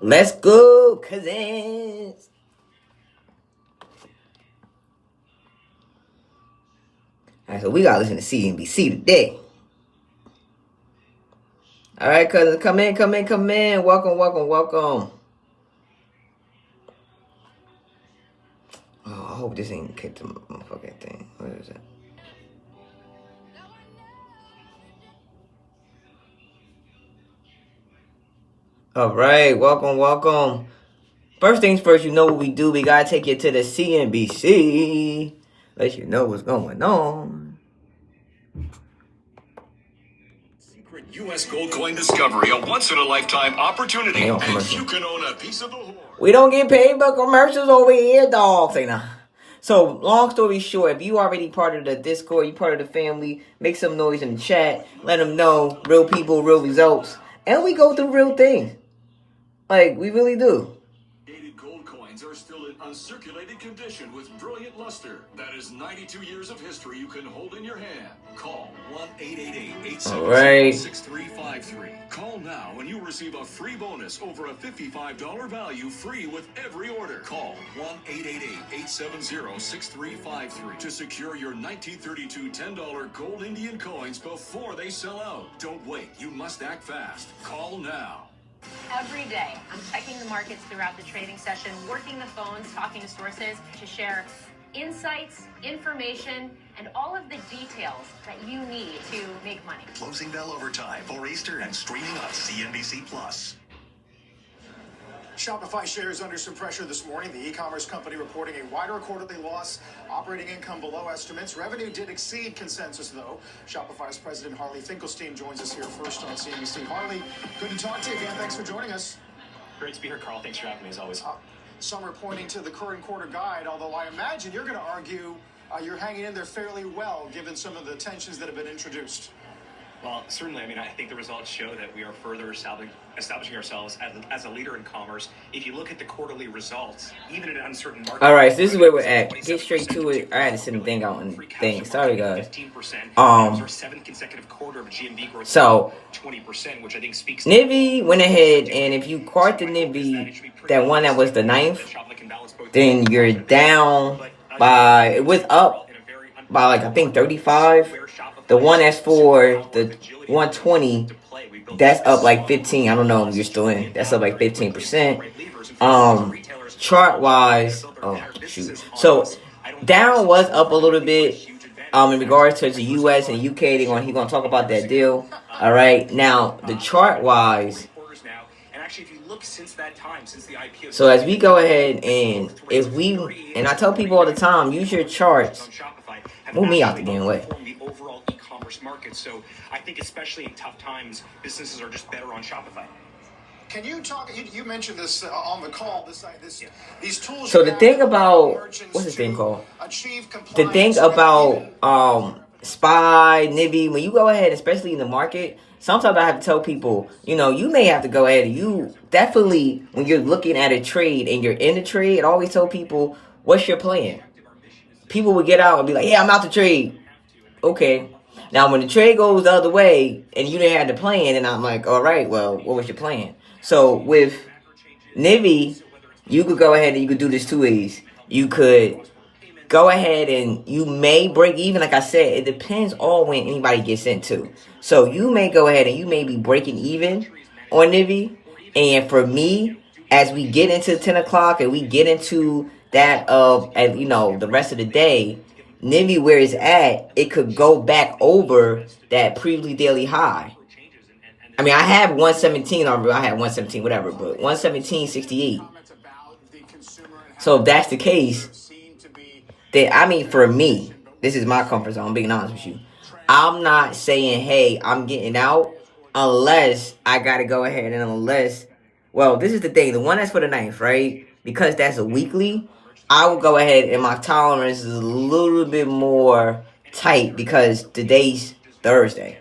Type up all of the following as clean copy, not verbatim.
Let's go, cousins. Alright, so we gotta listen to CNBC today. Alright, cousins, come in. Welcome. Oh, I hope this ain't kicked the motherfucking thing. What is that? Alright, welcome. First things first, you know what we do. We gotta take you to the CNBC. Let you know what's going on. Secret U.S. gold coin discovery, a once-in-a-lifetime opportunity, and you can own a piece of the horn. We don't get paid by commercials over here, dog. Say nah. So, long story short, if you already part of the Discord, you part of the family, make some noise in the chat. Let them know real people, real results. And we go through real things. Like, we really do. Gold coins are still in uncirculated condition with brilliant luster. That is 92 years of history you can hold in your hand. Call 1-888-870-6353. Call now and you'll receive a free bonus over a $55 value free with every order. Call 1-888-870-6353 to secure your 1932 $10 gold Indian coins before they sell out. Don't wait. You must act fast. Call now. Every day, I'm checking the markets throughout the trading session, working the phones, talking to sources to share insights, information, and all of the details that you need to make money. Closing bell overtime for Easter and streaming on CNBC Plus. Shopify shares under some pressure this morning. The e-commerce company reporting a wider quarterly loss. Operating income below estimates. Revenue did exceed consensus, though. Shopify's president, Harley Finkelstein, joins us here first on CNBC. Harley, good to talk to you again. Thanks for joining us. Great to be here, Carl. Thanks for having me, as always. Some are pointing to the current quarter guide, although I imagine you're going to argue you're hanging in there fairly well, given some of the tensions that have been introduced. Well, certainly. I think the results show that we are further establishing ourselves as a leader in commerce. If you look at the quarterly results, even in an uncertain market. All right, so this is where we're at. Get straight to it. I had to send the thing out and thing. Sorry, guys. 7th consecutive quarter of GMV growth. So 20%, which I think speaks. Nivy went ahead, and if you caught the Nivy, that one that was the 9th, then you're down by. It was up by like I think 35. The one that's for the 120, that's up like 15. I don't know if you're still in. That's up like 15%. Chart wise, oh shoot. So down was up a little bit. In regards to the US and UK, he's gonna talk about that deal. All right. Now the chart wise. So as we go ahead and I tell people all the time, use your charts. Move me out the damn way. Market. So I think especially in tough times, businesses are just better on Shopify. Can you talk? You mentioned this on the call. These tools. So the thing about what's this thing called? The thing about SPY, Nivy, when you go ahead, especially in the market, sometimes I have to tell people, you may have to go ahead and you definitely when you're looking at a trade and you're in the trade, I always tell people, what's your plan? People would get out and be like, yeah, I'm out to trade. Okay. Now, when the trade goes the other way and you didn't have the plan, and I'm like, all right, well, what was your plan? So with Nivy, you could go ahead and you could do this two ways. You could go ahead and you may break even. Like I said, it depends on when anybody gets into. So you may go ahead and you may be breaking even on Nivy. And for me, as we get into 10 o'clock and we get into that of, the rest of the day, Nivy, where it's at, it could go back over that previously daily high. I have 117 already. I had 117, whatever, but 117.68. So if that's the case, then for me, this is my comfort zone. I'm being honest with you. I'm not saying, hey, I'm getting out unless I gotta go ahead and this is the thing. The one that's for the 9th, right? Because that's a weekly. I will go ahead and my tolerance is a little bit more tight because today's Thursday.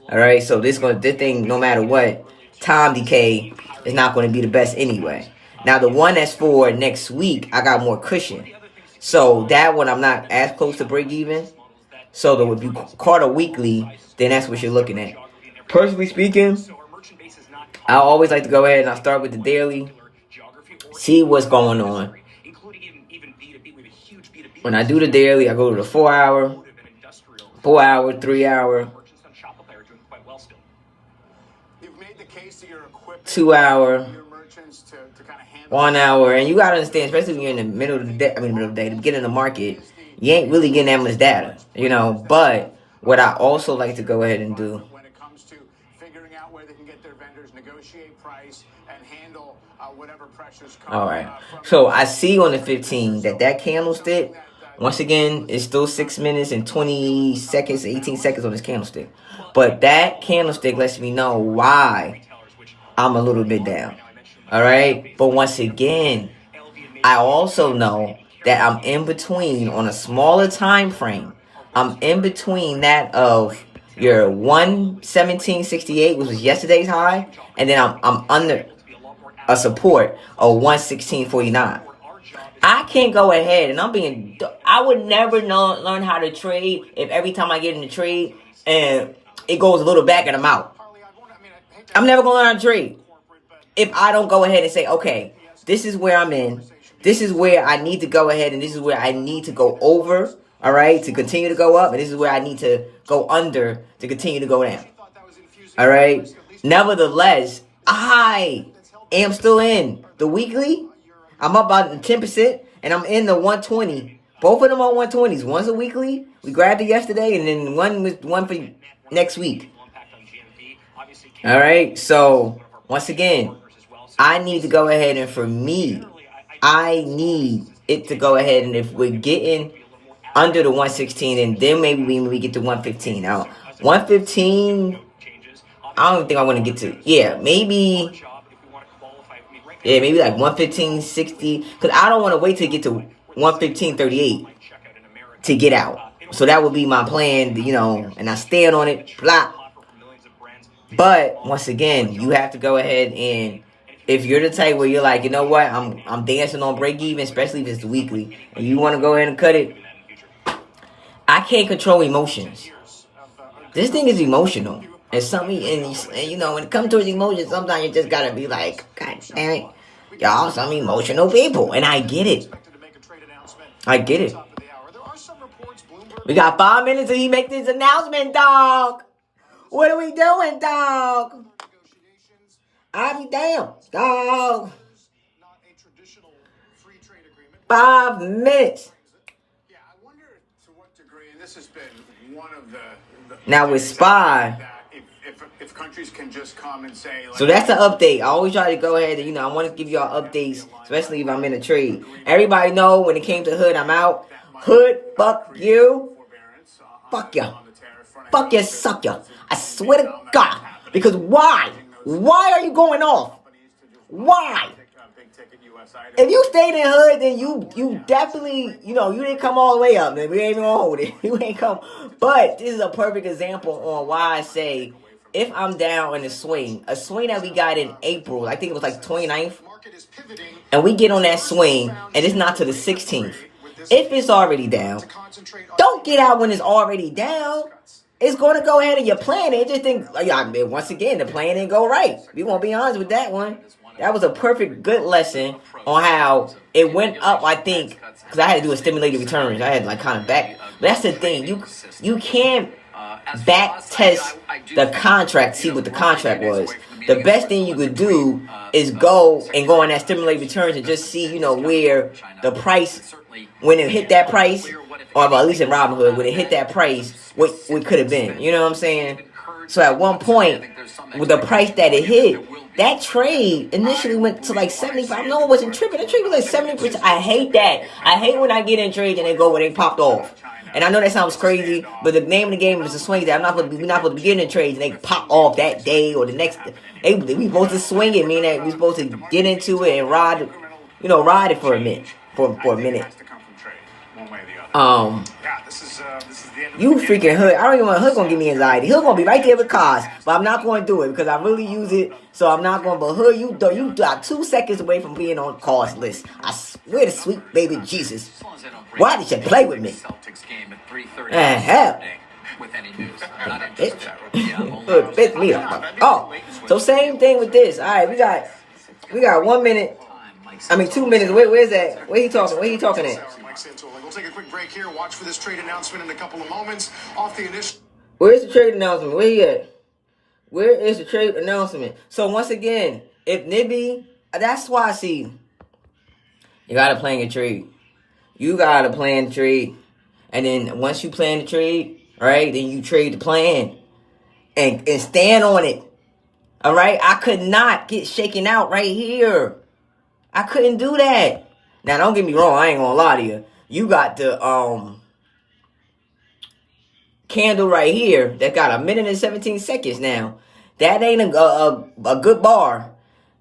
All right, so this thing, no matter what, time decay is not going to be the best anyway. Now the one that's for next week, I got more cushion. So that one I'm not as close to break even. So if you caught a weekly, then that's what you're looking at. Personally speaking, I always like to go ahead and I start with the daily. See what's going on. When I do the daily, I go to the 4 hour, 4 hour, 3 hour, 2 hour, 1 hour, and you gotta understand, especially when you're in the middle of the day, the beginning of the market, you ain't really getting that much data, But what I also like to go ahead and do, when it comes to figuring out where they can get their vendors, negotiate price, and handle whatever pressures come. all right. So I see on the 15 that candlestick, once again, is still 6 minutes and 20 seconds, 18 seconds on this candlestick. But that candlestick lets me know why I'm a little bit down. All right. But once again, I also know that I'm in between on a smaller time frame. I'm in between that of your 117.68, which was yesterday's high, and then I'm under a support of 116.49. I can't go ahead, and I would never learn how to trade if every time I get in the trade and it goes a little back and I'm out. I'm never going to learn how to trade if I don't go ahead and say, okay, this is where I'm in. This is where I need to go ahead, and this is where I need to go over, all right, to continue to go up, and this is where I need to go under to continue to go down. All right? Nevertheless, I am still in the weekly. I'm up about 10%, and I'm in the 120. Both of them are 120s. One's a weekly. We grabbed it yesterday, and then one for next week. All right? So, once again, I need to go ahead, and for me, I need it to go ahead, and if we're getting under the 116, and then maybe we get to 115. Now, 115, I don't think I want to get to. Maybe like 115.60, because I don't want to wait till get to 115.38 to get out. So that would be my plan, and I stand on it, blah. But once again, you have to go ahead, and if you're the type where you're like, you know what, I'm dancing on break even, especially if it's the weekly, and you want to go ahead and cut it, I can't control emotions. This thing is emotional. And when it comes to emotions, sometimes you just gotta be like, God damn it, y'all, some emotional people. And I get it. We got 5 minutes till he make this announcement, dog. What are we doing, dog? I'll be damn, dog. 5 minutes. This has been one of the now with SPY. If countries can just come and say, so that's the update. I always try to go ahead and I want to give y'all updates, especially if I'm in a trade. Everybody know when it came to Hood, I'm out. Hood, fuck you. Fuck you. Fuck you, suck you. I swear to God. Because why? Why are you going off? Why? If you stayed in Hood, then you definitely, you didn't come all the way up, man. We ain't even gonna hold it. You ain't come. But this is a perfect example on why I say, if I'm down in a swing that we got in April, I think it was like 29th, and we get on that swing, and it's not to the 16th. If it's already down, don't get out when it's already down. It's going to go ahead and your plan. It just think, once again, the plan didn't go right. We won't be honest with that one. That was a perfect good lesson on how it went up, I think, because I had to do a stimulated returns. I had kind of back. But that's the thing. You can't back test the contract, see what the contract was. The best thing you could do is go on that stimulated returns and just see, where the price, when it hit that price, or at least in Robinhood, when it hit that price, what could have been. You know what I'm saying? So at one point, with the price that it hit, that trade initially went to like 75. No, it wasn't tripping. That trade was like 70%. I hate that. I hate when I get in trades and they go where they popped off. And I know that sounds crazy, but the name of the game is to swing that. We're not supposed to be getting in trades and they pop off that day or the next day. We supposed to swing it, meaning that we supposed to get into it and ride it for a minute. For a minute. You freaking Hood. I don't even want Hood gonna give me anxiety. Hood gonna be right there with cars, but I'm not gonna do it because I really use it. So I'm not gonna. But Hood, you got 2 seconds away from being on cars list. I swear to sweet baby Jesus. Why did you play with me? Hell. Hood pissed me off. Oh, so same thing with this. All right, we got 1 minute. I mean, 2 minutes. Where's that? Where he talking? Where he talking at? We'll take a quick break here. Watch for this trade announcement in a couple of moments. Off the initial. Where's the trade announcement? Where he at? Where is the trade announcement? So once again, if Nibby, that's why I see you gotta plan your trade. You gotta plan the trade, and then once you plan the trade, right? Then you trade the plan and stand on it. All right, I could not get shaken out right here. I couldn't do that. Now, don't get me wrong. I ain't gonna lie to you. You got the candle right here that got 1 minute and 17 seconds now. That ain't a good bar.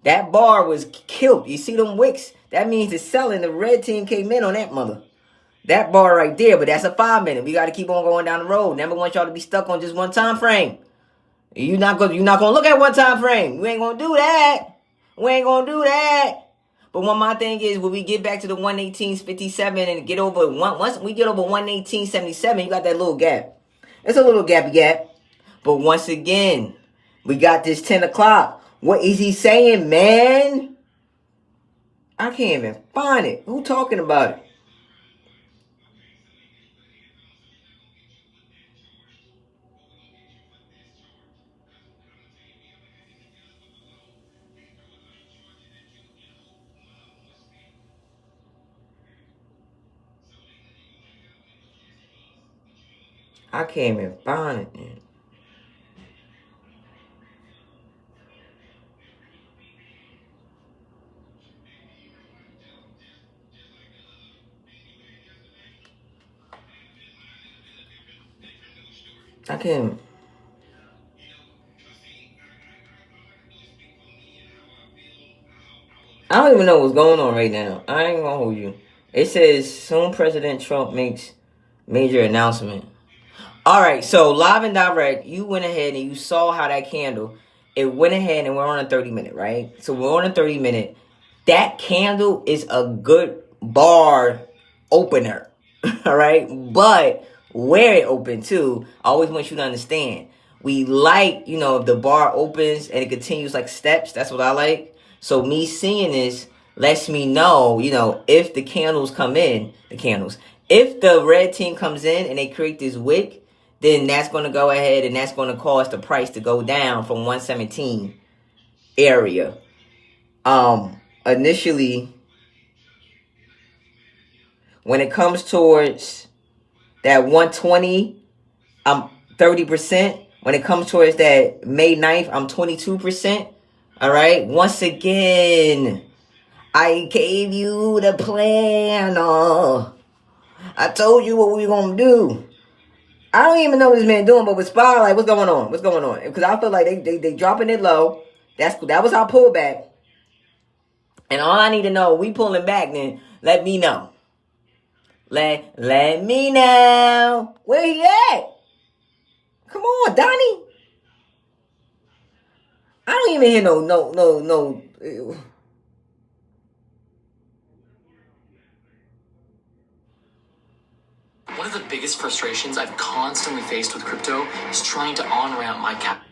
That bar was killed. You see them wicks? That means it's selling. The red team came in on that mother. That bar right there, but that's a 5 minute. We got to keep on going down the road. Never want y'all to be stuck on just one time frame. You're not gonna look at one time frame. We ain't gonna do that. We ain't gonna do that. But one my thing is, when we get back to the 118.57 and get over once we get over 118.77, you got that little gap. It's a little gappy gap. But once again, we got this 10 o'clock. What is he saying, man? I can't even find it. Who talking about it? I can't even find it, man. I can't. I don't even know what's going on right now. I ain't gonna hold you. It says soon President Trump makes major announcement. All right, so live and direct, you went ahead and you saw how that candle, it went ahead and we're on a 30-minute, right? So we're on a 30-minute. That candle is a good bar opener, all right? But where it opened to, I always want you to understand. We like, if the bar opens and it continues like steps, that's what I like. So me seeing this lets me know, if the candles come in, if the red team comes in and they create this wick, then that's going to go ahead and that's going to cause the price to go down from 117 area. Initially, when it comes towards that 120, I'm 30%. When it comes towards that May 9th, I'm 22%. All right. Once again, I gave you the plan. I told you what we were going to do. I don't even know what this man doing, but with SPY, like, what's going on? What's going on? Because I feel like they dropping it low. That was our pullback. And all I need to know, we pulling back, then let me know. Let me know. Where he at? Come on, Donnie. I don't even hear no. One of the biggest frustrations I've constantly faced with crypto is trying to on-ramp my cap.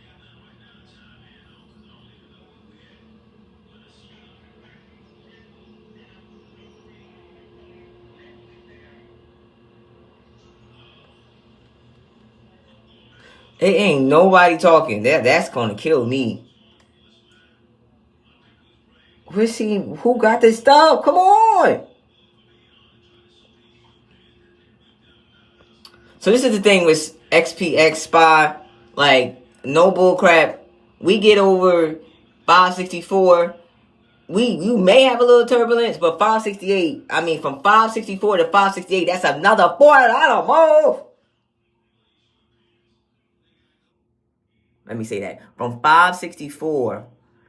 It ain't nobody talking. That's gonna kill me. Where's he? Who got this stuff? Come on. So this is the thing with XPX SPY. Like, no bull crap. We get over 564. You may have a little turbulence, but 568. I mean, from 564 to 568, that's another $4 move. Let me say that. From 564,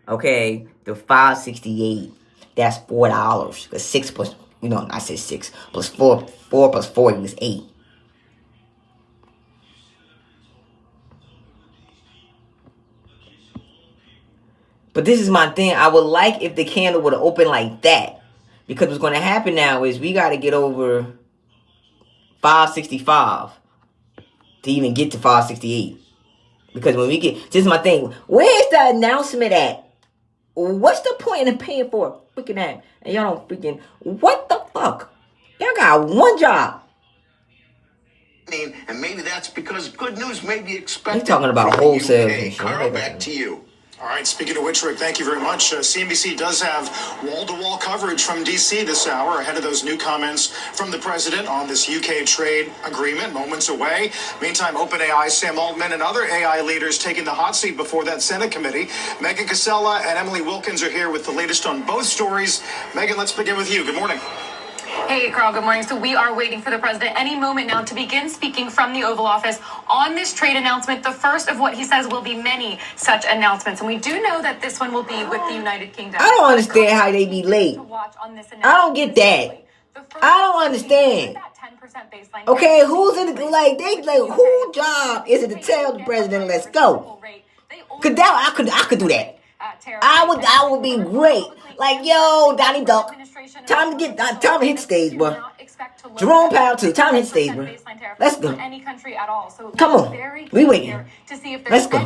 okay, to 568, that's $4. Because 6 plus, I said 6 plus 4 plus 4 was 8. But this is my thing. I would like if the candle would have opened like that. Because what's going to happen now is we got to get over 565 to even get to 568. Because when we get, this is my thing. Where's the announcement at? what's the point in paying for a freaking app? And y'all don't freaking, what the fuck? Y'all got one job. And maybe that's because good news may be expected. He's talking about from the wholesale UK. and shit. Carl, back to you. All right, speaking of which, Rick, thank you very much. CNBC does have wall-to-wall coverage from D.C. this hour ahead of those new comments from the president on this UK trade agreement moments away. Meantime, OpenAI, Sam Altman, and other AI leaders taking the hot seat before that Senate committee. Megan Casella and Emily Wilkins are here with the latest on both stories. Megan, let's begin with you. Good morning. Hey, Carl, good morning. So we are waiting for the president any moment now to begin speaking from the Oval Office on this trade announcement, the first of what he says will be many such announcements. And we do know that this one will be with the United Kingdom. I don't understand how they be late. I don't get that. I don't understand. Okay, who's in the, like, they, like, whose job is it to tell the president, let's go? Cause that, I could do that. I would be great. Like, yo, Donnie Duck, time to hit stage, bro. Jerome Powell too, time to hit stage, bro. Let's go. Come on, we waiting. Let's go.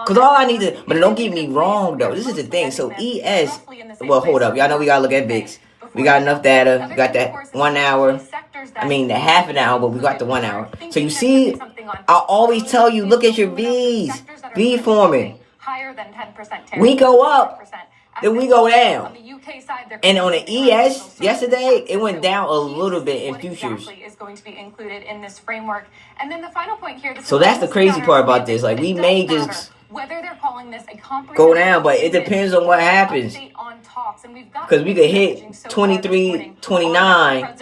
Cause all I need to, but don't get me wrong though. This is the thing. So ES, well, hold up, y'all know we gotta look at VIX. We got enough data. We got that 1 hour. I mean, the half an hour, but we got the 1 hour. So you see, I always tell you, look at your V's. V forming. We go up, then we go down. And on the ES yesterday, it went down a little bit in futures. So that's the crazy part about this. Like, we may just go down, but it depends on what happens. Because we could hit 23, 29,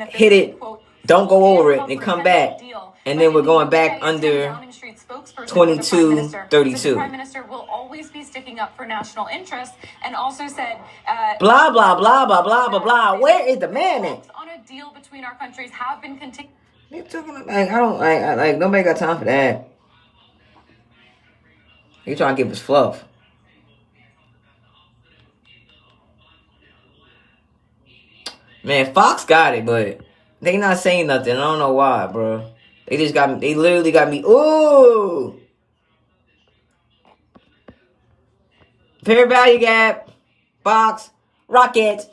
hit it, don't go over it, and come back. And then we're going back under 22, 32. Prime Minister will always be sticking up for national interest, and also said, blah, blah, blah, blah, blah, blah, blah. Where is the man at? On a deal between our countries have been continuing. You're talking like, I don't, like, nobody got time for that. You're trying to give us fluff. Man, Fox got it, but they not saying nothing. I don't know why, bro. They just got me. They literally got me. Ooh. Fair value gap. Fox. Rocket.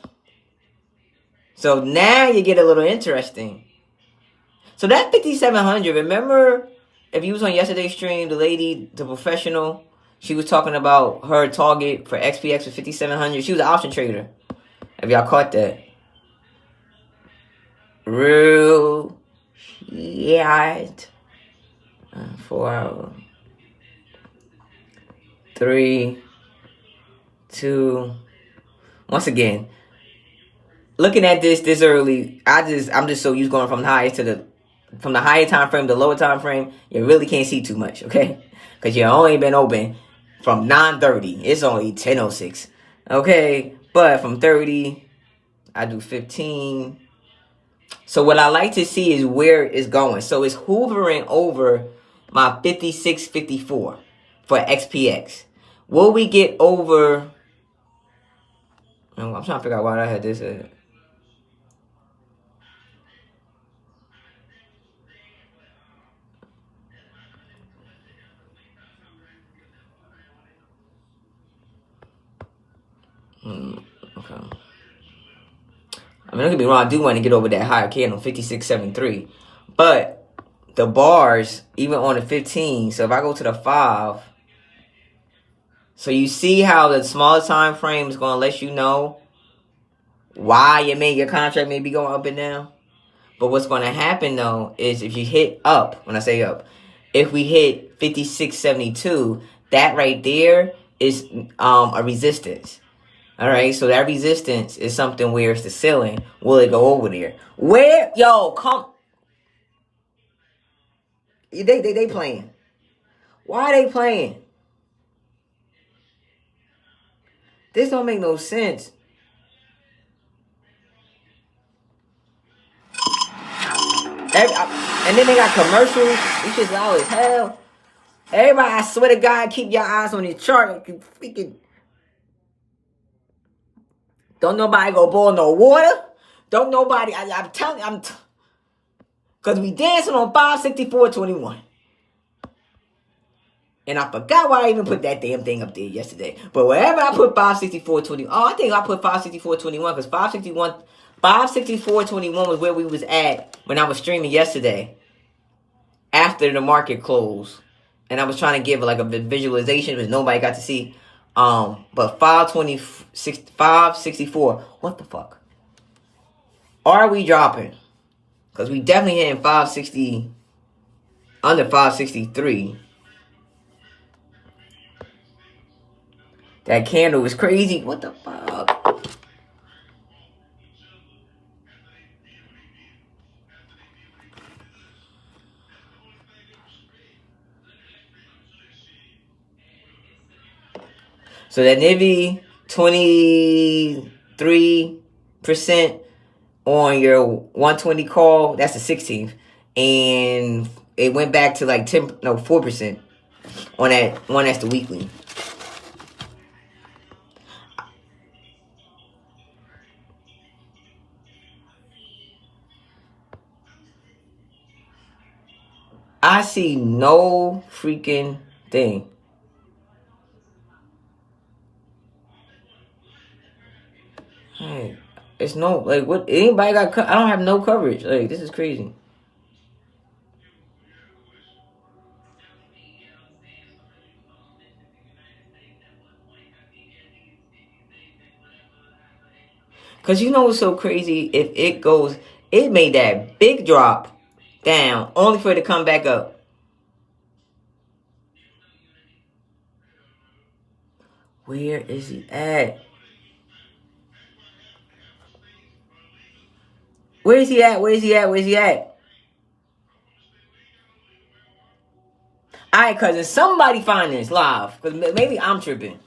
So now you get a little interesting. So that 5,700, remember if you was on yesterday's stream, the lady, the professional, she was talking about her target for XPX was 5,700. She was an option trader. If y'all caught that. Real shit. 4 hours. 3, 2. Once again, looking at this early, I'm just so used going from the high to the higher time frame to the lower time frame. You really can't see too much, okay? Because you only been open from 9:30. It's only 10:06, okay? But from 30, I do 15. So what I like to see is where it's going. So it's hovering over my 56.54 for XPX. Will we get over? I'm trying to figure out why I had this at. Okay. I mean, don't get me wrong, I do want to get over that higher candle, 56.73. But the bars, even on the 15, so if I go to the 5, so you see how the smaller time frame is going to let you know why your contract may be going up and down. But what's going to happen, though, is if you hit up, when I say up, if we hit 56.72, that right there is a resistance. All right, so that resistance is something where it's the ceiling. Will it go over there? Where? Yo, come. They playing. Why are they playing? This don't make no sense. And then they got commercials. This shit's loud as hell. Everybody, I swear to God, keep your eyes on your chart. Freaking. Don't nobody go boil no water. Don't nobody. I'm telling you, because we dancing on 564.21. And I forgot why I even put that damn thing up there yesterday. But wherever I put 564.20, I think I put 564.21 because 564.21 was where we was at when I was streaming yesterday after the market closed. And I was trying to give like a visualization because nobody got to see. But 564, what the fuck? Are we dropping? Because we definitely hitting 560, under 563. That candle was crazy. What the fuck? So that Nivy 23% on your 120 call, that's the 16th. And it went back to like 4% on that one, that's the weekly. I see no freaking thing. Hey, it's no, like, what, anybody got, I don't have no coverage. Like, this is crazy. Because you know what's so crazy? If it goes, it made that big drop down only for it to come back up. Where is he at? Where is he at? Where is he at? Where is he at? Alright, cousin, somebody find this live. Because maybe I'm tripping.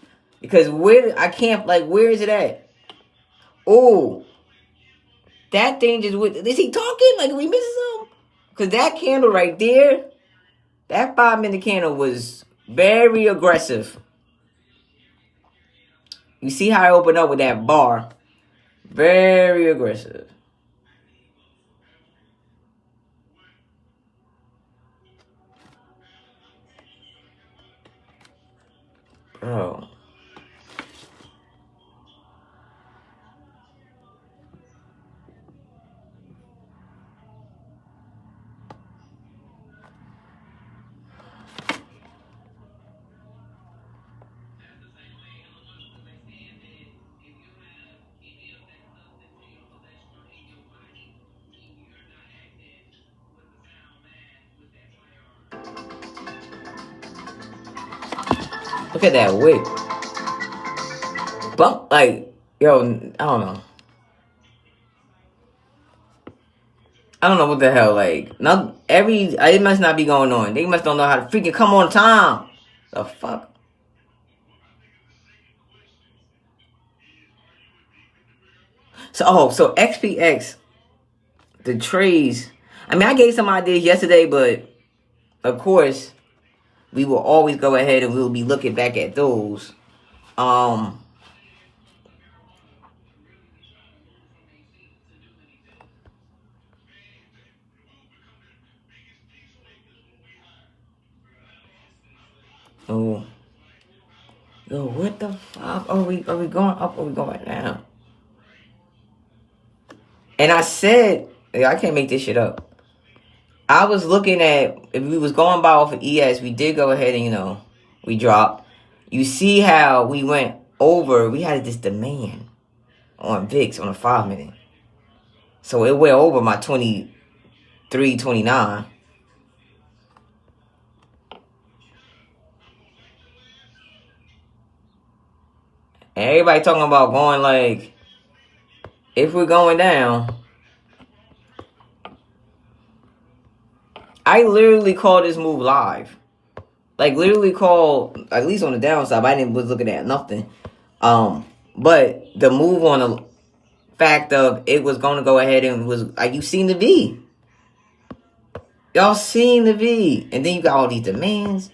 Because I can't, like, where is it at? Oh. That thing just, is he talking? Like, are we missing something? Because that candle right there, that 5-minute candle was very aggressive. You see how I opened up with that bar? Very aggressive. Bro. Look at that wick. But, like, yo, I don't know. I don't know what the hell, like, it must not be going on. They must don't know how to freaking come on time. The fuck? So XPX, the trades, I mean, I gave some ideas yesterday, but, of course, we will always go ahead and we'll be looking back at those. Oh, yo, what the fuck? Are we going up or are we going down? And I said, I can't make this shit up. I was looking at, if we was going by off of ES, we did go ahead and, we dropped. You see how we went over, we had this demand on VIX on a 5-minute. So it went over my 23, 29. And everybody talking about going like, if we're going down, I literally called this move live. Like, literally called, at least on the downside, I didn't was looking at nothing. But the move on the fact of it was going to go ahead and was, like, you seen the V. Y'all seen the V. And then you got all these demands.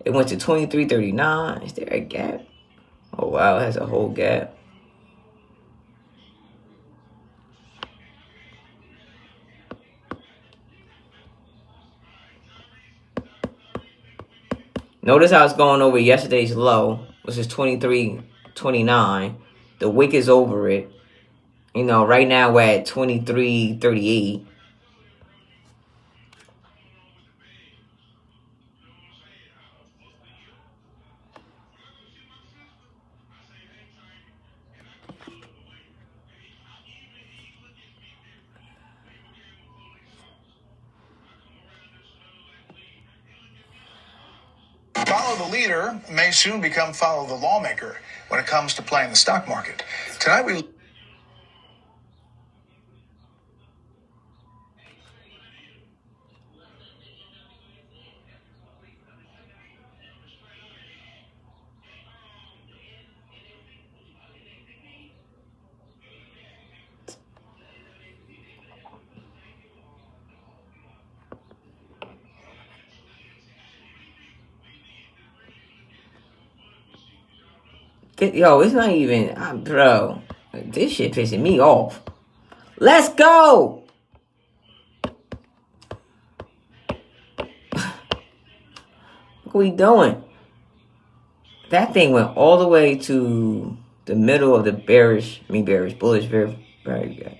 It went to 23.39. Is there a gap? Oh, wow, it has a whole gap. Notice how it's going over yesterday's low, which is 23.29. The wick is over it. You know, right now we're at 23.38. Follow the leader may soon become follow the lawmaker when it comes to playing the stock market. Tonight we... Yo, it's not even, bro. This shit pissing me off. Let's go. What are we doing? That thing went all the way to the middle of the bullish, very good.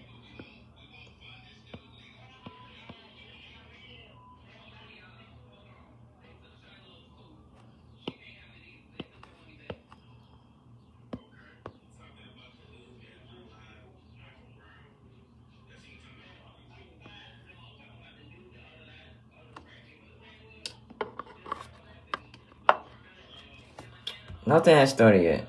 Nothing has started yet.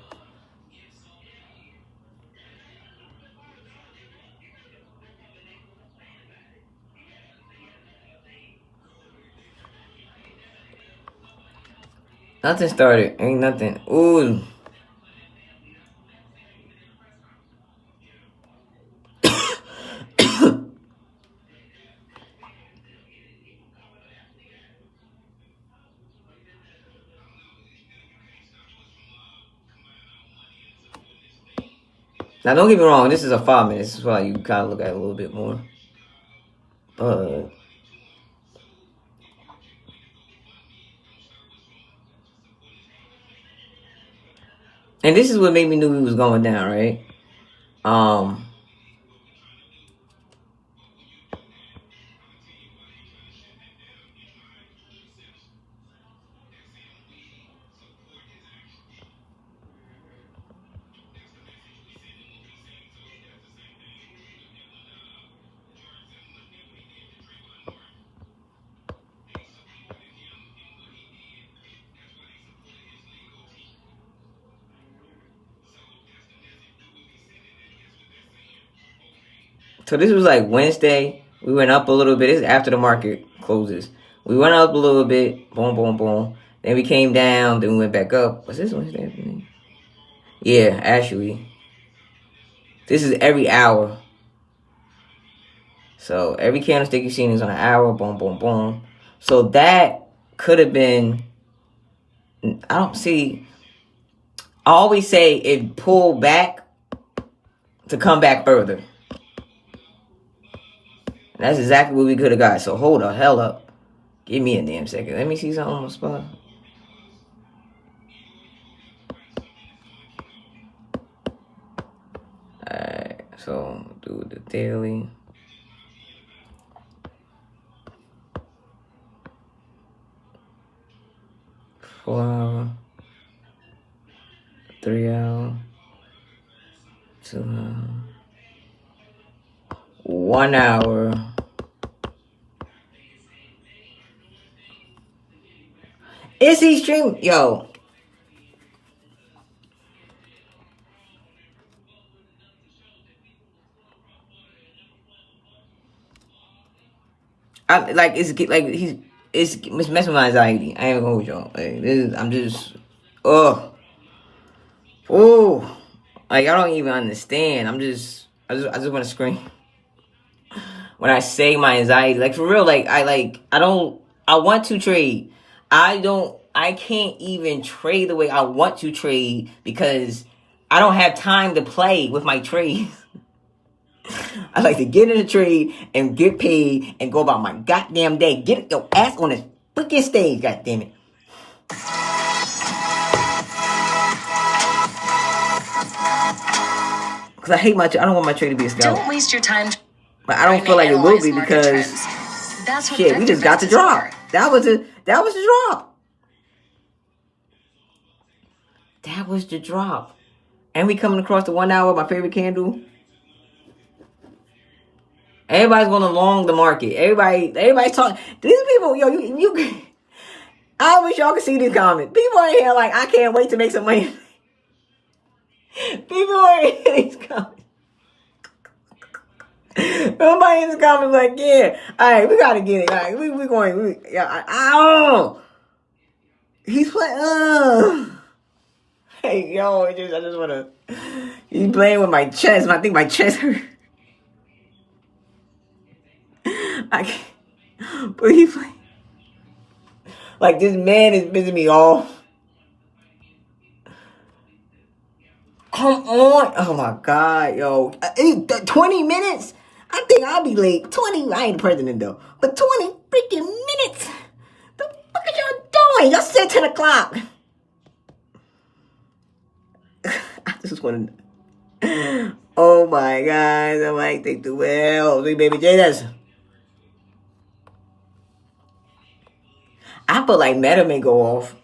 Nothing started. Ain't nothing. Ooh. Now, don't get me wrong. This is a 5 minutes. This is why you kind of look at it a little bit more. But and this is what made me knew he was going down, right? So this was like Wednesday. We went up a little bit. This is after the market closes. We went up a little bit. Boom, boom, boom. Then we came down. Then we went back up. Was this Wednesday? Yeah, actually. This is every hour. So every candlestick you've seen is on an hour. Boom, boom, boom. So that could have been... I don't see... I always say it pulled back to come back further. That's exactly what we could have got. So hold the hell up. Give me a damn second. Let me see something on the spot. Alright, so do the daily. Four hour. 3 hour. 2 hour. 1 hour. Is he streaming? Yo. It's messing with my anxiety. I ain't gonna go with y'all. Like, I'm just, like, I don't even understand. I just want to scream. When I say my anxiety, like, for real, like, I want to trade. I can't even trade the way I want to trade because I don't have time to play with my trades. I like to get in a trade and get paid and go about my goddamn day. Get your ass on this freaking stage, goddammit. Because I don't want my trade to be a scalp. Don't waste your time. But I don't feel like it will be because That's what shit, we just got the drop. That was the drop. That was the drop. And we coming across the 1 hour, my favorite candle. Everybody's going to long the market. Everybody's talking. These people, yo, you I wish y'all could see these comments. People are here like, I can't wait to make some money. People are in these comments. Somebody in the comments like, yeah, all right, we gotta get it. All right, we going. Oh, he's playing. Hey, yo, I just wanna. He's playing with my chest. I think my chest hurt. I can't. But he's playing. Like, this man is pissing me off. Come on. Oh my God, yo. 20 minutes? I think I'll be late. 20, I ain't the president though. But 20 freaking minutes. The fuck are y'all doing? Y'all said 10 o'clock. I just want to. Oh my God. I might take the well. Big baby J, that's. I feel like Meta may go off.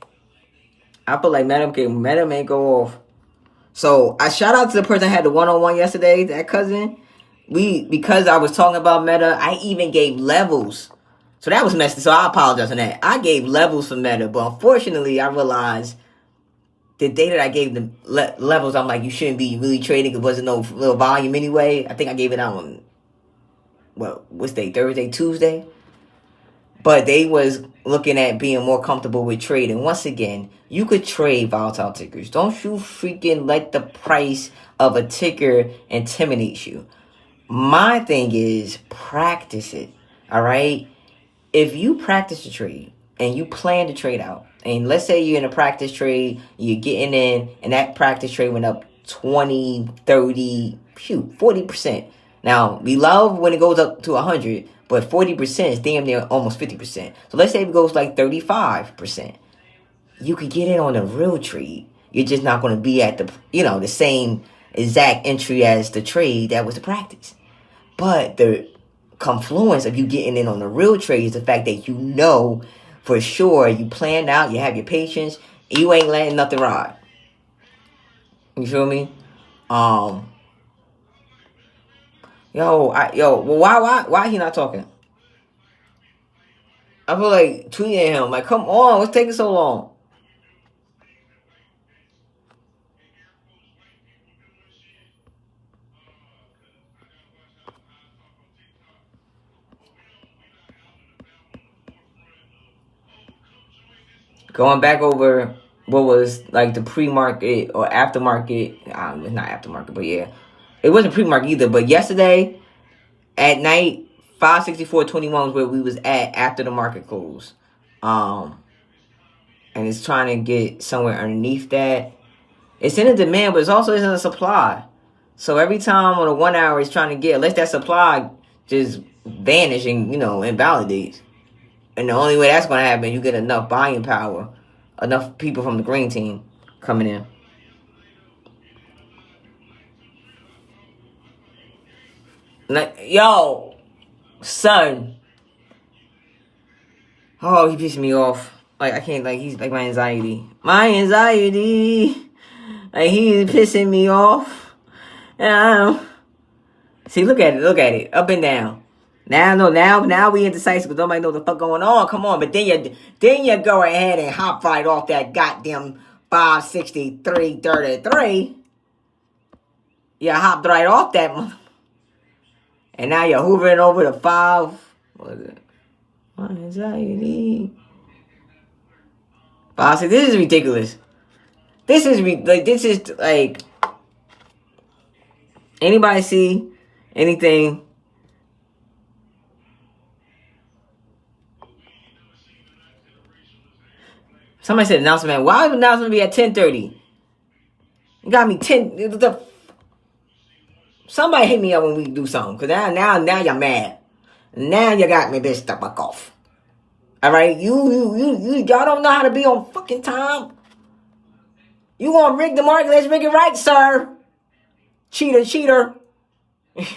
Meta may go off. So I shout out to the person I had the one-on-one yesterday, that cousin. Because I was talking about Meta, I even gave levels. So that was messy. So I apologize for that. I gave levels for Meta, but unfortunately, I realized the day that I gave the levels, I'm like, you shouldn't be really trading. It wasn't no little volume anyway. I think I gave it out on what's day? Thursday, Tuesday. But they was looking at being more comfortable with trading. Once again, you could trade volatile tickers. Don't you freaking let the price of a ticker intimidate you. My thing is practice it. All right? If you practice the trade and you plan to trade out, and let's say you're in a practice trade, you're getting in, and that practice trade went up 20, 30, 40%. Now, we love when it goes up to 100, but 40% is damn near almost 50%. So let's say it goes like 35%. You could get in on a real trade. You're just not going to be at the same exact entry as the trade that was the practice. But the confluence of you getting in on the real trade is the fact that you know for sure you planned out, you have your patience, you ain't letting nothing ride. You feel me? Why he not talking? I feel like tweeting him, like, come on, what's taking so long? Going back over what was like the pre-market or aftermarket. It's not aftermarket, but yeah. It wasn't pre-market either, but yesterday at night, 564.21 was where we was at after the market closed. And it's trying to get somewhere underneath that. It's in a demand, but it's also in a supply. So every time on a 1 hour it's trying to get, unless that supply just vanish and, invalidates. And the only way that's going to happen, you get enough buying power, enough people from the green team coming in. Like, yo, son. Oh, he pissed me off. Like, I can't, like, he's like my anxiety. My anxiety. Like, he's pissing me off. And see, look at it. Up and down. Now we indecisive because nobody knows what the fuck going on. Come on, but then you go ahead and hop right off that goddamn 563.33. You hopped right off that, and now you're hoovering over the 5. What is it? My anxiety. But see, this is ridiculous. This is like. Anybody see anything? Somebody said announcement. Why would the announcement be at 10:30? You got me 10. Somebody hit me up when we do something. Because now you're mad. Now you got me bitch the fuck off. Alright? Y'all don't know how to be on fucking time. You want to rig the market? Let's rig it right, sir. Cheater. This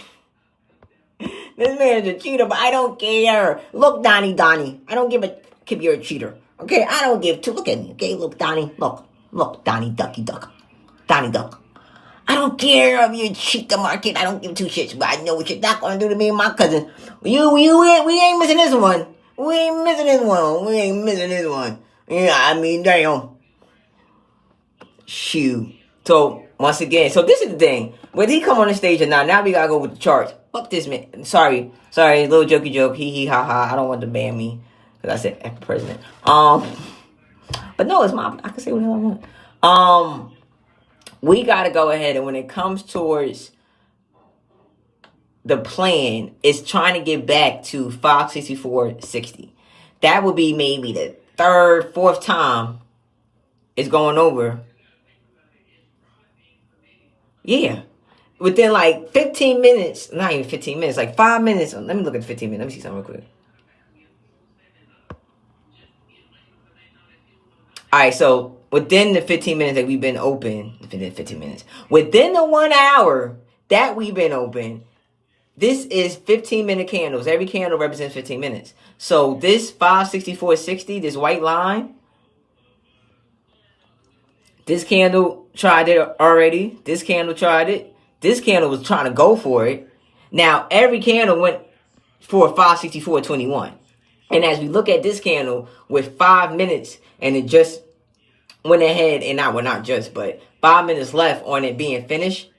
man is a cheater, but I don't care. Look, Donnie. I don't give a if you're a cheater. Okay, I don't give two. Look at me. Okay, look, Donnie. Look, Donnie Ducky Duck. Donnie Duck. I don't care if you cheat the market. I don't give two shits, but I know what you're not gonna do to me and my cousin. We ain't missing this one. We ain't missing this one. Yeah, I mean, damn. Shoot. So, once again, so this is the thing. Whether he come on the stage or not, now we gotta go with the charts. Fuck this man. Sorry, little jokey joke. Hee ha ha. I don't want to ban me. Because I said F the president. But no, it's my, I can say what the hell I want. We gotta go ahead, and when it comes towards the plan, it's trying to get back to 564.60. That would be maybe the third, fourth time it's going over. Yeah. Within like 15 minutes, not even 15 minutes, like 5 minutes. Let me look at 15 minutes. Let me see something real quick. All right, so within the 15 minutes that we've been open, within the 1 hour that we've been open, this is 15-minute candles. Every candle represents 15 minutes. So this 564.60, this white line, this candle tried it already. This candle tried it. This candle was trying to go for it. Now, every candle went for 564.21. And as we look at this candle with 5 minutes, and it just went ahead, and not just, but 5 minutes left on it being finished,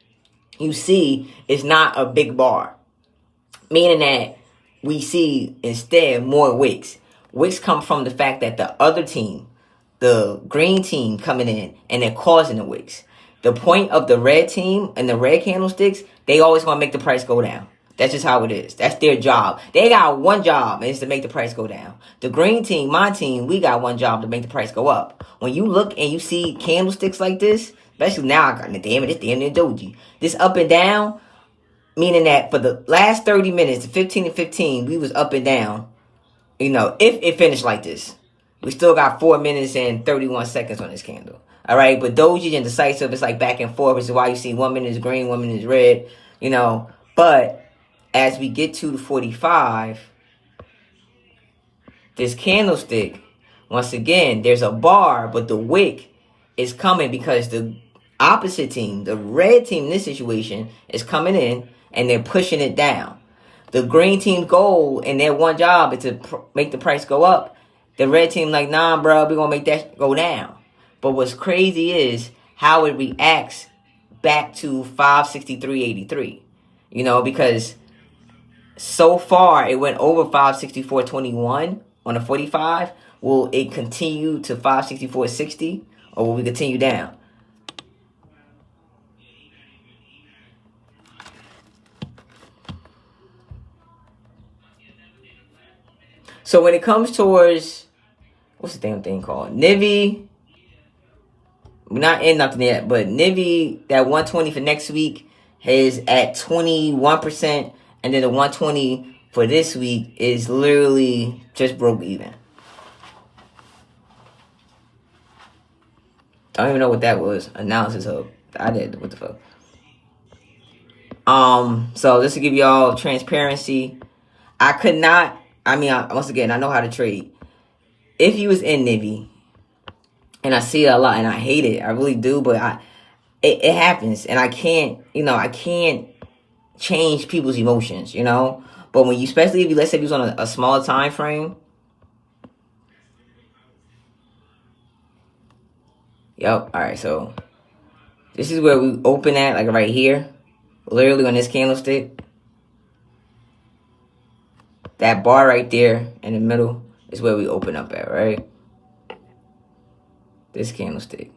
you see it's not a big bar. Meaning that we see instead more wicks. Wicks come from the fact that the other team, the green team, coming in and they're causing the wicks. The point of the red team and the red candlesticks, they always want to make the price go down. That's just how it is. That's their job. They got one job, and it's to make the price go down. The green team, my team, we got one job to make the price go up. When you look and you see candlesticks like this, especially now, I got damn it, this damn near doji. This up and down, meaning that for the last 30 minutes, 15 to 15, we was up and down. You know, if it finished like this. We still got 4 minutes and 31 seconds on this candle. All right, but doji and decisive, it's like back and forth, which is why you see 1 minute is green, 1 minute is red, you know. But as we get to the 45, this candlestick, once again, there's a bar, but the wick is coming because the opposite team, the red team in this situation, is coming in and they're pushing it down. The green team's goal and their one job is to make the price go up. The red team like, nah, bro, we're going to make that go down. But what's crazy is how it reacts back to 563.83. You know, because so far it went over 564.21 on a 45. Will it continue to 564.60 or will we continue down? So when it comes towards, what's the damn thing called? Nivy. We're not in nothing yet, but Nivy, that 120 for next week is at 21%. And then the 120 for this week is literally just broke even. I don't even know what that was. Analysis of. I did. What the fuck? So just to give y'all transparency, I could not. Once again, I know how to trade. If you was in Navy, and I see it a lot, and I hate it, I really do, but it happens, and I can't change people's emotions, you know. But when you, especially if you, let's say, you was on a small time frame. Yep. All right. So this is where we open at, like right here, literally on this candlestick. That bar right there in the middle is where we open up at, right? This candlestick.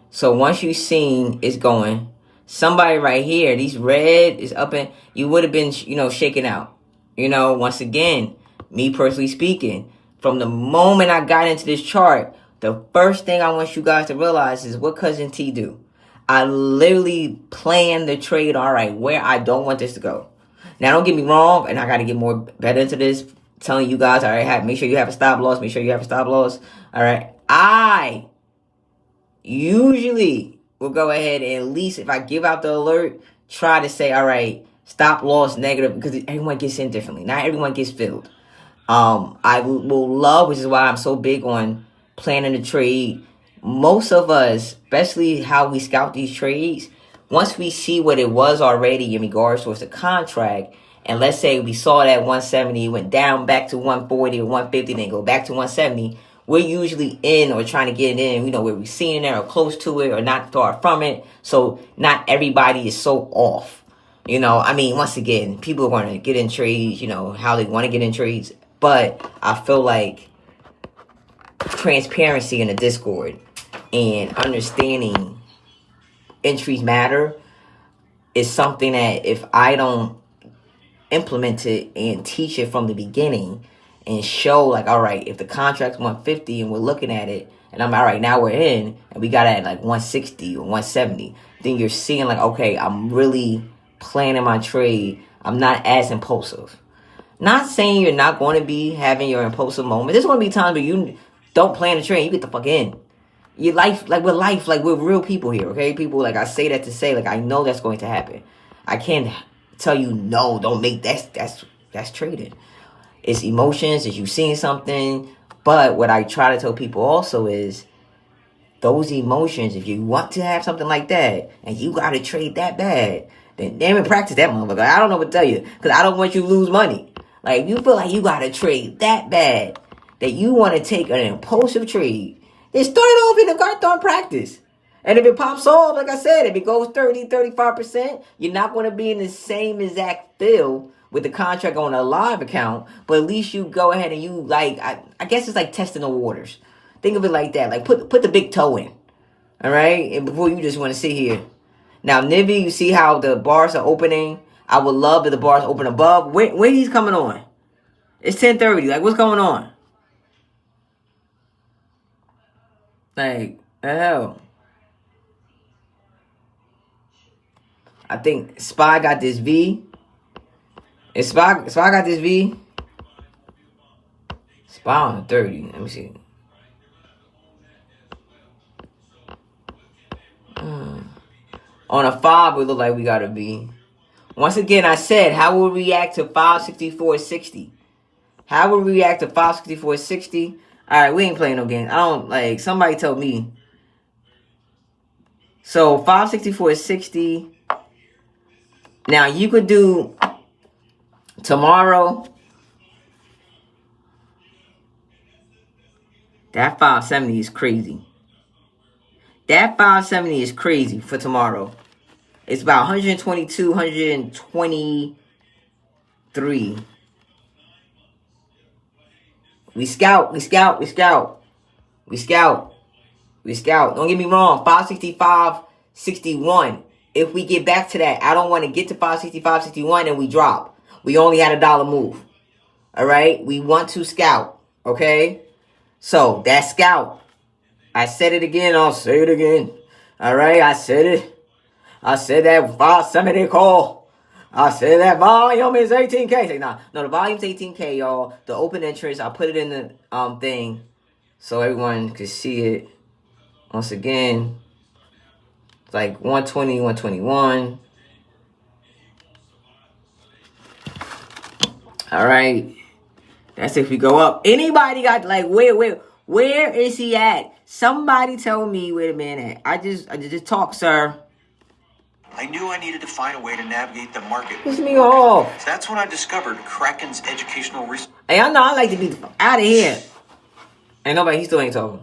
So once you seen it's going, somebody right here, these red is up and you would have been, shaken out. Once again, me personally speaking, from the moment I got into this chart, the first thing I want you guys to realize is what Cousin T do. I literally planned the trade, all right, where I don't want this to go. Now, don't get me wrong, and I got to get more better into this, telling you guys, all right, make sure you have a stop loss, all right. I usually will go ahead and at least, if I give out the alert, try to say, all right, stop loss negative, because everyone gets in differently. Not everyone gets filled. I will love, which is why I'm so big on planning the trade. Most of us, especially how we scout these trades, once we see what it was already in regards towards the contract, and let's say we saw that 170, went down back to 140 or 150, then go back to 170, we're usually in or trying to get it in, you know, where we're seeing it or close to it or not far from it. So not everybody is so off. You know, I mean, once again, people are going to get in trades, you know, how they want to get in trades. But I feel like transparency in the Discord and understanding entries matter is something that if I don't implement it and teach it from the beginning and show, like, all right, if the contract's 150 and we're looking at it and I'm all right, now we're in and we got it at like 160 or 170, then you're seeing like, okay, I'm really planning my trade. I'm not as impulsive. Not saying you're not going to be having your impulsive moment. There's going to be times where you don't plan a trade. You get the fuck in. Your life, like we're real people here, okay? People, like, I say that to say, like, I know that's going to happen. I can't tell you, no, don't make that's trading. It's emotions, it's you seeing something. But what I try to tell people also is those emotions, if you want to have something like that and you got to trade that bad, then damn it, practice that motherfucker. I don't know what to tell you because I don't want you to lose money. Like, if you feel like you got to trade that bad that you want to take an impulsive trade, then start it off in the Garthon practice. And if it pops off, like I said, if it goes 30, 35%, you're not going to be in the same exact feel with the contract on a live account, but at least you go ahead and you, like, I guess it's like testing the waters. Think of it like that. Like, put the big toe in, all right? And before you just want to sit here. Now, Nivy, you see how the bars are opening. I would love if the bars open above. When he's coming on? It's 10:30. Like, what's going on? Like, the hell? I think SPY got this V. Is SPY got this V? SPY on the 30. Let me see. On a 5, we look like we got a V. Once again, I said, how will we react to 564.60? How will we react to 564.60? All right, we ain't playing no games. I don't, like, somebody told me. So, 564.60. Now, you could do tomorrow. That 570 is crazy. That 570 is crazy for tomorrow. It's about 122, 123. We scout. Don't get me wrong. 565.61. If we get back to that, I don't want to get to 565.61 and we drop. We only had $1 move. All right? We want to scout. Okay? So, that scout. I said it again. I'll say it again. All right? I said it. I said that 570 call. I said that volume is 18K. Say, no, the volume's 18K, y'all. The open entrance, I'll put it in the thing so everyone can see it. Once again, it's like 120, 121. All right. That's if we go up. Anybody got, like, where is he at? Somebody tell me where the man at. I just talk, sir. I knew I needed to find a way to navigate the market. Piss me off. So that's when I discovered Kraken's educational research. Hey, I know I like to be out of here. Ain't nobody, he still ain't talking.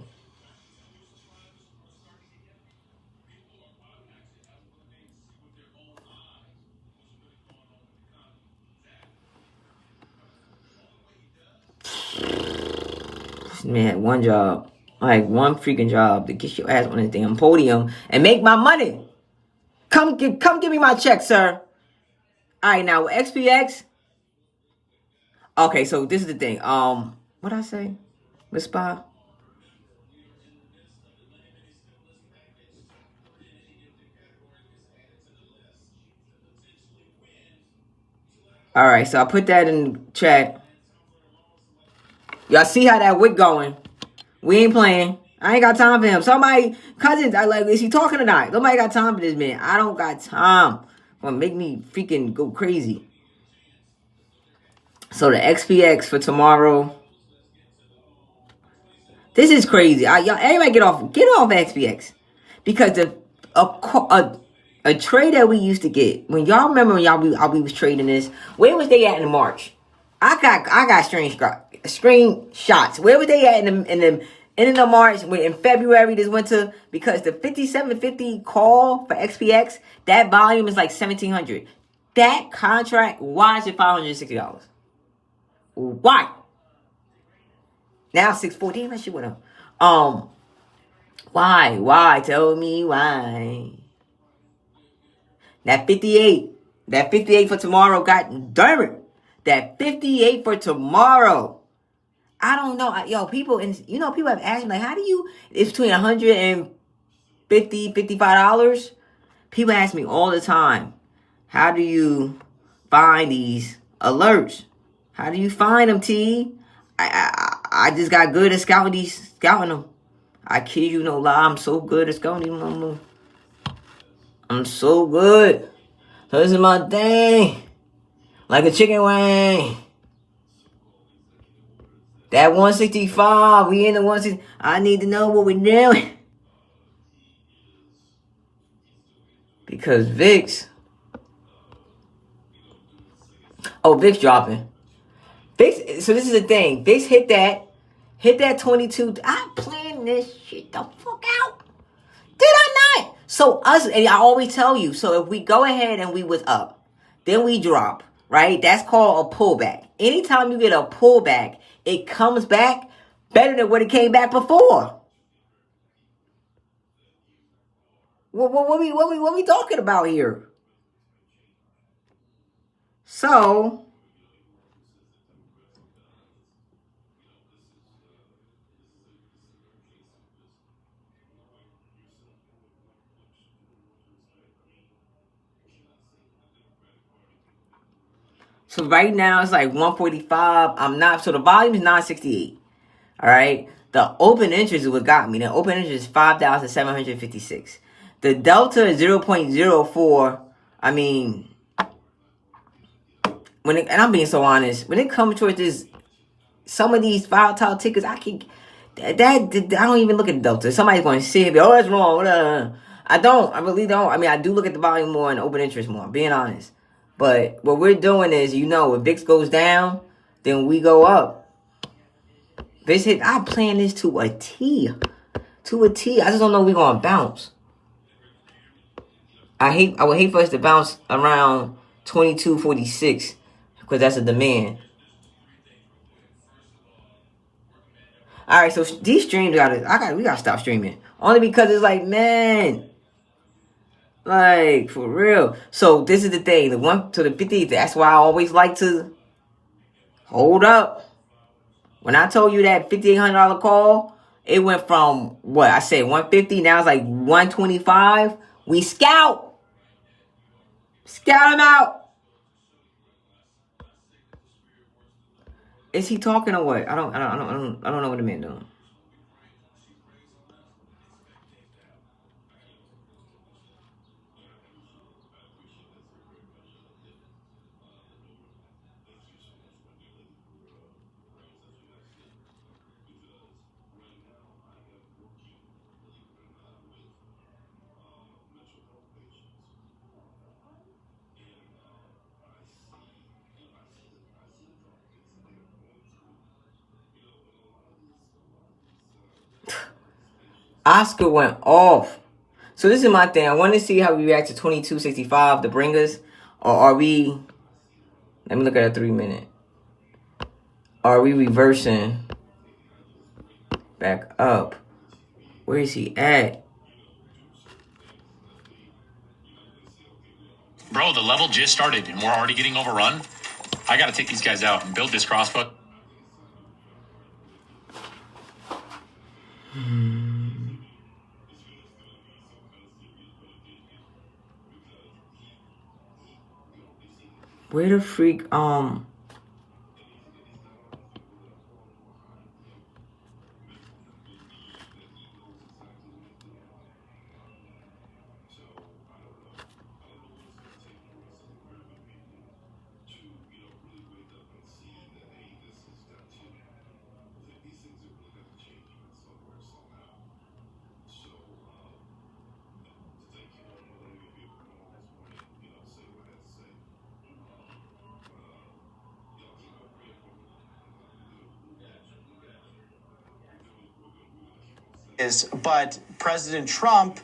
This man had one job. Like, one freaking job to get your ass on this damn podium and make my money. Come give me my check, sir. All right, now with XPX. Okay, so this is the thing. What I say? With SPY? All right, so I put that in chat. Y'all see how that wick going? We ain't playing. I ain't got time for him. Somebody, cousins, I like, is he talking or not? Nobody got time for this man. I don't got time Gonna make me freaking go crazy. So the XPX for tomorrow. This is crazy. Y'all, everybody get off XPX, because a trade that we used to get, when y'all remember when we was trading this, where was they at in March? I got screenshots. Where were they at in the end of March, when in February this winter? Because the 5750 call for XPX, that volume is like 1700. That contract, why is it $560? Why? Now 640. Damn, that shit went up. Why? Tell me why. That 58 for tomorrow. God damn it. That 58 for tomorrow. I don't know. Yo, people, and people have asked me, like, how do you, it's between $150, $55. People ask me all the time, how do you find these alerts? How do you find them, T? I just got good at scouting them. I kid you no lie, I'm so good at scouting them. I'm so good. So this is my thing. Like a chicken wing. That 165, we in the 160. I need to know what we're doing. Because VIX. Oh, VIX dropping. VIX, so this is the thing. VIX hit that 22. I planned this shit the fuck out. Did I not? So and I always tell you, so if we go ahead and we was up, then we drop, right? That's called a pullback. Anytime you get a pullback, it comes back better than what it came back before. What we talking about here? So right now it's like 145. So the volume is 968. All right. The open interest is what got me. The open interest is 5,756. The delta is 0.04. I mean, and I'm being so honest, when it comes towards this, some of these volatile tickets, I don't even look at the delta. Somebody's going to sit here and be, oh, that's wrong. I don't. I really don't. I mean, I do look at the volume more and the open interest more, being honest. But what we're doing is, if VIX goes down, then we go up. VIX hit, I plan this to a T. To a T. I just don't know if we're going to bounce. I would hate for us to bounce around 2246, because that's a demand. All right, so these streams we gotta stop streaming, only because it's like, man, like for real. So this is the thing, the 1 to the 50. That's why I always like to hold up. When I told you that $5,800 call, it went from what I said 150. Now it's like 125. We scout them out. Is he talking or what? I don't know what the man doing. Oscar went off. So this is my thing. I want to see how we react to 2265 to bring us. Or are we... Let me look at a 3-minute. Are we reversing back up? Where is he at? Bro, the level just started and we're already getting overrun. I got to take these guys out and build this crossbow. Where the freak, But President Trump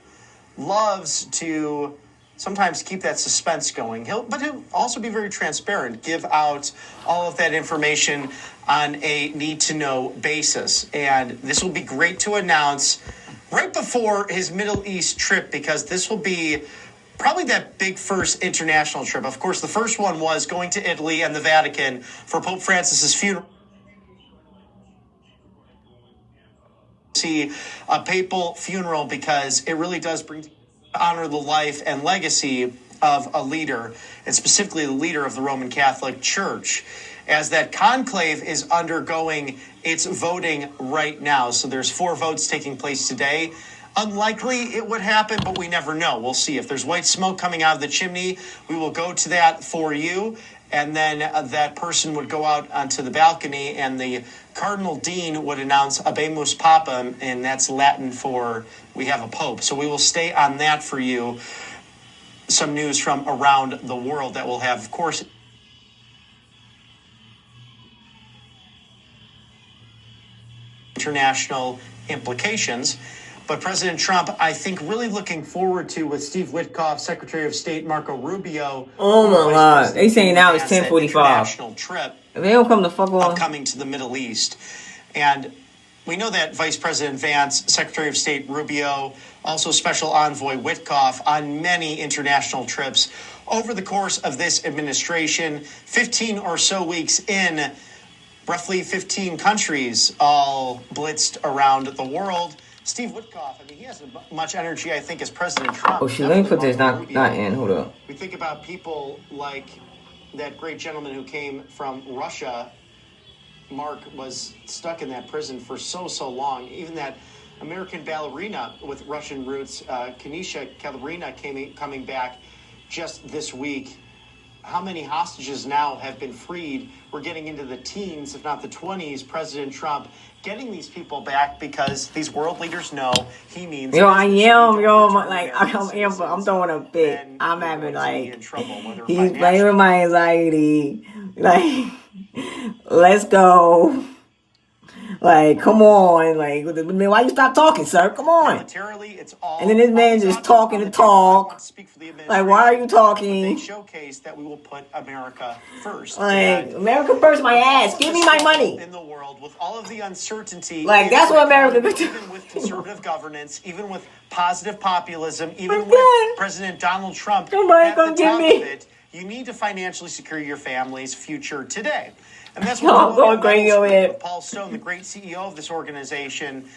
loves to sometimes keep that suspense going. He'll also be very transparent, give out all of that information on a need-to-know basis. And this will be great to announce right before his Middle East trip, because this will be probably that big first international trip. Of course, the first one was going to Italy and the Vatican for Pope Francis's funeral. See a papal funeral, because it really does bring to honor the life and legacy of a leader, and specifically the leader of the Roman Catholic Church, as that conclave is undergoing its voting right now. So there's 4 votes taking place today. Unlikely it would happen, but we never know. We'll see. If there's white smoke coming out of the chimney, we will go to that for you. And then that person would go out onto the balcony, and the Cardinal Dean would announce Habemus Papam, and that's Latin for we have a pope. So we will stay on that for you. Some news from around the world that will have, of course, international implications. But President Trump, I think, really looking forward to with Steve Witkoff, Secretary of State Marco Rubio. Oh my God! They saying now it's 10:45. International trip. If they don't come the fuck on. Coming to the Middle East, and we know that Vice President Vance, Secretary of State Rubio, also Special Envoy Witkoff on many international trips over the course of this administration. 15 or so weeks in, roughly 15 countries all blitzed around the world. Steve Witkoff, I mean, he has as much energy, I think, as President Trump. Oh, shit, let me put this not in. Hold up. We think about people like that great gentleman who came from Russia. Mark was stuck in that prison for so long. Even that American ballerina with Russian roots, Kanisha Kalerina, coming back just this week. How many hostages now have been freed? We're getting into the teens, if not the 20s. President Trump getting these people back because these world leaders know he means. Yo, I am, I'm throwing a fit. I'm having like, he's playing with my anxiety. Like, let's go. Like, come on. Like, why you stop talking, sir? Come on. It's all and then this man just talking to talk. Like, why are you talking? They showcase that we will put America first. Like, America first, my ass. Give me my money. In the world, with all of the uncertainty. Like, that's what America could do. Even with conservative governance, even with positive populism, even with President Donald Trump at the top of it, you need to financially secure your family's future today. And that's what I'm going crazy over here. Paul Stone, the great CEO of this organization,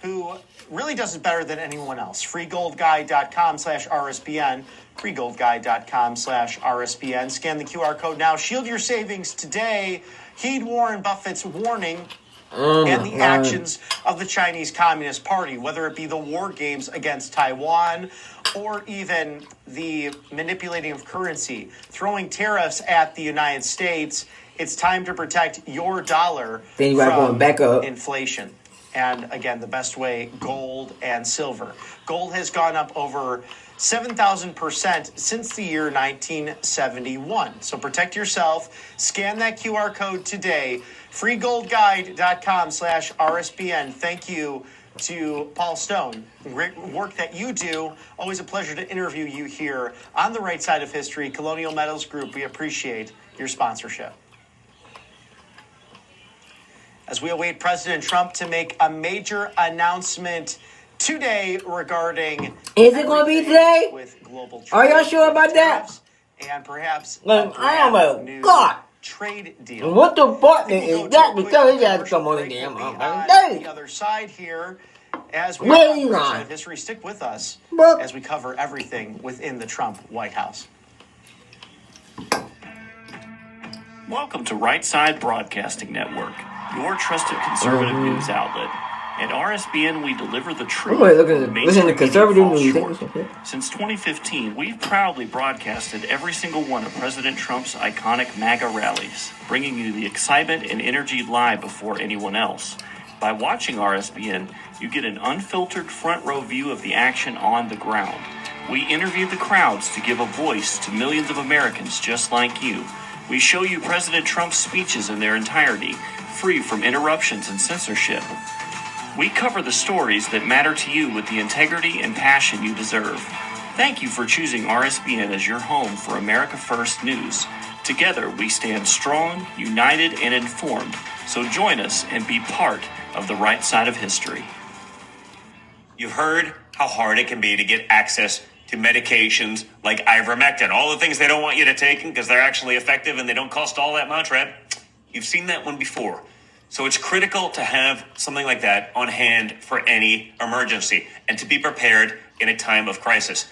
who really does it better than anyone else. freegoldguy.com/RSBN. freegoldguy.com/RSBN. Scan the QR code now. Shield your savings today. Heed Warren Buffett's warning and the actions of the Chinese Communist Party, whether it be the war games against Taiwan or even the manipulating of currency, throwing tariffs at the United States. It's time to protect your dollar from back up. Inflation. And again, the best way, gold and silver. Gold has gone up over 7,000% since the year 1971. So protect yourself. Scan that QR code today. freegoldguide.com/RSBN. Thank you to Paul Stone. Great work that you do. Always a pleasure to interview you here on the right side of history. Colonial Metals Group, we appreciate your sponsorship. As we await President Trump to make a major announcement today regarding... Is it going to be today? With global trade. Are y'all sure about that? And perhaps God. Trade deal. What department is that? Because it has to come on the damn the other side here, as we on history, stick with us as we cover everything within the Trump White House. Welcome to Right Side Broadcasting Network, your trusted conservative news outlet. At RSBN, we deliver the truth. Listen to conservative news. Since 2015, we've proudly broadcasted every single one of President Trump's iconic MAGA rallies, bringing you the excitement and energy live before anyone else. By watching RSBN, you get an unfiltered front row view of the action on the ground. We interview the crowds to give a voice to millions of Americans just like you. We show you President Trump's speeches in their entirety, free from interruptions and censorship. We cover the stories that matter to you with the integrity and passion you deserve. Thank you for choosing RSBN as your home for America First News. Together, we stand strong, united, and informed. So join us and be part of the right side of history. You've heard how hard it can be to get access to medications like ivermectin, all the things they don't want you to take because they're actually effective and they don't cost all that much, right? You've seen that one before. So it's critical to have something like that on hand for any emergency and to be prepared in a time of crisis.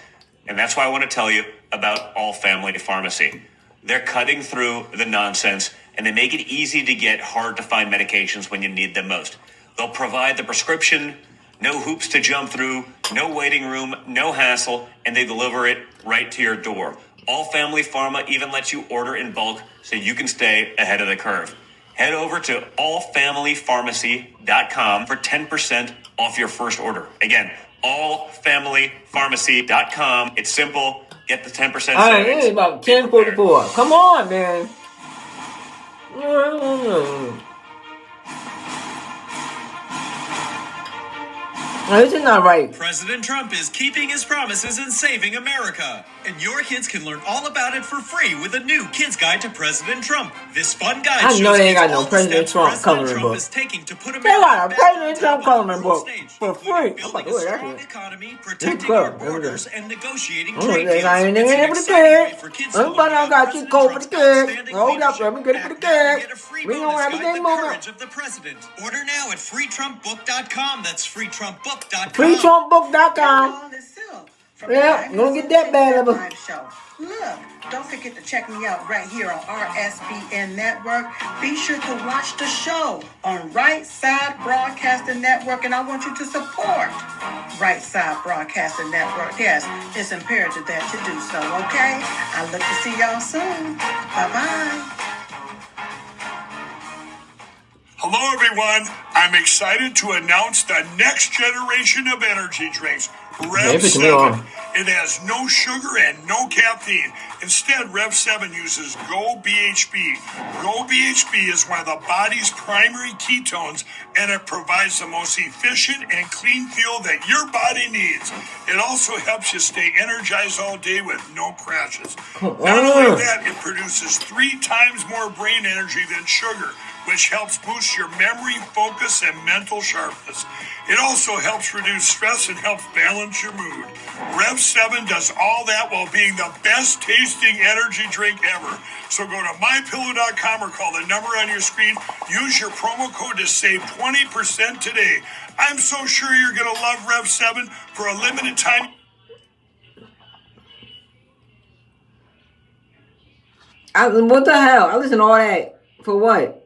And that's why I want to tell you about All Family Pharmacy. They're cutting through the nonsense and they make it easy to get hard to find medications when you need them most. They'll provide the prescription, no hoops to jump through, no waiting room, no hassle, and they deliver it right to your door. All Family Pharma even lets you order in bulk so you can stay ahead of the curve. Head over to allfamilypharmacy.com for 10% off your first order. Again, allfamilypharmacy.com. It's simple. Get the 10% All right, it is about 10:44. Come on, man. This is not right. President Trump is keeping his promises and saving America. And your kids can learn all about it for free with a new Kids Guide to President Trump. This fun guide I know shows they ain't got all no the President steps Trump President coloring Trump book. is taking to put They America got a back President on Trump top of the coloring world book stage, for free. I'm about to building a do that strong shit. economy, It's protecting cool. our borders, and negotiating They trade deals. got It's anything an in it for the exciting way kids. for kids to Everybody learn got about you President cold for Trump's the kids. outstanding Hold up, leadership. let me get it for the Act now and kids. get a free We don't bonus have guide, everything The moving. Courage of the President. Order now at freetrumpbook.com. That's freetrumpbook.com. FreeTrumpBook.com. Yeah, you gonna get that bad of a show. Look, don't forget to check me out right here on RSBN Network. Be sure to watch the show on Right Side Broadcasting Network, and I want you to support Right Side Broadcasting Network. Yes, it's imperative that you do so, okay? I look to see y'all soon. Bye-bye. Hello, everyone. I'm excited to announce the next generation of energy drinks, Rev 7. It has no sugar and no caffeine. Instead, Rev 7 uses Go BHB. Go BHB is one of the body's primary ketones, and it provides the most efficient and clean fuel that your body needs. It also helps you stay energized all day with no crashes. Not only that, it produces 3 times more brain energy than sugar, which helps boost your memory, focus, and mental sharpness. It also helps reduce stress and helps balance your mood. Rev 7 does all that while being the best tasting energy drink ever. So go to mypillow.com or call the number on your screen. Use your promo code to save 20% today. I'm so sure you're going to love Rev 7 for a limited time. What the hell? I listen to all that for what?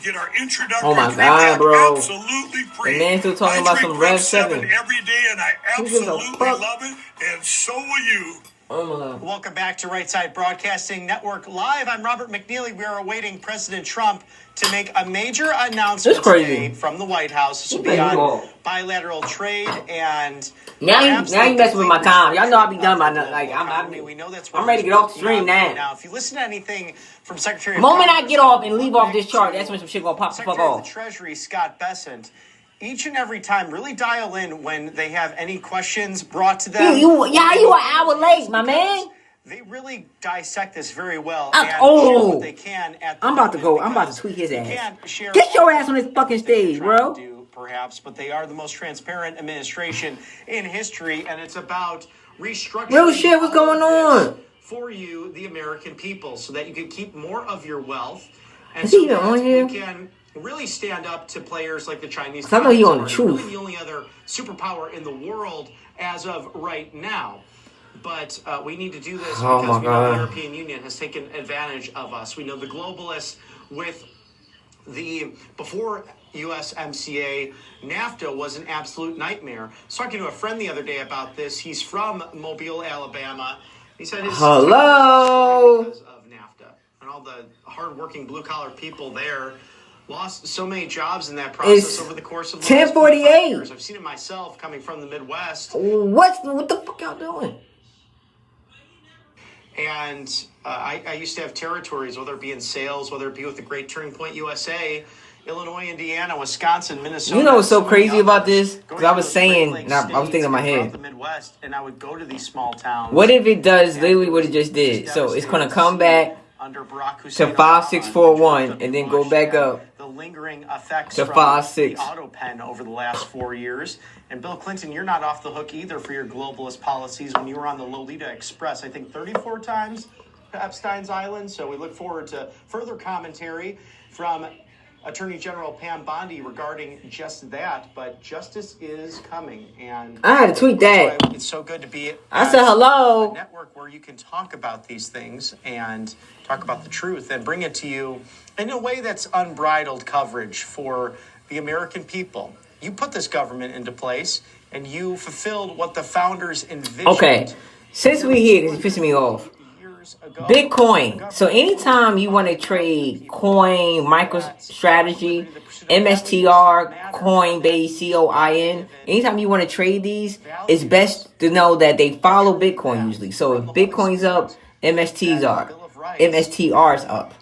Get our introductory Oh my god, bro. Absolutely free. The man still talking about some Rev 7 every day, and I absolutely love it, and so will you. Welcome back to Right Side Broadcasting Network Live. I'm Robert McNeely. We are awaiting President Trump to make a major announcement today from the White House. This will be on bilateral trade and now you messing with my time. Y'all know I be done by nothing. Like I'm ready to get off the stream now. Now, if you listen to anything from Secretary the moment I get off and leave off this chart, that's when some shit gonna pop the fuck off. Secretary of the Treasury Scott Bessent, each and every time, really dial in when they have any questions brought to them. You an hour late, my man. They really dissect this very well. I'm about to go. I'm about to tweak his ass. Get your ass on this fucking stage, bro. Perhaps, but they are the most transparent administration in history, and it's about restructuring. Real shit, what's going on? For you, the American people, so that you can keep more of your wealth, and Is he so even that on here? we can really stand up to players like the Chinese. I know he on the Really truth. the only other superpower in the world as of right now. But we need to do this Oh because my we know the God. European Union has taken advantage of us. We know the globalists with the before USMCA, NAFTA was an absolute nightmare. I was talking to a friend the other day about this. He's from Mobile, Alabama. He said his Hello. because of NAFTA and all the hardworking blue-collar people there lost so many jobs in that process It's over the course of the last 10:48. 25 years. I've seen it myself coming from the Midwest. What the fuck y'all doing? And I used to have territories, whether it be in sales, whether it be with the Great Turning Point USA. Illinois, Indiana, Wisconsin, Minnesota. You know what's so crazy about this? Going Because I was to those saying, Great and I Lakes was thinking in my states, head, throughout the Midwest, and I would go to these small towns. what if it does literally what it just did? So it's going to come back under Barack to Hussein 5.641 and then go back up the lingering effects to from 5.6. the auto pen over the last 4 years. And Bill Clinton, you're not off the hook either for your globalist policies when you were on the Lolita Express, I think 34 times to Epstein's Island. So we look forward to further commentary from Attorney General Pam Bondi regarding just that, but justice is coming. And I had to tweet that. It's so good to be I said hello. a network where you can talk about these things and talk about the truth and bring it to you in a way that's unbridled coverage for the American people. You put this government into place and you fulfilled what the founders envisioned. Okay, since we here, because it's pissing me off. Bitcoin. So anytime you want to trade coin, MicroStrategy, MSTR, Coinbase, COIN, anytime you want to trade these, it's best to know that they follow Bitcoin usually. So if Bitcoin's up, MSTR's up.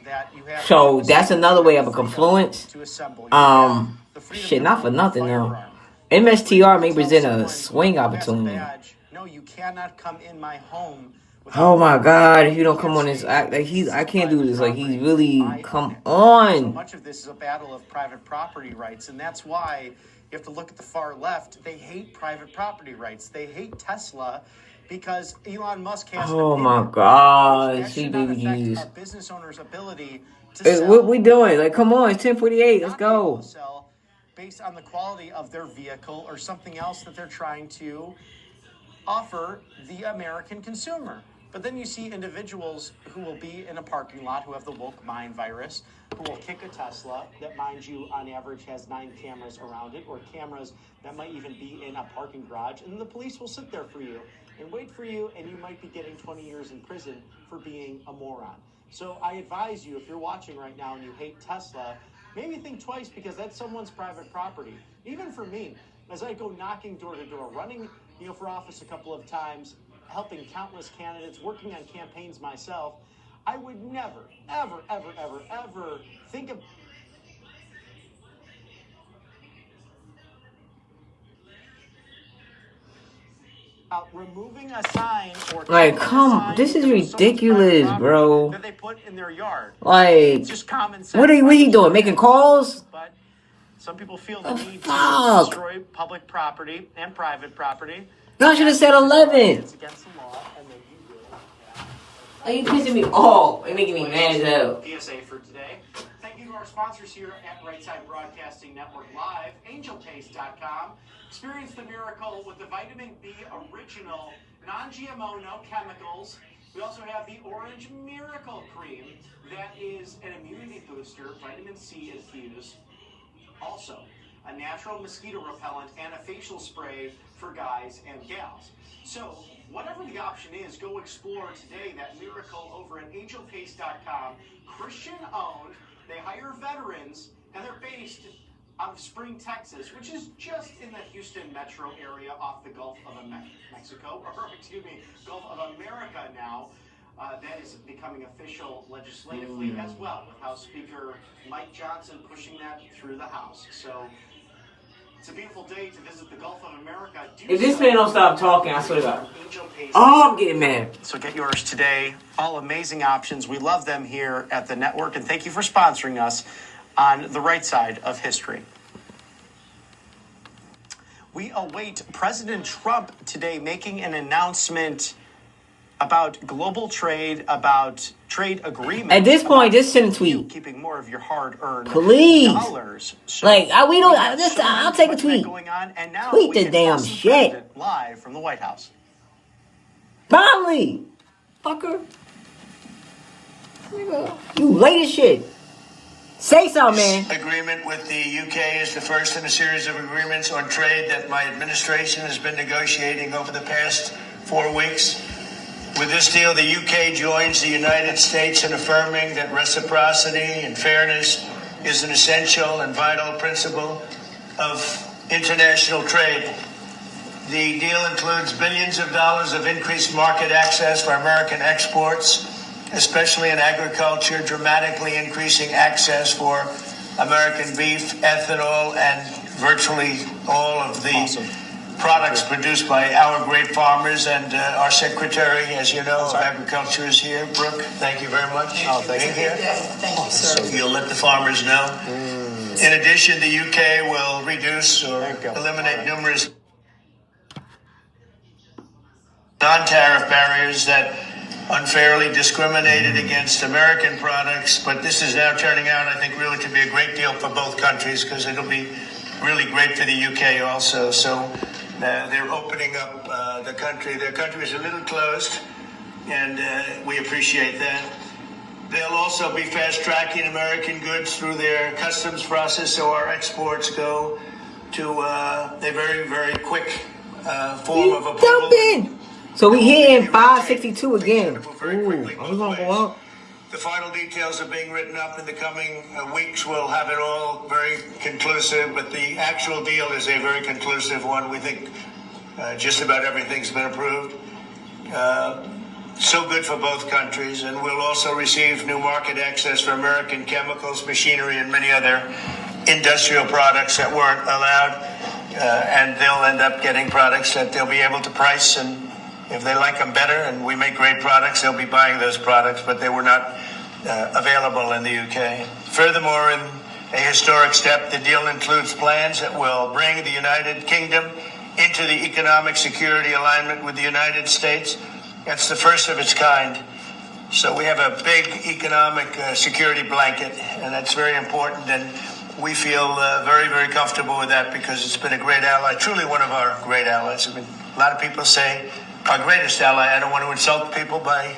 So that's another way of a confluence. Shit, not for nothing though. MSTR may present a swing opportunity. No, you cannot come in my home. Oh my God! If you don't come on this act, like I can't do this. Like he's really come on. So much of this is a battle of private property rights, and that's why you have to look at the far left. They hate private property rights. They hate Tesla because Elon Musk has. Oh my God! See, baby Jesus. A business owner's ability to sell. What we doing? Like, come on! It's 10:48. Let's go. Based on the quality of their vehicle or something else that they're trying to offer the American consumer. But then you see individuals who will be in a parking lot who have the woke mind virus, who will kick a Tesla that, mind you, on average has 9 cameras around it, or cameras that might even be in a parking garage, and the police will sit there for you and wait for you, and you might be getting 20 years in prison for being a moron. So I advise you, if you're watching right now and you hate Tesla, maybe think twice, because that's someone's private property. Even for me, as I go knocking door to door, running for office a couple of times, helping countless candidates, working on campaigns myself, I would never, ever, ever, ever, ever think of removing a sign or like, come, this is ridiculous, bro. that they put in their yard. Like, it's just common sense. What are he doing? Making calls? But some people feel the need to destroy public property and private property. Y'all should have said 11. It's against the law, and then you will. Are you pissing me off? You're making me mad as hell. PSA for today. Thank you to our sponsors here at Right Side Broadcasting Network Live, AngelTaste.com. Experience the miracle with the Vitamin B Original, non-GMO, no chemicals. We also have the Orange Miracle Cream. That is an immunity booster, vitamin C infused. Also, a natural mosquito repellent and a facial spray for guys and gals. So, whatever the option is, go explore today that miracle over at AngelTaste.com. Christian-owned. They hire veterans, and they're based out of Spring, Texas, which is just in the Houston metro area off the Gulf of Mexico, or excuse me, Gulf of America now. That is becoming official legislatively as well, with House Speaker Mike Johnson pushing that through the House. So it's a beautiful day to visit the Gulf of America. If this man don't stop talking, I swear to God. Oh, I'm getting mad. So get yours today. All amazing options. We love them here at the network, and thank you for sponsoring us on the right side of history. We await President Trump today making an announcement about global trade, about trade agreements. At this point, just send a tweet. Keeping more of your hard-earned dollars. So like, I'll take a tweet. Going on, and now tweet the damn shit. Live from the White House. Finally, fucker. You late as shit. Say something, man. This agreement with the UK is the first in a series of agreements on trade that my administration has been negotiating over the past 4 weeks. With this deal, the UK joins the United States in affirming that reciprocity and fairness is an essential and vital principle of international trade. The deal includes billions of dollars of increased market access for American exports, especially in agriculture, dramatically increasing access for American beef, ethanol, and virtually all of the products produced by our great farmers. And our secretary, as you know, of agriculture is here. Brooke, thank you very much for being here. Thank you, sir. You'll let the farmers know. In addition, the UK will reduce or eliminate numerous non-tariff barriers that unfairly discriminated against American products. But this is now turning out, I think, really to be a great deal for both countries, because it'll be really great for the UK also. So they're opening up the country. Their country is a little closed, and we appreciate that. They'll also be fast-tracking American goods through their customs process, so our exports go to a very, very quick form of approval. So we here in 562 again. Ooh, are we gonna go up? The final details are being written up in the coming weeks. We'll have it all very conclusive, but the actual deal is a very conclusive one. We think just about everything's been approved. So good for both countries, and we'll also receive new market access for American chemicals, machinery, and many other industrial products that weren't allowed, and they'll end up getting products that they'll be able to price, and if they like them better and we make great products, they'll be buying those products, but they were not available in the UK. Furthermore, in a historic step, the deal includes plans that will bring the United Kingdom into the economic security alignment with the United States. That's the first of its kind. So we have a big economic security blanket, and that's very important, and we feel very, very comfortable with that, because it's been a great ally, truly one of our great allies. I mean, a lot of people say our greatest ally. I don't want to insult people by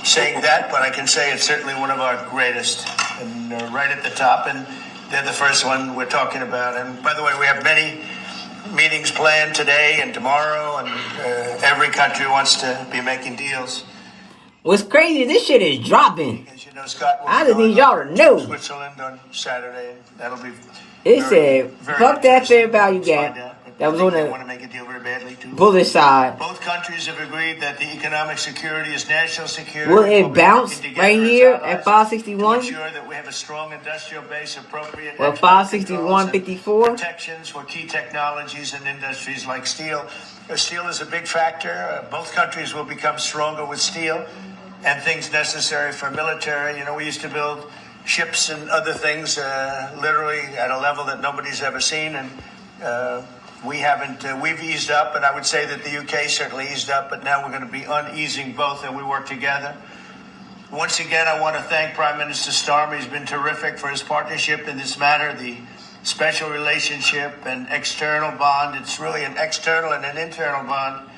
saying that, but I can say it's certainly one of our greatest, and right at the top, and they're the first one we're talking about. And by the way, we have many meetings planned today and tomorrow, and every country wants to be making deals. What's crazy, this shit is dropping. As you know, Scott, I just need y'all to know. Switzerland on Saturday. That'll be. It said, fuck that fair value gap. That was on the bullish side. Both countries have agreed that the economic security is national security. Will it bounce right here at 561? Ensure that we have a strong industrial base, appropriate. Well, 561.54. Protections for key technologies and industries like steel. Steel is a big factor. Both countries will become stronger with steel and things necessary for military. You know, we used to build ships and other things literally at a level that nobody's ever seen, and we haven't. We've eased up, and I would say that the UK certainly eased up, but now we're going to be uneasing both, and we work together. Once again, I want to thank Prime Minister Starmer. He's been terrific for his partnership in this matter, the special relationship and external bond. It's really an external and an internal bond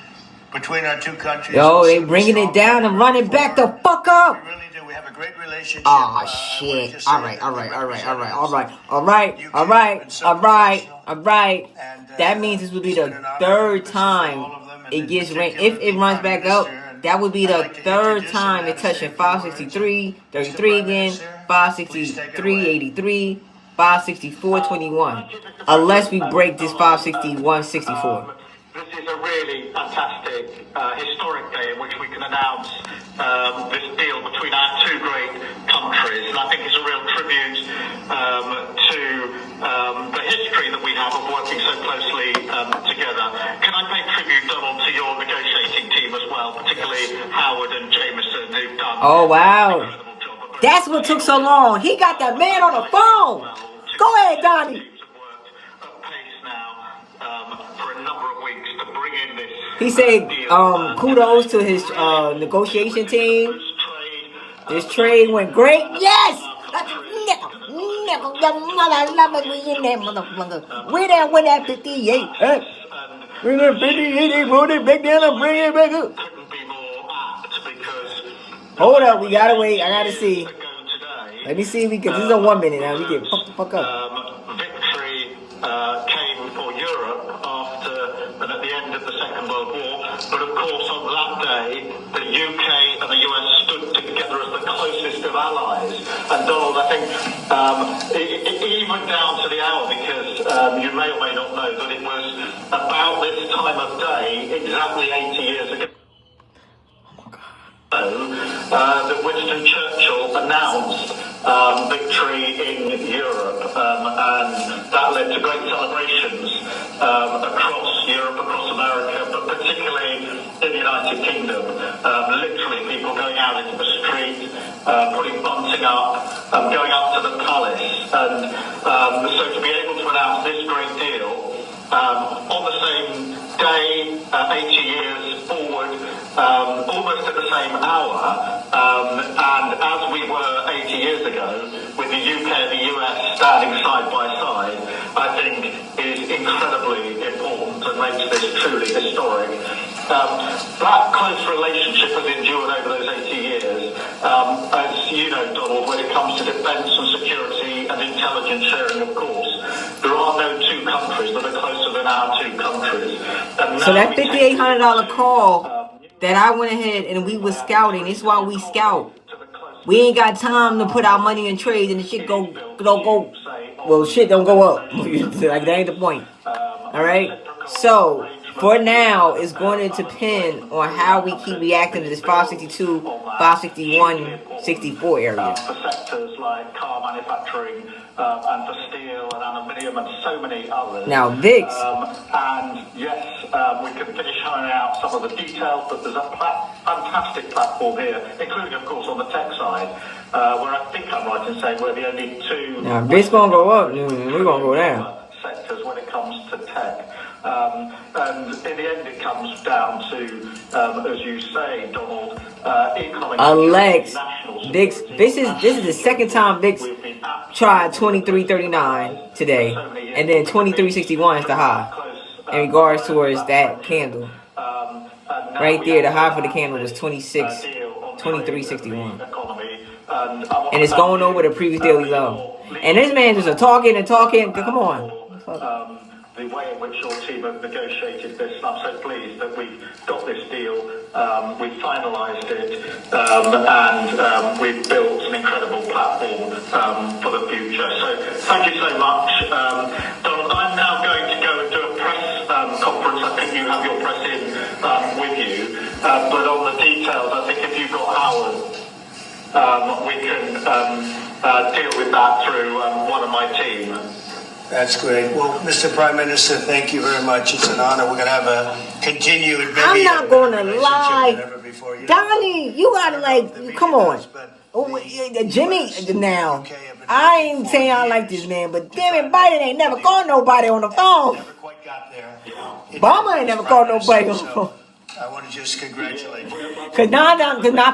between our two countries. Yo, they bringing it down and running back the fuck up. We really do. We have a great relationship. Oh, shit. All right. That means this would be the third time it gets ranked. If it runs back up, that would be the third time it touching 563, 33 again, 563, 83, 564, 21. Unless we break this 561, 64. This is a really fantastic, historic day in which we can announce this deal between our two great countries. And I think it's a real tribute to the history that we have of working so closely together. Can I pay tribute, Donald, to your negotiating team as well, particularly Howard and Jameson, who've done oh, wow. That's what took so long. He got that man on the phone. Go ahead, Donnie. For a number of weeks to bring in this. He said, kudos to his negotiation team. This trade went great. Yes! We're there with that 58. We're there 58. They wrote it back down and bring it back up. Hold up, we gotta wait. I gotta see. Let me see because this is a 1 minute now. We get fuck up. Victory came for Europe after and at the end of the Second World War. But of course, on that day, the UK and the US stood together as the closest of allies. And Donald, I think even down to the hour, because you may or may not know that it was about this time of day, exactly 80 years ago, that Winston Churchill announced victory in Europe. led to great celebrations across Europe, across America, but particularly in the United Kingdom. Literally people going out into the street, putting bunting up, going up to the palace. And so to be able to announce this great deal on the same day, 80 years forward, almost at the same hour, and as we were 80 years ago, with the UK and the US standing side by side, I think is incredibly important and makes this truly historic. That close relationship has endured over those 80 years. As you know, Donald, when it comes to defence and security and intelligence sharing, of course, there are no two countries that are closer than our two countries. So that $5,800 call that I went ahead and we was scouting, this is why we scout. We ain't got time to put our money in trades and the shit don't go. Well, shit don't go up. Like, that ain't the point. Alright? So, for now, it's going to depend on how we keep reacting to this 562, 561, 64 area. For sectors like car manufacturing and for steel and aluminium and so many others. Now, VIX. And yes, we can finish honing out some of the details, but there's a fantastic platform here, including, of course, on the tech side, where I think I'm right in saying we're the only two. Now, VIX going to go up, we're going to go down. Sectors when it comes to tech. And in the end, it comes down to, as you say, Donald, economic Alex, VIX, this is the second time VIX tried 23.39 today, and then 23.61 is the high in regards towards that candle. Right there, the high for the candle was 23.61. And it's going over the previous daily low. And this man just talking and talking. Come on. The way in which your team have negotiated this, and I'm so pleased that we've got this deal, we've finalised it, and we've built an incredible platform for the future. So thank you so much. Donald, I'm now going to go and do a press conference. I think you have your press in with you, but on the details, I think if you've got Howard, we can deal with that through one of my team. That's great. Well, Mr. Prime Minister, thank you very much. It's an honor. We're going to have a continued, maybe I'm not going to lie. Donnie, you got to come on. Jimmy, now, I ain't saying I like this man, but damn it, Biden ain't never called nobody on the phone. Obama ain't never called nobody on the phone. I want to just congratulate you. Cause not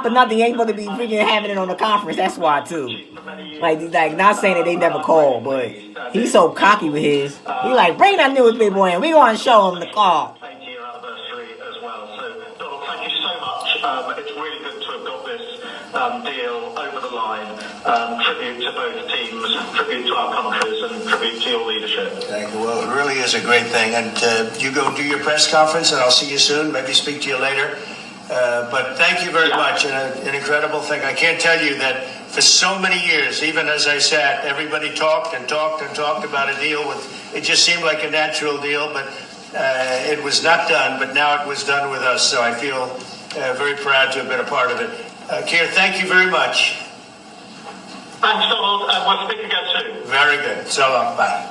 for nothing, he ain't supposed to be freaking having it on the conference. That's why too. Like not saying that they never called, but he's so cocky with his. He like, bring that newspaper in. We gonna show him the call. 80-year anniversary as well. So Donald, thank you so much. It's really good to have got this deal over the line. Tribute to both teams, tribute to our countries, and tribute to your leadership. Thank you. Well, it really is a great thing. And you go do your press conference, and I'll see you soon. Maybe speak to you later. But thank you very much. And an incredible thing. I can't tell you that for so many years, even as I sat, everybody talked and talked and talked about a deal with. It just seemed like a natural deal, but it was not done. But now it was done with us. So I feel very proud to have been a part of it. Keir, thank you very much. Thanks, Donald, and we'll speak again soon. Very good. So long. Bye.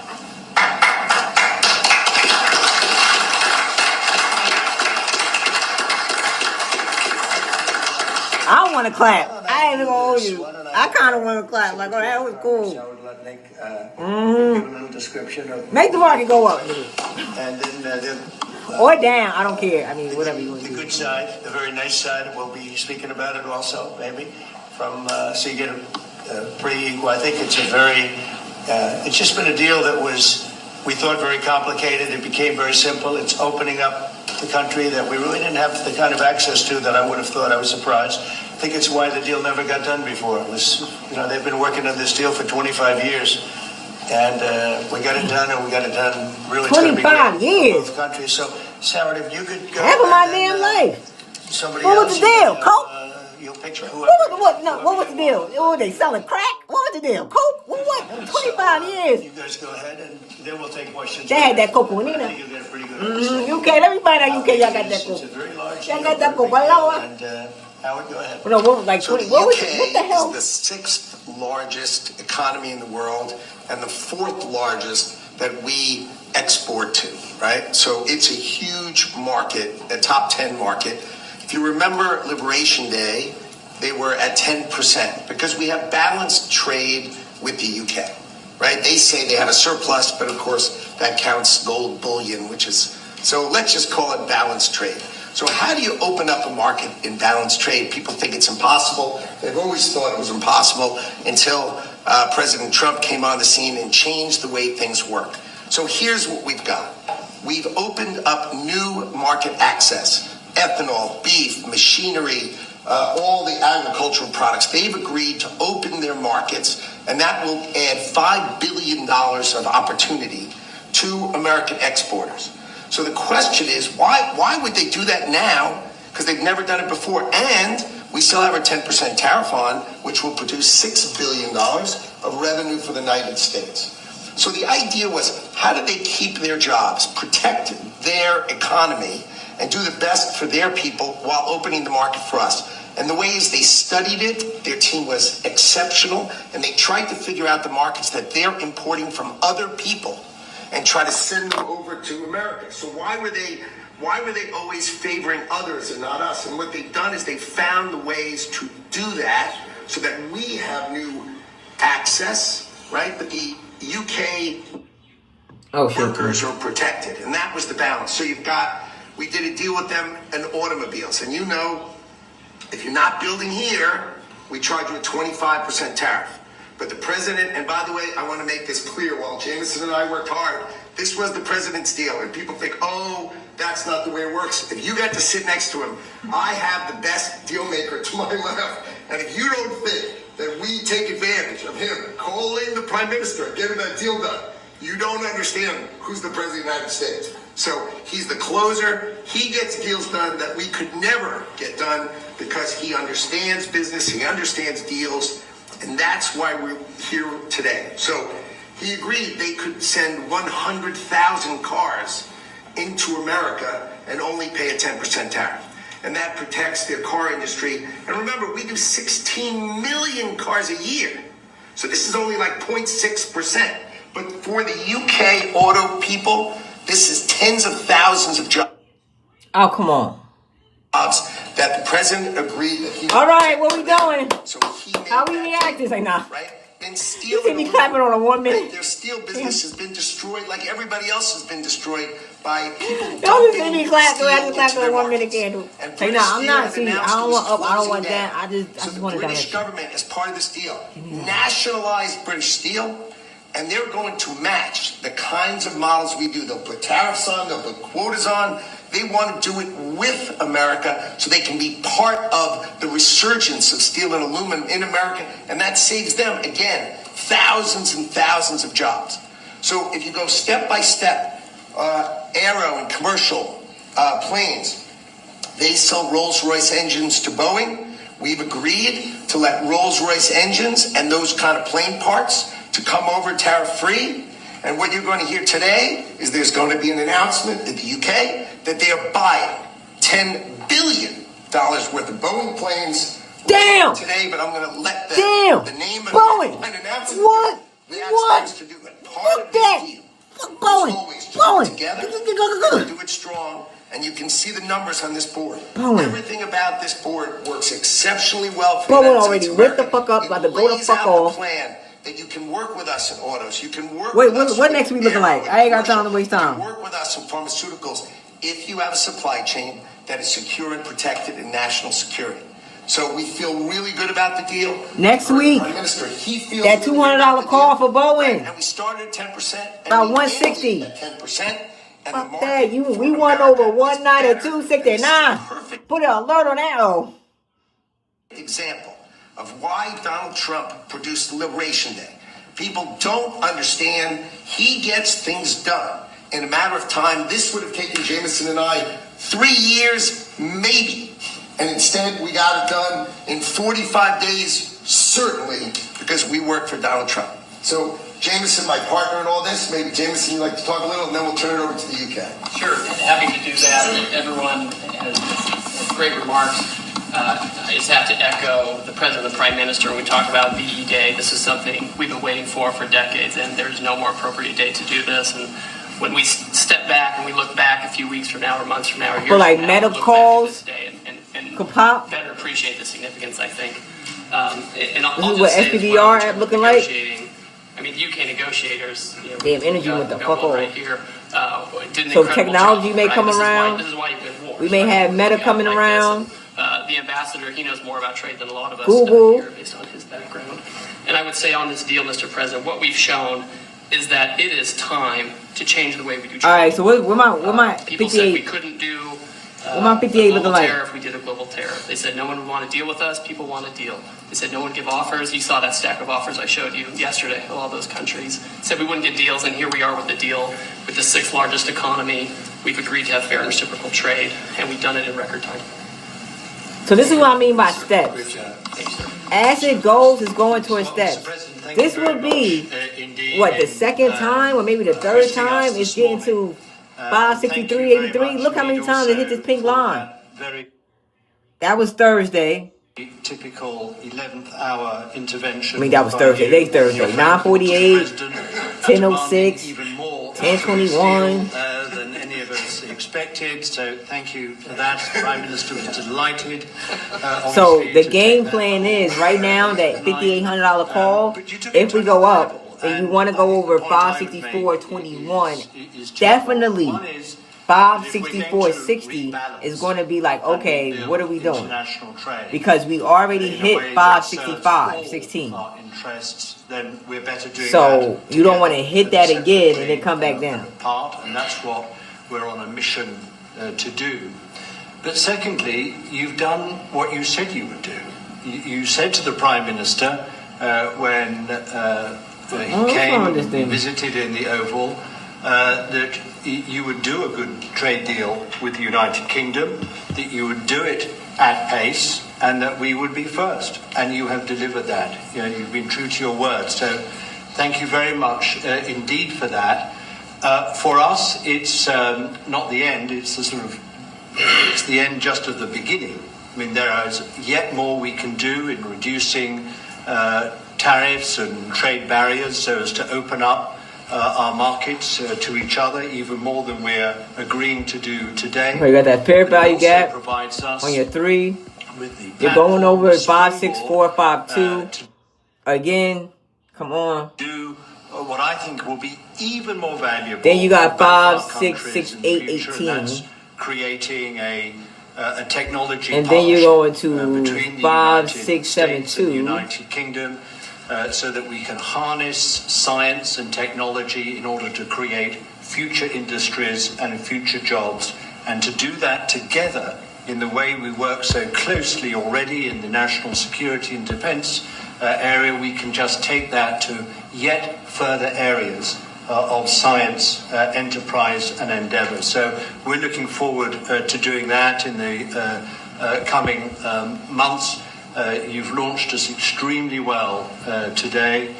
I want to clap. I ain't gonna hold you. I kind of want to clap. Like, oh, that was cool. Give a little description of. Make the market go up. And then or down. I don't care. I mean, whatever you want to do. The good side, the very nice side. We'll be speaking about it also, maybe. From so you get a pretty equal. I think it's a very. It's just been a deal that was, we thought, very complicated. It became very simple. It's opening up the country that we really didn't have the kind of access to that I would have thought. I was surprised. I think it's why the deal never got done before. It was, they've been working on this deal for 25 years. And we got it done, and we got it done really 25 years. Both countries. So, Sarah, if you could go. Half of my damn life. Somebody what else, was the deal? Coke? You'll picture who. What was the deal? Oh, they selling crack? What was the deal? Coke? What? 25 years. You guys go ahead, and then we'll take questions. They had that Coke in there. You get a pretty good UK, let me find out UK. Y'all got that Coke. Y'all got that Coke. And Howard, go ahead. No, what was like 20? So what the UK is the 6th largest economy in the world and the 4th largest that we export to, right? So it's a huge market, a top 10 market. If you remember Liberation Day, they were at 10% because we have balanced trade with the UK, right? They say they have a surplus, but of course that counts gold bullion, which is, so let's just call it balanced trade. So how do you open up a market in balanced trade? People think it's impossible. They've always thought it was impossible until President Trump came on the scene and changed the way things work. So here's what we've got. We've opened up new market access, ethanol, beef, machinery, all the agricultural products. They've agreed to open their markets, and that will add $5 billion of opportunity to American exporters. So the question is, why would they do that now? Because they've never done it before. And we still have our 10% tariff on, which will produce $6 billion of revenue for the United States. So the idea was, how do they keep their jobs, protect their economy, and do the best for their people while opening the market for us? And the way is they studied it, their team was exceptional, and they tried to figure out the markets that they're importing from other people and try to send them over to America. So why were they always favoring others and not us? And what they've done is they found the ways to do that so that we have new access, right? But the UK workers are protected, and that was the balance. So we did a deal with them in automobiles, and you know, if you're not building here, we charge you a 25% tariff. But the president, and by the way, I want to make this clear, while Jameson and I worked hard, this was the president's deal. And people think, oh, that's not the way it works. If you got to sit next to him, I have the best deal maker to my left. And if you don't think that we take advantage of him calling the prime minister and getting that deal done, you don't understand who's the president of the United States. So he's the closer. He gets deals done that we could never get done because he understands business, he understands deals, and that's why we're here today. So he agreed they could send 100,000 cars into America and only pay a 10% tariff. And that protects their car industry. And remember, we do 16 million cars a year. So this is only like 0.6%. But for the UK auto people, this is tens of thousands of jobs. Oh, come on. That the president agreed that he... All right, what we doing? So how we reacting? Like, nah. Right? And steel... You see me clapping on a 1 minute? Their steel business has been destroyed like everybody else has been destroyed by people... Don't see me clapping. I just clapped on a 1 minute candle. Say, nah, I'm not. See, I don't want up. I don't want that. I just want to... the British government, as part of this deal, nationalized British Steel, and they're going to match the kinds of models we do. They'll put tariffs on, they'll put quotas on. They want to do it with America so they can be part of the resurgence of steel and aluminum in America. And that saves them, again, thousands and thousands of jobs. So if you go step by step, aero and commercial planes, they sell Rolls-Royce engines to Boeing. We've agreed to let Rolls-Royce engines and those kind of plane parts to come over tariff-free. And what you're going to hear today is there's going to be an announcement in the UK that they are buying $10 billion worth of Boeing planes. Damn! Today, but I'm going to let the name of Boeing. an announcement. What? What? To do it. Part of this deal. Boeing. Boeing. Together, do it strong, and you can see the numbers on this board. Boeing. Everything about this board works exceptionally well for Boeing already ripped the fuck up, about to go the fuck off. That you can work with us in autos. You can work Wait, with us. What next week looking like? I ain't got time to waste time. You can work with us in pharmaceuticals if you have a supply chain that is secure and protected in national security. So we feel really good about the deal. Next week, Prime Minister, he feels that $200 call for Boeing. And we started at 10%. About 160. At 10%. And fuck that. We won over 190 or 269. Put an alert on that. Oh. Example of why Donald Trump produced Liberation Day. People don't understand he gets things done in a matter of time. This would have taken Jameson and I 3 years, maybe. And instead, we got it done in 45 days, certainly, because we worked for Donald Trump. So, Jameson, my partner in all this, maybe Jameson, you'd like to talk a little, and then we'll turn it over to the UK. Sure, happy to do that. Everyone has great remarks. I just have to echo the President and the Prime Minister when we talk about VE Day. This is something we've been waiting for decades, and there's no more appropriate day to do this. And when we step back and we look back a few weeks from now or months from now or years for like from now, meta look calls, back at this day and could pop. better appreciate the significance, I think. And This is what SPDR app looking like. I mean, the UK negotiators. Damn, energy with the fuck off. Right here. So technology may come around. This is why you win wars. We may have Meta coming around. The ambassador, he knows more about trade than a lot of us Google. here based on his background. And I would say on this deal, Mr. President, what we've shown is that it is time to change the way we do trade. All right, so what my People said we 58? couldn't do What my 58 looking like? tariff, we did a global tariff. They said no one would want to deal with us. People want to deal. They said no one give offers. You saw that stack of offers I showed you yesterday of all those countries. Said we wouldn't get deals, and here we are with the deal with the 6th largest economy. We've agreed to have fair and reciprocal trade, and we've done it in record time. So this is what I mean by steps. As it goes, it's going towards steps. This will be what, the second time or maybe the third time it's getting to 563.83. Look how many times it hit this pink line. That was Thursday. Typical 11th hour intervention. I mean, that was Thursday. Today's Thursday. 9:48, 10:06, 10:21. Than any of us expected. So thank you for that. The Prime Minister was delighted. So the game plan is right now that $5,800 call. If we go up and you want to go over 564.21, definitely 564.60 is going to be like, okay, what are we doing? Because we already hit 565.16. Then we're better doing So that you don't want to hit that again and then come back down. And that's what we're on a mission to do. But secondly, you've done what you said you would do. You said to the Prime Minister when he came and visited in the Oval that you would do a good trade deal with the United Kingdom, that you would do it at pace, and that we would be first. And you have delivered that. You've been true to your word. So thank you very much indeed for that. For us, it's not the end. It's it's the end just of the beginning. I mean, there is yet more we can do in reducing tariffs and trade barriers so as to open up our markets to each other even more than we're agreeing to do today. You got that fair value gap on your 3. You're going over 56452. Again, come on. Do what I think will be even more valuable. Then you got 566.818. Creating a technology and then you go into between the 5672. United Kingdom, so that we can harness science and technology in order to create future industries and future jobs, and to do that together in the way we work so closely already in the national security and defense area. We can just take that to yet further areas of science, enterprise and endeavour. So we're looking forward to doing that in the coming months. You've launched us extremely well today.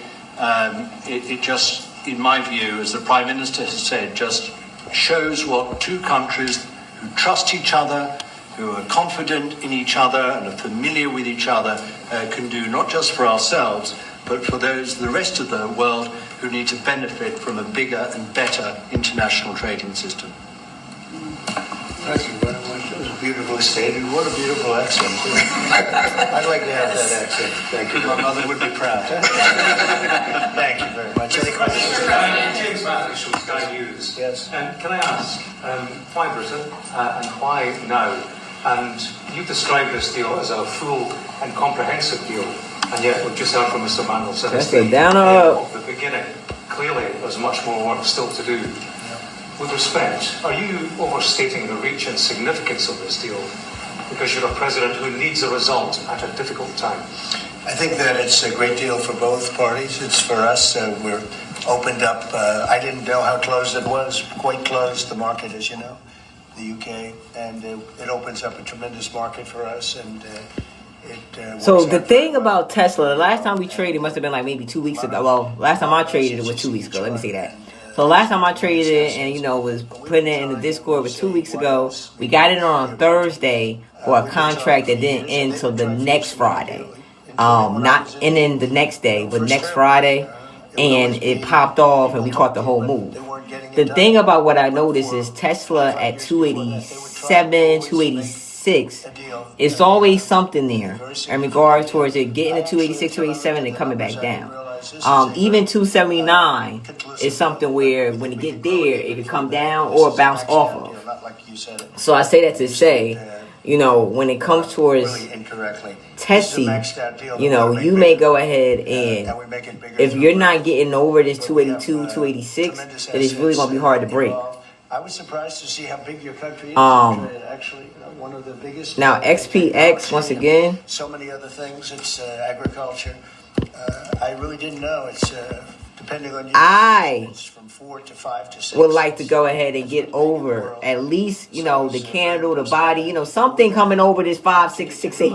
It just, in my view, as the Prime Minister has said, just shows what two countries who trust each other, who are confident in each other and are familiar with each other can do, not just for ourselves, but for the rest of the world who need to benefit from a bigger and better international trading system. Thank you very much. That was beautifully stated. What a beautiful accent. I'd like to have that accent. Thank you. My mother would be proud. Thank you very much. Any questions? James Matthews from Sky News. Yes. Can I ask, why Britain and why now? And you described this deal as a full and comprehensive deal, and yet we've just heard from Mr. Mandelson That's it. Down or up? of the beginning. Clearly, there's much more work still to do. With respect, are you overstating the reach and significance of this deal because you're a president who needs a result at a difficult time? I think that it's a great deal for both parties. It's for us. We're opened up. I didn't know how closed it was. Quite closed, the market, as you know, the UK. And it opens up a tremendous market for us. And so the thing about Tesla, the last time we traded must have been like maybe 2 weeks ago. Well, last time I traded it was 2 weeks ago. Let me say that. So last time I traded it and, was putting it in the Discord was 2 weeks ago. We got it on Thursday for a contract that didn't end till the next Friday. Not ending the next day, but next Friday. And it popped off and we caught the whole move. The thing about what I noticed is Tesla at 287, 286, it's always something there in regards towards it getting to 286, 287 and coming back down. Even 279 is something where when it get there, it can come down or bounce off of. So I say that to say, you know, when it comes towards Tessie, you know, you may go ahead and if you're not getting over this 282, 286, then it's really going to be hard to break. I was surprised to see how big your country is. Actually, one of the biggest. Now, XPX, once again. So many other things. It's agriculture. I really didn't know. It's depending on you. It's from 4 to 5 to 6. Would like to go ahead and get over at least, you know, the candle, the body, you know, something coming over this 5, 6, 6, 8.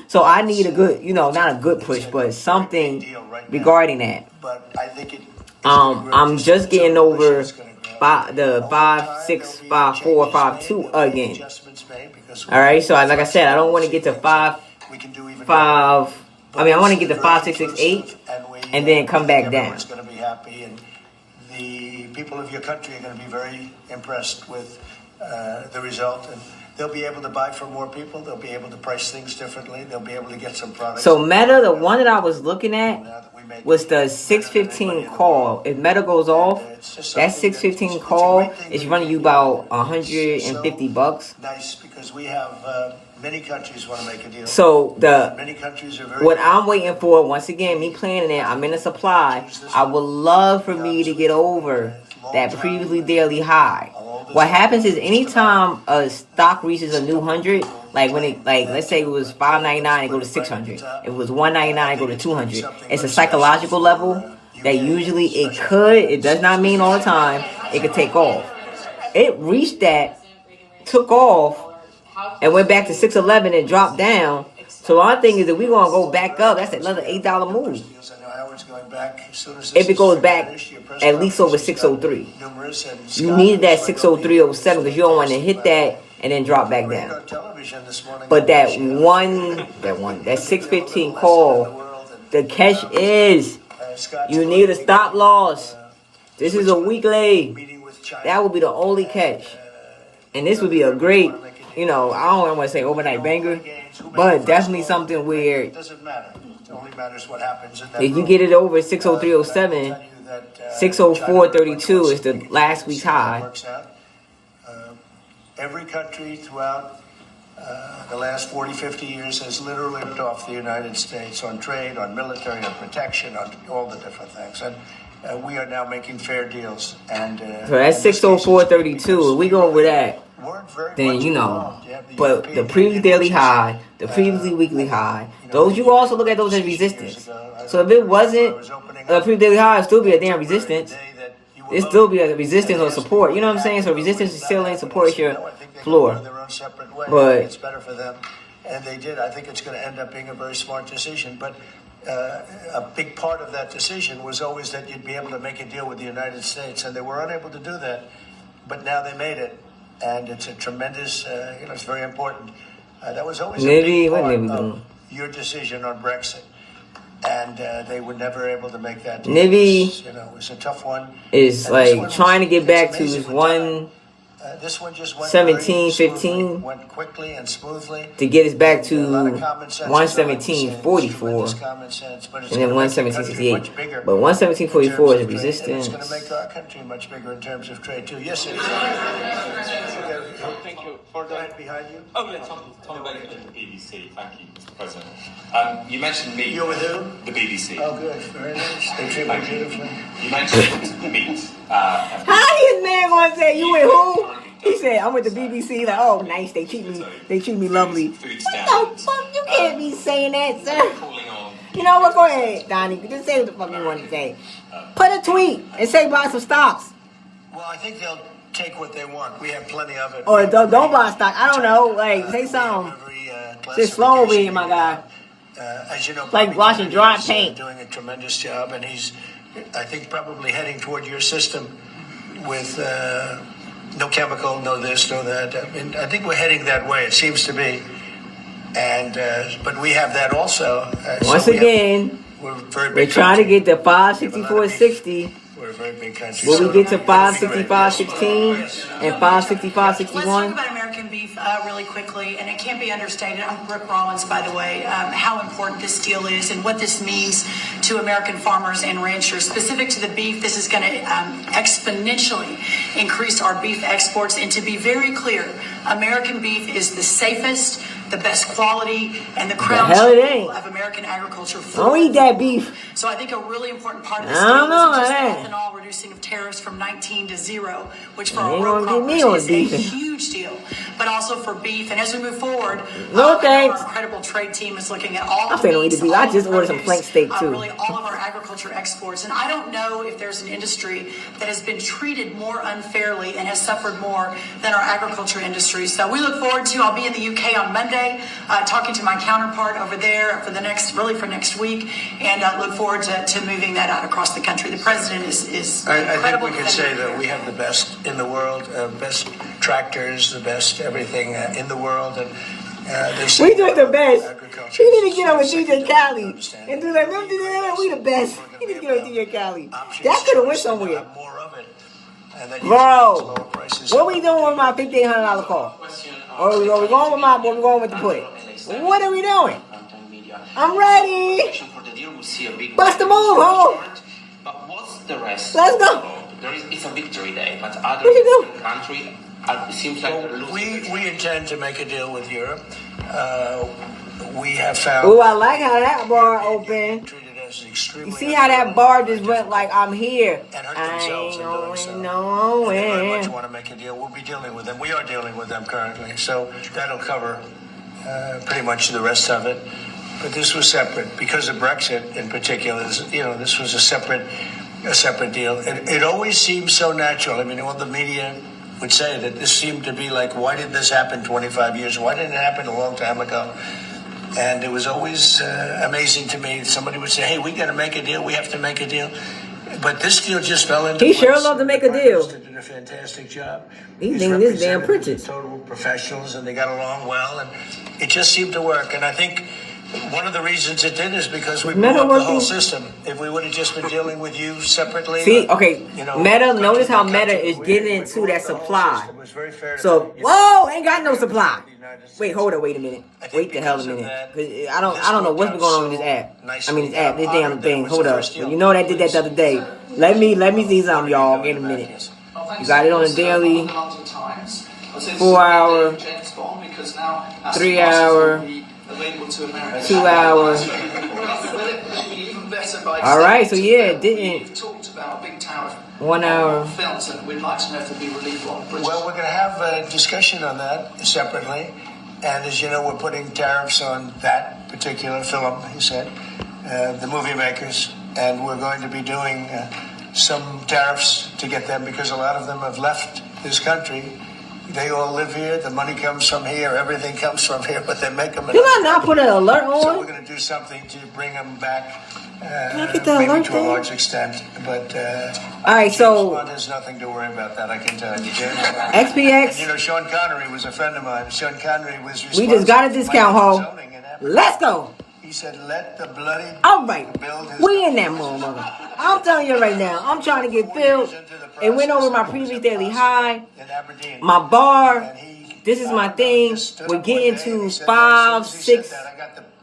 So I need a good, you know, not a good push, but something regarding that. I'm just getting over the 5, 6, 5, 4, 5, 2 again. All right, so like I said, I don't want to get to 5. I want to get to 5, 6, 6, 8, and then come back down. Everyone's going to be happy, and the people of your country are going to be very impressed with the result, and they'll be able to buy from more people. They'll be able to price things differently. They'll be able to get some products. So Meta, the one that I was looking at was the 615 call. If Meta goes off, that 615 call is running you about $150. Nice, because we have many countries want to make a deal. So many countries are very. What I'm waiting for, once again, me planning it, I'm in a supply. I would love for me to get over that previously daily high. What happens is anytime a stock reaches a new 100, like when it, like let's say it was $5.99, it go to 600. If it was $1.99, it go to 200. It's a psychological level that usually it does not mean all the time, it could take off. It reached that, took off, and went back to 611 and dropped down. So our thing is that we're going to go back up. That's another $8 move. If it goes back at least over 603. You needed that 603.07 because you don't want to hit that and then drop back down. But that 615 call, the catch is you need a stop loss. This is a weekly. That would be the only catch. And this would be a great, you know, I don't want to say overnight banger, but definitely something where It doesn't matter. It only matters what happens. if you get it over 603.07, 604.32 is the last week's high. Every country throughout the last 40, 50 years has literally ripped off the United States on trade, on military, on protection, on all the different things. And we are now making fair deals. And so that's 604.32. If we go over that, then you know. But the previous daily high, the previously weekly high, those you also look at those as resistance. So if it wasn't a previous daily high, it'd still be a damn resistance. It'd still be a resistance or support. You know what I'm saying? So resistance is still in, support is your floor. But it's better for them, and they did. I think it's going to end up being a very smart decision. But a big part of that decision was always that you'd be able to make a deal with the United States, and they were unable to do that. But now they made it, and it's a tremendous. It's very important. That was always a big part of your decision on Brexit, and they were never able to make that deal. Nivy, it was a tough one. Is like trying to get back to his 117.15 went quickly and smoothly to get us back to 117.44 and then 117.68. But 117.44 is a resistance. It's going to make our country much bigger in terms of trade too. Yes, it is. Thank you for that behind you. Oh yeah, Tom Bennett from the BBC. Thank you, Mr. President. You mentioned meat. You're with who? The BBC. Oh, good. Very nice. They treat me beautifully. You mentioned meat. How his man gonna say you with who? He said I'm with the BBC. Like, oh, nice. They treat me lovely. What the fuck? You can't be saying that, sir. You know what? Go ahead, Donnie. Just say what the fuck you want to say. Put a tweet and say buy some stocks. Well, I think they'll take what they want. We have plenty of it. Or don't buy stock. I don't know. Like, say something. Just slow over here, my guy. As you know, like washing dry paint. Doing a tremendous job, and he's, I think, probably heading toward your system with no chemical, no this, no that. I mean, I think we're heading that way. It seems to be, and but we have that also. Once again, we're trying to get to 564.60. We're a very big country. Will we get to 565.16 and 565.61? Let's talk about American beef really quickly, and it can't be understated. I'm Brooke Rollins, by the way, how important this deal is and what this means to American farmers and ranchers. Specific to the beef, this is going to exponentially increase our beef exports. And to be very clear, American beef is the safest, the best quality, and the crown jewel of American agriculture. Don't eat that beef. So I think a really important part of this deal isn't just the ethanol reducing of tariffs from 19 to 0, which for our row croppers is a huge deal, but also for beef. And as we move forward, no thanks. Our incredible trade team is looking at all of I just ordered some flank steak too. Really all of our agriculture exports. And I don't know if there's an industry that has been treated more unfairly and has suffered more than our agriculture industry. So we look forward to, I'll be in the UK on Monday, talking to my counterpart over there for next week, and look forward to moving that out across the country. The president is I think we can say that we have the best in the world, best tractors, the best everything in the world, and we do it the best. We need to get on with DJ Khaled and do that. We the best. We need to get on with DJ Khaled. That could have went somewhere. Bro, what we doing with my $1,500 call? Or we going with the put? What are we doing? I'm ready. Bust the move, ho. But what's the rest? Let's go. It's a victory day, but other countries, it seems like they're losing. We intend to make a deal with Europe. We have found. Oh, I like how that bar opened. You see how that bar just went like, I'm here. I ain't going nowhere. They very much want to make a deal. We'll be dealing with them. We are dealing with them currently. So that'll cover pretty much the rest of it. But this was separate because of Brexit in particular. This was a separate deal. It always seems so natural. I mean, all the media would say that this seemed to be like, why did this happen 25 years? Why didn't it happen a long time ago? And it was always amazing to me. Somebody would say, hey, we got to make a deal. We have to make a deal. But this deal just fell into place. He sure loved to make a deal. Did a fantastic job. He's this damn princess. Total professionals, and they got along well. And it just seemed to work. And I think one of the reasons it did is because we blew up the whole system. If we would have just been dealing with you separately. See, okay, Meta, notice how Meta is getting into that supply. So, whoa, ain't got no supply. Wait, hold up, wait a minute. Wait the hell a minute. I don't know what's been going on with this app. This damn thing. Hold up. You know I did that the other day. Let me see something, y'all. In a minute. You got it on the daily. 4 hour. 3 hour. 2 hours. All right, so yeah, it didn't. 1 hour. Well, we're going to have a discussion on that separately. And as you know, we're putting tariffs on that particular film, he said, the movie makers. And we're going to be doing some tariffs to get them because a lot of them have left this country. They all live here. The money comes from here. Everything comes from here, but they make them. Did I not put an alert on? So we're going to do something to bring them back. Maybe to a large extent, but all right. So there's nothing to worry about that. I can tell you. XPX. And, Sean Connery was a friend of mine. Sean Connery was. We just got a discount, ho. Let's go. He said, "Let the bloody." All right, we in that motherfucker. I'm telling you right now. I'm trying to get filled. It went over my previous daily high. My bar. This is my thing. We're getting to 5, 6.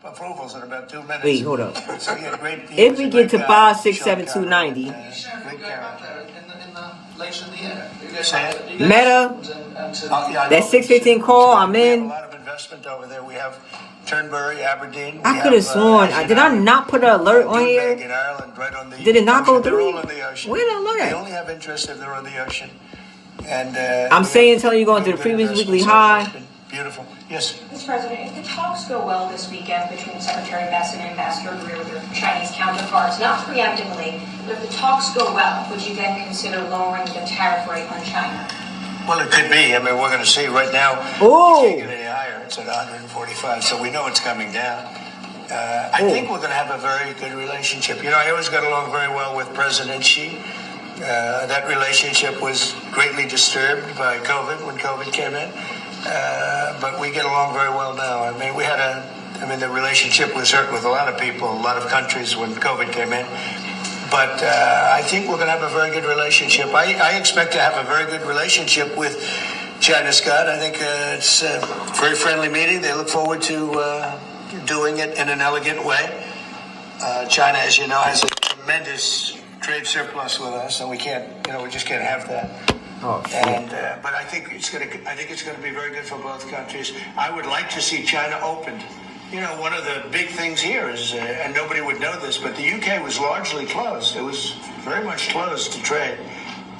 Approvals in about 2 minutes. Wait, hold up. If we get to 5, 6, 7, 290. Meta. That 615 call, I'm in. A lot of investment over there. We have Turnberry, Aberdeen. I could have sworn. Did I not put an alert on here? Did it not go through? Where did I alert? They only have interest if they're on the ocean. And I'm telling you going to the previous weekly high. Beautiful. Yes. Mr. President, if the talks go well this weekend between Secretary Bessent and Ambassador Greer with their Chinese counterparts, not preemptively, but if the talks go well, would you then consider lowering the tariff rate on China? Well, it could be. I mean, we're going to see right now. Oh. It can't get any higher. It's at 145, so we know it's coming down. I think we're going to have a very good relationship. I always got along very well with President Xi. That relationship was greatly disturbed by COVID when COVID came in. But we get along very well now. I mean, the relationship was hurt with a lot of people, a lot of countries when COVID came in. But I think we're going to have a very good relationship. I expect to have a very good relationship with China, Scott. I think it's a very friendly meeting. They look forward to doing it in an elegant way. China, as you know, has a tremendous trade surplus with us, and we just can't have that. Oh, and but I think it's going to be very good for both countries. I would like to see China opened. You know, one of the big things here is, and nobody would know this, but the UK was largely closed. It was very much closed to trade,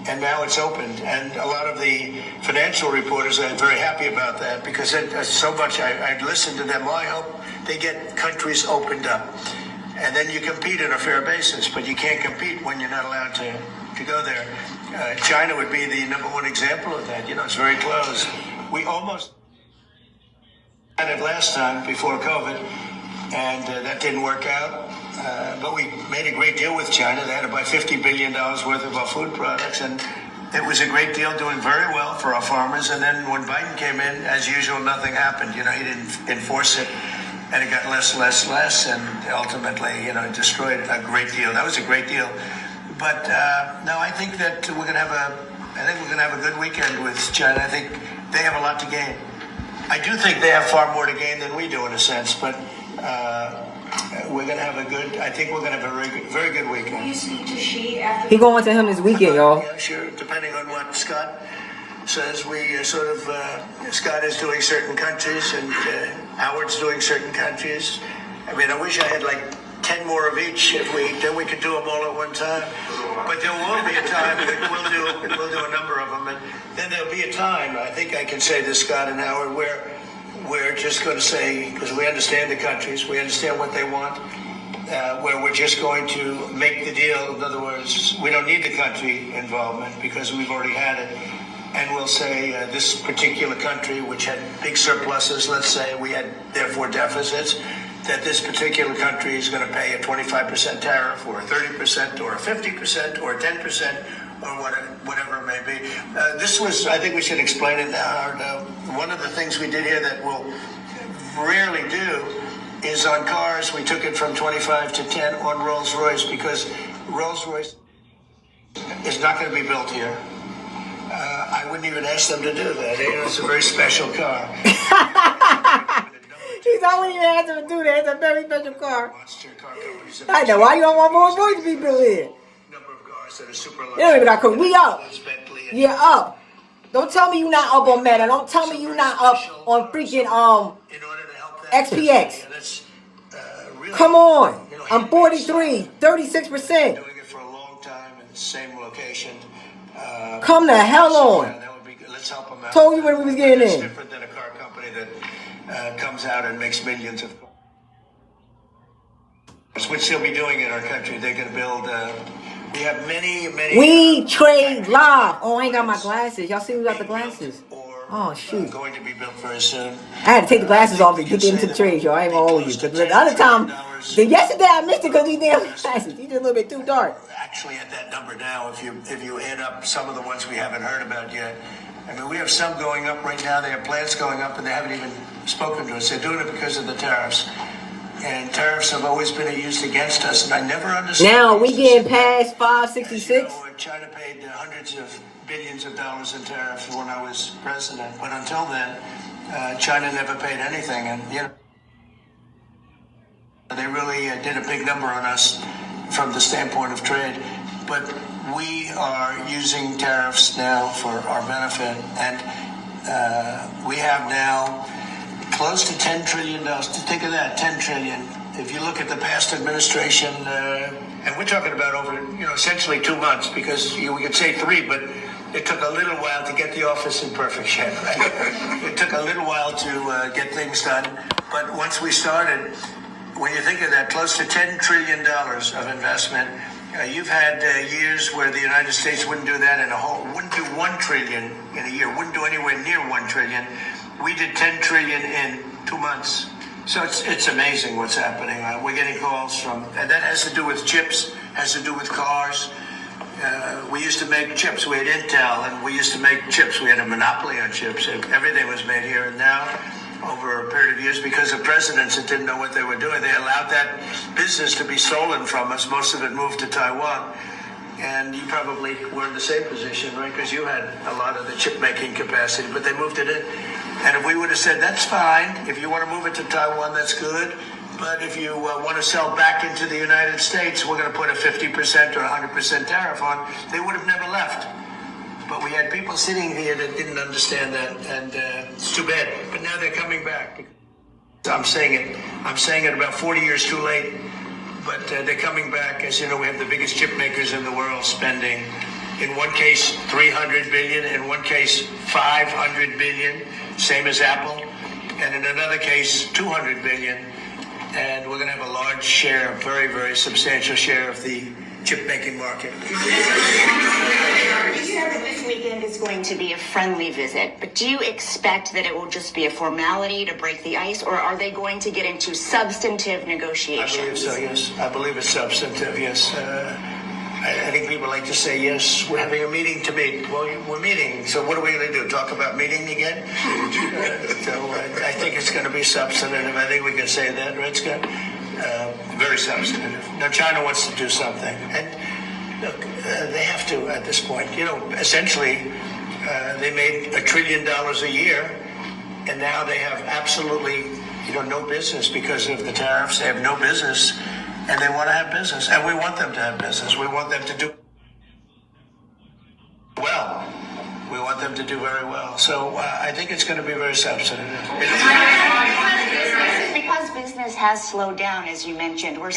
and now it's opened. And a lot of the financial reporters are very happy about that because so much I listened to them. Well, I hope they get countries opened up. And then you compete on a fair basis, but you can't compete when you're not allowed to go there. China would be the number one example of that. You know, it's very close. We almost had it last time before COVID, and that didn't work out. But we made a great deal with China. They had to buy $50 billion worth of our food products, and it was a great deal, doing very well for our farmers. And then when Biden came in, as usual, nothing happened. You know, he didn't enforce it. And it got less, and ultimately, you know, destroyed a great deal. That was a great deal. But no, I think that we're gonna have a good weekend with China. I think they have a lot to gain. I do think they have far more to gain than we do, in a sense. But we're gonna have I think we're gonna have a very good weekend. Will you speak to Xi after? He going to him this weekend, y'all. Yeah, sure. Depending on what Scott says, we Scott is doing certain countries and Howard's doing certain countries. I mean, I wish I had like 10 more of each. Then we could do them all at one time. But there will be a time that we'll do a number of them, and then there'll be a time. I think I can say this, Scott and Howard, where we're just going to say, because we understand the countries, we understand what they want, where we're just going to make the deal. In other words, we don't need the country involvement because we've already had it. And we'll say this particular country, which had big surpluses, let's say we had therefore deficits, that this particular country is going to pay a 25% tariff or a 30% or a 50% or a 10% or whatever it may be. I think we should explain it now. One of the things we did here that we'll rarely do is on cars, we took it from 25 to 10 on Rolls-Royce because Rolls-Royce is not going to be built here. I wouldn't even ask them to do that. You know, it's a very special car. I wouldn't even ask them to do that. It's a very special car. I know. Why you don't want more boys to be built in? Number of cars that are super low. You don't even got cars. We up. You're up. Don't tell me you're not up on Meta. Don't tell me you're not up on freaking XPX. Come on. I'm 43, 36%. Doing it for a long time in the same location. Come the hell on. Let's help them out. Told you when we was getting It's in. different than a car company that comes out and makes millions of cars, which they'll be doing in our country. They're going to build. We have many. We trade live. Oh, I ain't got my glasses. Y'all see me without the glasses? Oh, shoot. Going to be built very soon. I had to take the glasses off to get into the trade, y'all. I ain't gonna hold you. Because the other time, yesterday I missed it because these damn glasses. These are a little bit too dark. Actually, at that number now, if you add up some of the ones we haven't heard about yet, I mean, we have some going up right now. They have plants going up, and they haven't even spoken to us. They're doing it because of the tariffs. And tariffs have always been used against us, and I never understood. Now we getting past 566. You know, China paid hundreds of billions of dollars in tariffs when I was president, but until then, China never paid anything, and you know, they really did a big number on us from the standpoint of trade. But we are using tariffs now for our benefit, and we have now close to $10 trillion. Think of that, $10 trillion. If you look at the past administration, and we're talking about over, essentially 2 months, because we could say 3, but it took a little while to get the office in perfect shape, right? It took a little while to get things done. But once we started, when you think of that, close to $10 trillion of investment, you've had years where the United States wouldn't do that wouldn't do $1 trillion in a year, wouldn't do anywhere near $1 trillion. We did $10 trillion in 2 months. So it's amazing what's happening. We're getting calls from, and that has to do with chips, has to do with cars. We used to make chips. We had Intel, and we used to make chips. We had a monopoly on chips. Everything was made here. And now, over a period of years, because of presidents that didn't know what they were doing, they allowed that business to be stolen from us. Most of it moved to Taiwan. And you probably were in the same position, right? Because you had a lot of the chip-making capacity, but they moved it in. And if we would have said, that's fine. If you want to move it to Taiwan, that's good. But if you want to sell back into the United States, we're going to put a 50% or 100% tariff on. They would have never left. But we had people sitting here that didn't understand that, and it's too bad. But now they're coming back. I'm saying it about 40 years too late. But they're coming back. As you know, we have the biggest chip makers in the world spending, in one case, $300 billion, in one case, $500 billion, same as Apple, and in another case, $200 billion. And we're going to have a large share, a very, very substantial share of the chip-making market. You said that this weekend is going to be a friendly visit, but do you expect that it will just be a formality to break the ice, or are they going to get into substantive negotiations? I believe so, yes. I believe it's substantive, yes. I think people like to say, yes, we're having a meeting to meet. Well, we're meeting, so what are we going to do, talk about meeting again? I think it's going to be substantive. I think we can say that, right, Scott? Very substantive. Now, China wants to do something. And look, they have to at this point. You know, essentially, they made $1 trillion a year, and now they have absolutely, no business because of the tariffs. They have no business, and they want to have business. And we want them to have business. We want them to do well. We want them to do very well. So I think it's going to be very substantive. Because business has slowed down, as you mentioned, we're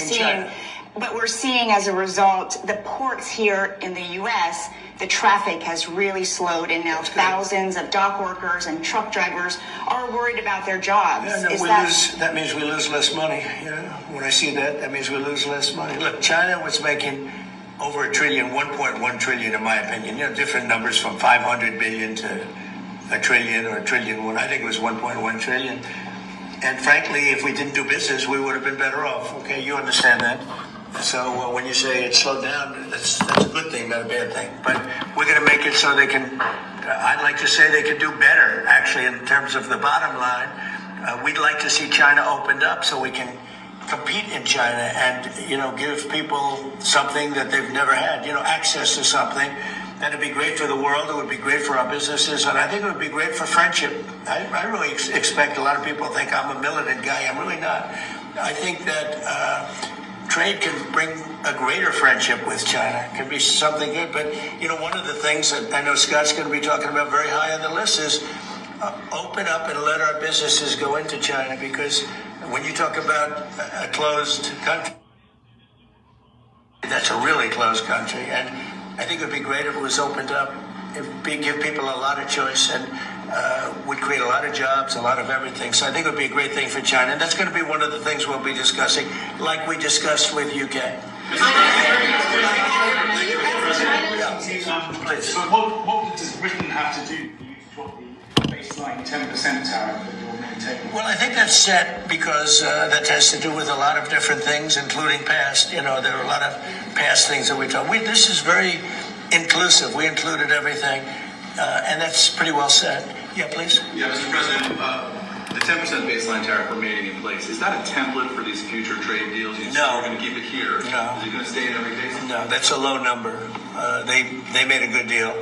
seeing as a result, the ports here in the U.S., the traffic has really slowed, and now thousands of dock workers and truck drivers are worried about their jobs. Yeah, no, that means we lose less money. When I see that means we lose less money. Look, China was making over $1 trillion, 1.1 trillion, in my opinion. Different numbers from 500 billion to $1 trillion or $1 trillion. I think it was 1.1 trillion. And frankly, if we didn't do business, we would have been better off. Okay, you understand that. So when you say it slowed down, that's a good thing, not a bad thing. But we're going to make it so they can, I'd like to say they can do better, actually, in terms of the bottom line. We'd like to see China opened up so we can compete in China and, give people something that they've never had, access to something. That'd be great for the world. It would be great for our businesses. And I think it would be great for friendship. I really expect a lot of people think I'm a militant guy. I'm really not. I think that trade can bring a greater friendship with China. It can be something good. But, one of the things that I know Scott's going to be talking about very high on the list is open up and let our businesses go into China. Because when you talk about a closed country, that's a really closed country. And I think it would be great if it was opened up. It would give people a lot of choice and would create a lot of jobs, a lot of everything. So I think it would be a great thing for China. And that's going to be one of the things we'll be discussing, like we discussed with UK. Please. So what does Britain have to do to drop the baseline 10% tariff that you're maintaining? Well, I think that's set because that has to do with a lot of different things, including past. There are a lot of past things that we talk. This is very inclusive. We included everything, and that's pretty well set. Yeah, please. Yeah, Mr. President, the 10% baseline tariff remaining in place, is that a template for these future trade deals? No. We're going to keep it here? No. Is it going to stay in every case? No, that's a low number. They made a good deal.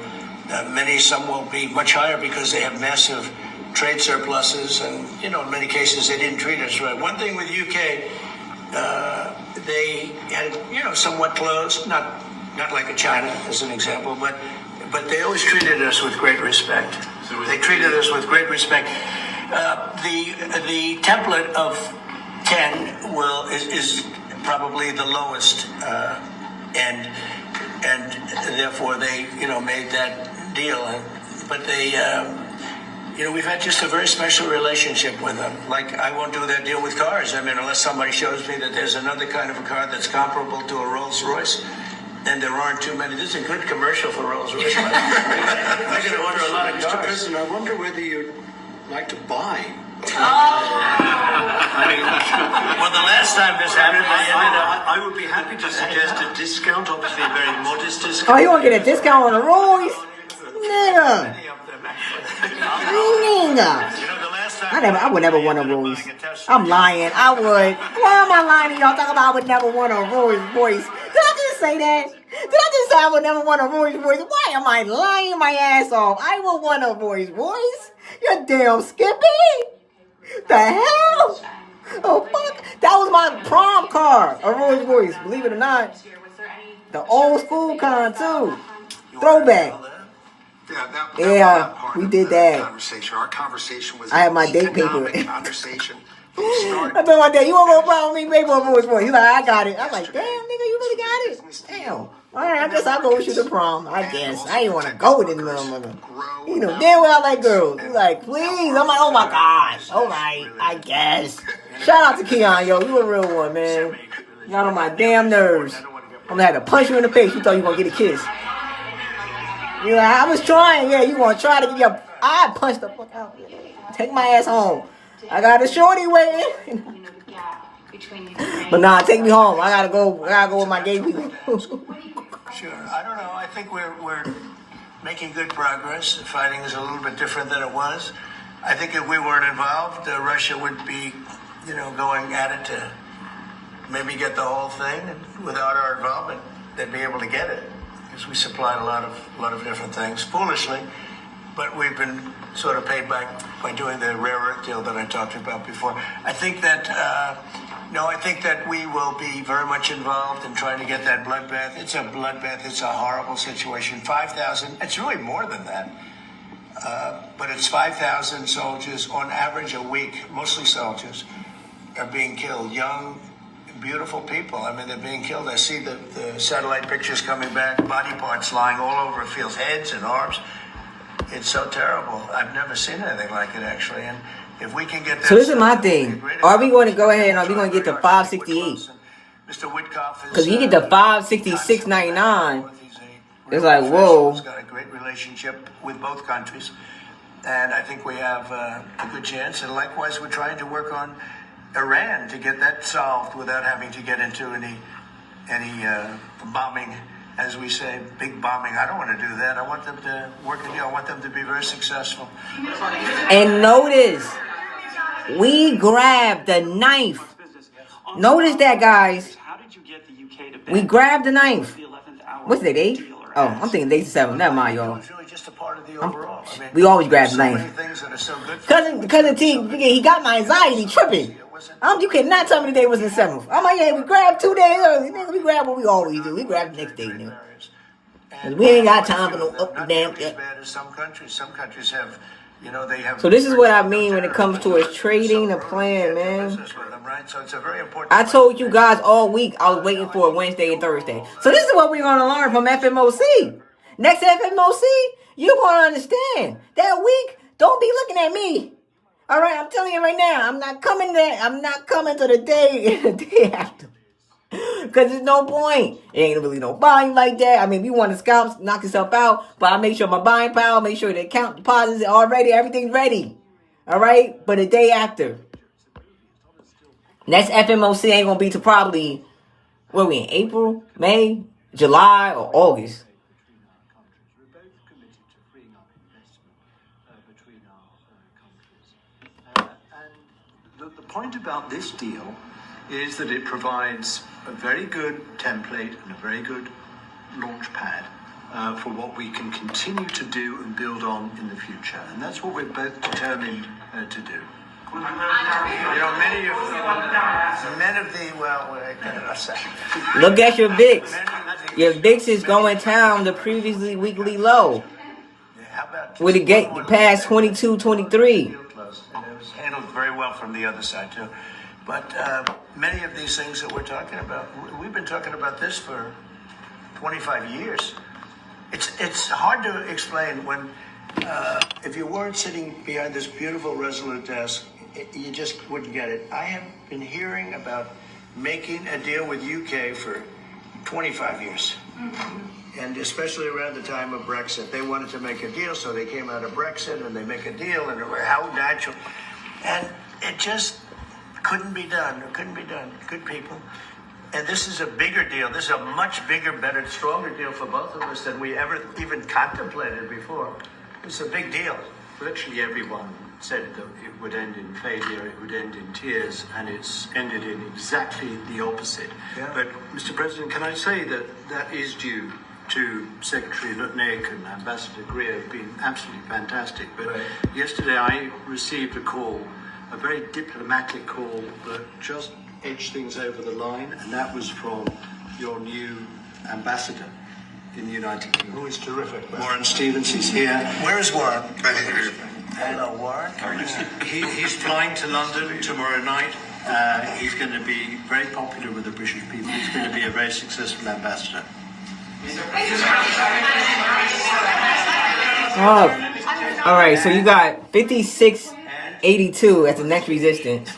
Some will be much higher because they have massive trade surpluses, and in many cases they didn't treat us right. One thing with UK, they had somewhat closed, not like a China as an example, but they always treated us with great respect. They treated us with great respect. The template of 10 is probably the lowest, and therefore they made that deal. But they we've had just a very special relationship with them. Like, I won't do that deal with cars. Unless somebody shows me that there's another kind of a car that's comparable to a Rolls Royce. And there aren't too many. This is a good commercial for Rolls Royce. I'm going to order a lot of cars. Mr. President, I wonder whether you'd like to buy Well, the last time this happened, I would be happy to suggest a discount, obviously a very modest discount. Oh, you want to get a discount on the Roy's? Nigga. I would never want a Roy's. I'm lying. I would. Why am I lying to y'all? Talking about I would never want a Roy's voice. Did I just say that? Did I just say I would never want a Roy's voice? Why am I lying my ass off? I would want a Roy's voice. You damn Skippy. The hell? Oh, fuck. That was my prom car. A Roy's voice. Believe it or not. The old school kind, too. Throwback. Yeah, we did that. Our conversation was I had my date paper. Conversation. I told my dad, you want to go prom with me? Pay for a Roy's voice. He's like, I got it. I'm like, damn, nigga, you really got it? Damn. All right, I guess I'll go with you to prom. I guess. I didn't want to go with this motherfucker. You know, damn well I like girls. He's like, please. I'm like, oh my gosh. All right, I guess. Shout out to Keon, yo. You a real one, man. Got on my damn nerves. I'm gonna have to punch you in the face. You thought you were gonna get a kiss. You like, I was trying. Yeah, you gonna try to get your eye punched the fuck out. Take my ass home. I got a shorty waiting. But nah, take me home. I gotta go with my gay people. Sure. I don't know. I think we're making good progress. The fighting is a little bit different than it was. I think if we weren't involved, Russia would be, going at it to maybe get the whole thing. And without our involvement, they'd be able to get it because we supplied a lot of different things foolishly. But we've been sort of paid back by doing the rare earth deal that I talked about before. I think that we will be very much involved in trying to get that bloodbath. It's a bloodbath. It's a horrible situation. 5,000. It's really more than that. But it's 5,000 soldiers on average a week, mostly soldiers, are being killed. Young, beautiful people. I mean, they're being killed. I see the satellite pictures coming back, body parts lying all over fields, heads and arms. It's so terrible. I've never seen anything like it, actually. And if we can get that. So this is my thing. Are we going to go ahead and are we going to get the 568? Because you get the 566.99. It's like, whoa. He's got a great relationship with both countries. And I think we have a good chance. And likewise, we're trying to work on Iran to get that solved without having to get into any bombing, as we say, big bombing. I don't want to do that. I want them to work a deal. I want them to be very successful. And notice, we grabbed the knife. Notice that, guys. We grabbed the knife. What's it, 8? Oh, I'm thinking 8 to 7. Never mind, y'all. We always grab the knife. Cousin T, he got my anxiety tripping. You cannot tell me the day was the 7th. I'm like, yeah, we grabbed 2 days early. Nigga, we grabbed what we always do. We grabbed the next day, nigga. We ain't got time for no up and down. Some countries have, they have. So this is what I mean when it comes to us trading a plan, man. I told you guys all week I was waiting for a Wednesday and Thursday. So this is what we're going to learn from FMOC. Next FMOC, you're going to understand. That week, don't be looking at me. All right, I'm telling you right now, I'm not coming there. I'm not coming to the day after. Because there's no point. It ain't really no buying like that. I mean, if you want to scalp, knock yourself out. But I make sure my buying power, make sure the account deposits are already, everything's ready. All right? But the day after. Next FMOC ain't going to be to probably, what are we in, April, May, July, or August. The point about this deal is that it provides a very good template and a very good launch pad for what we can continue to do and build on in the future. And that's what we're both determined to do. Look at your VIX. Your VIX is going down the previously weekly low. With it get past 22, 23. Handled very well from the other side too, but many of these things that we're talking about, we've been talking about this for 25 years. It's hard to explain when if you weren't sitting behind this beautiful Resolute desk, you just wouldn't get it. I have been hearing about making a deal with UK for 25 years. And especially around the time of Brexit, they wanted to make a deal, so they came out of Brexit and they make a deal, and how natural. And it just couldn't be done. It couldn't be done. Good people. And this is a bigger deal. This is a much bigger, better, stronger deal for both of us than we ever even contemplated before. It's a big deal. Virtually everyone said that it would end in failure, it would end in tears, and it's ended in exactly the opposite. Yeah. But, Mr. President, can I say that that is due to Secretary Lutnick and Ambassador Greer have been absolutely fantastic. But yesterday I received a call, a very diplomatic call that just edged things over the line, and that was from your new ambassador in the United Kingdom. Who is terrific. Warren Stevens is here. Where is Warren? Hello, Warren. He's flying to London tomorrow night. He's going to be very popular with the British people. He's going to be a very successful ambassador. Oh, all right. So you got 5682 as the next resistance.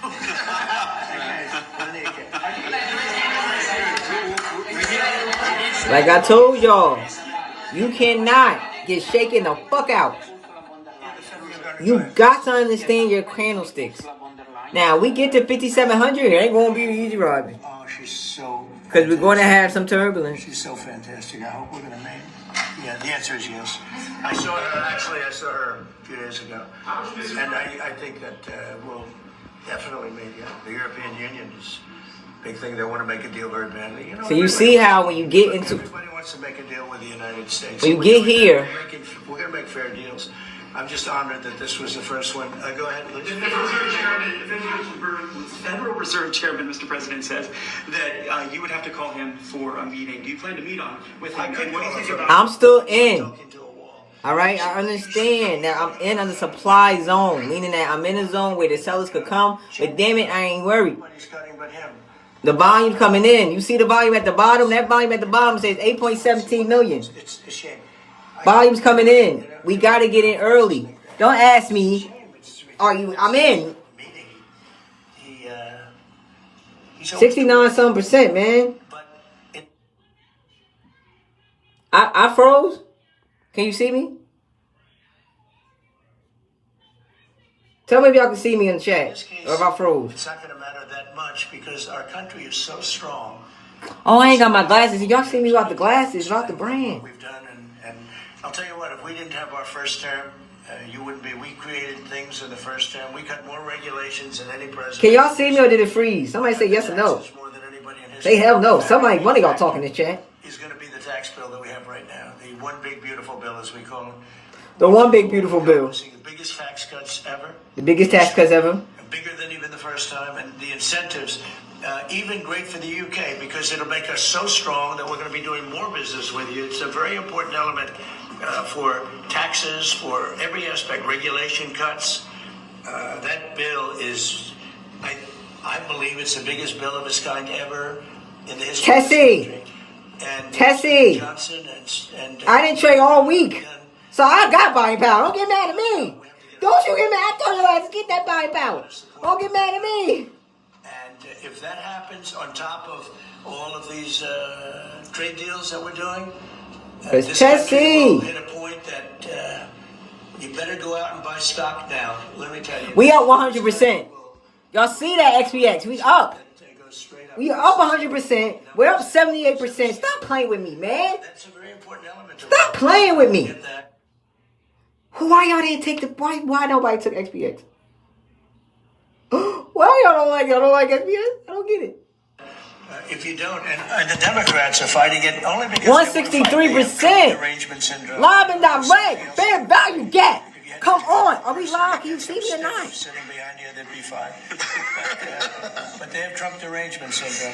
Like I told y'all, you cannot get shaken the fuck out. You got to understand your candlesticks. Now we get to 5700. It ain't gonna be an easy ride. Oh, she's so. Because we're going to have some turbulence. She's so fantastic. I hope we're going to make. Yeah, the answer is yes. I saw her a few days ago, and I think that we'll definitely make it. The European Union is a big thing. They want to make a deal very badly. You know, so you see how when you get into, everybody wants to make a deal with the United States. When you get here, we're going to make fair deals. I'm just honored that this was the first one. Go ahead, please. The Federal Reserve Chairman, Mr. President, says that you would have to call him for a meeting. Do you plan to meet with him? And what do you think about? I'm still in. All right, I understand that I'm in a supply zone, meaning that I'm in a zone where the sellers could come. But damn it, I ain't worried. The volume coming in. You see the volume at the bottom? That volume at the bottom says 8.17 million. It's a shame. Volume's coming in. We got to get in early. Don't ask me. Are you? I'm in. 69% man. I froze. Can you see me? Tell me if y'all can see me in the chat. Or if I froze. It's not going to matter that much because our country is so strong. Oh, I ain't got my glasses. Y'all see me without the glasses, without the brand. We've done, and I'll tell you what, if we didn't have our first term, you wouldn't be. We created things in the first term. We cut more regulations than any president. Can y'all see me or did it freeze? Somebody say yes or no. Say hell no. Somebody, one of y'all talking in the chat. Is going to be the tax bill that we have right now. The one big beautiful bill, as we call it. The one big beautiful bill. The biggest tax cuts ever. The biggest tax cuts ever. Bigger than even the first time, and the incentives, even great for the UK because it'll make us so strong that we're going to be doing more business with you. It's a very important element for taxes, for every aspect, regulation cuts. That bill is, I believe it's the biggest bill of its kind ever in the history of this country. And Tessie. Johnson and I didn't trade all week. So I got buying power. Don't get mad at me. Don't you get mad. I told you to get that buying power. Don't get mad at me. And if that happens on top of all of these trade deals that we're doing, this country will hit a point that you better go out and buy stock now. Let me tell you. We up 100%. Y'all see that XPX? We up. We are up 100%. We're up 78%. Stop playing with me, man. That's a very important element. Stop playing with me. Why y'all didn't take the? Why nobody took XPX? Why y'all don't like XPX? I don't get it. If you don't, and the Democrats are fighting it only because 163%. Live and direct. Fair value gap. Come on. Are we live? Can you see me or not? Sitting behind you, they'd be fine. But they have Trump derangement syndrome.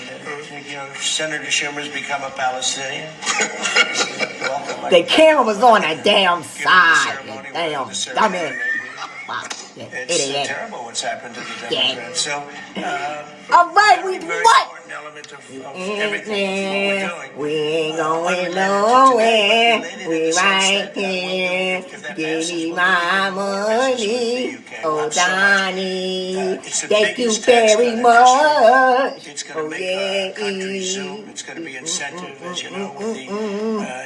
You know, Senator Schumer's become a Palestinian. The camera was on that damn side. Damn. I mean, wow. It's terrible what's happened to the Democrats. So, all right, we what? Everything we ain't going nowhere. We right here. Give me my money. Oh, Donnie. Thank you very much. It's going to make our country zoom. It's going to be incentive, as you know, with the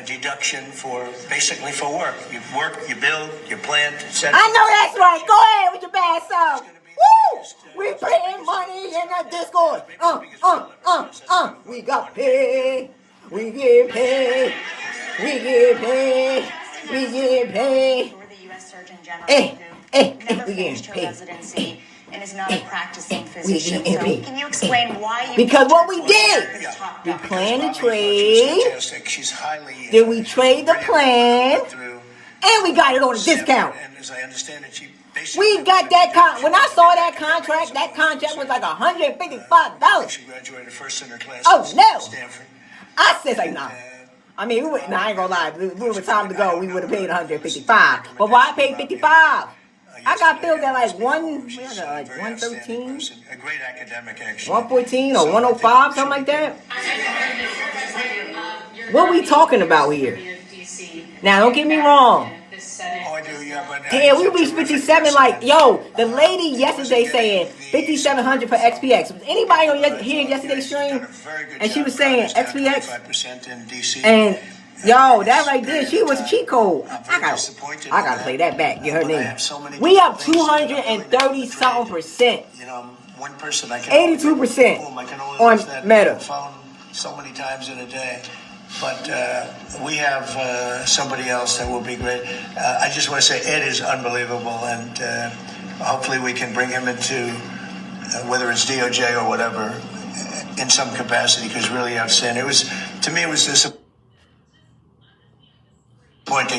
deduction for basically for work. You work, you build, you plant, etc. I know that's right. Go ahead with your bad self. Woo! We paying money in the Discord. We got paid. We get paid. We get paid. We get paid. You're the U.S. Surgeon General who never we finished getting her paid. residency and is not a practicing physician. getting So paid. can you explain why you... Because what we did, we planned to trade. She's highly. Then we trade the plan, and we got it on a discount. And as I understand it, she We got that when I saw that contract was like $155. She graduated first in her class. Oh no! Stanford. I said like nah. I mean, I ain't gonna lie. If it was time to go, we would have paid $155. But why I paid $55? I got billed at like 113, A great academic, actually. 114 or 105, something like that. What we talking about here? Now, don't get me wrong. Oh, I do, yeah, but Yeah, we reached 57. Like, yo, the lady yesterday saying 5,700 for XPX. Was anybody on here yesterday's stream? And she was saying XPX. And yo, that right there, she was a cheat code. I gotta play that back. Get her name. We up 230 something percent. You know, one person I can 82% on Meta. Phone so many times in a day. But we have somebody else that will be great. I just want to say Ed is unbelievable, and hopefully we can bring him into whether it's DOJ or whatever in some capacity, because really outstanding. To me, it was disappointing.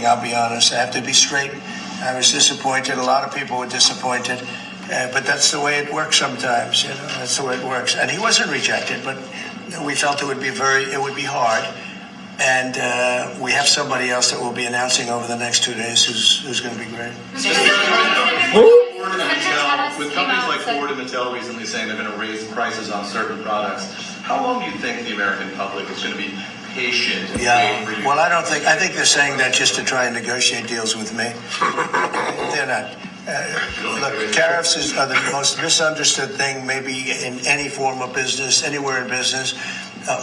I'll be honest. I have to be straight. I was disappointed. A lot of people were disappointed, but that's the way it works sometimes. You know, that's the way it works. And he wasn't rejected, but we felt it would be hard. And we have somebody else that we'll be announcing over the next 2 days who's going to be great. With companies like Ford and Mattel recently saying they're going to raise prices on certain products, how long do you think the American public is going to be patient and wait for you? Well, I think they're saying that just to try and negotiate deals with me. They're not. Look, tariffs are the most misunderstood thing maybe in any form of business, anywhere in business.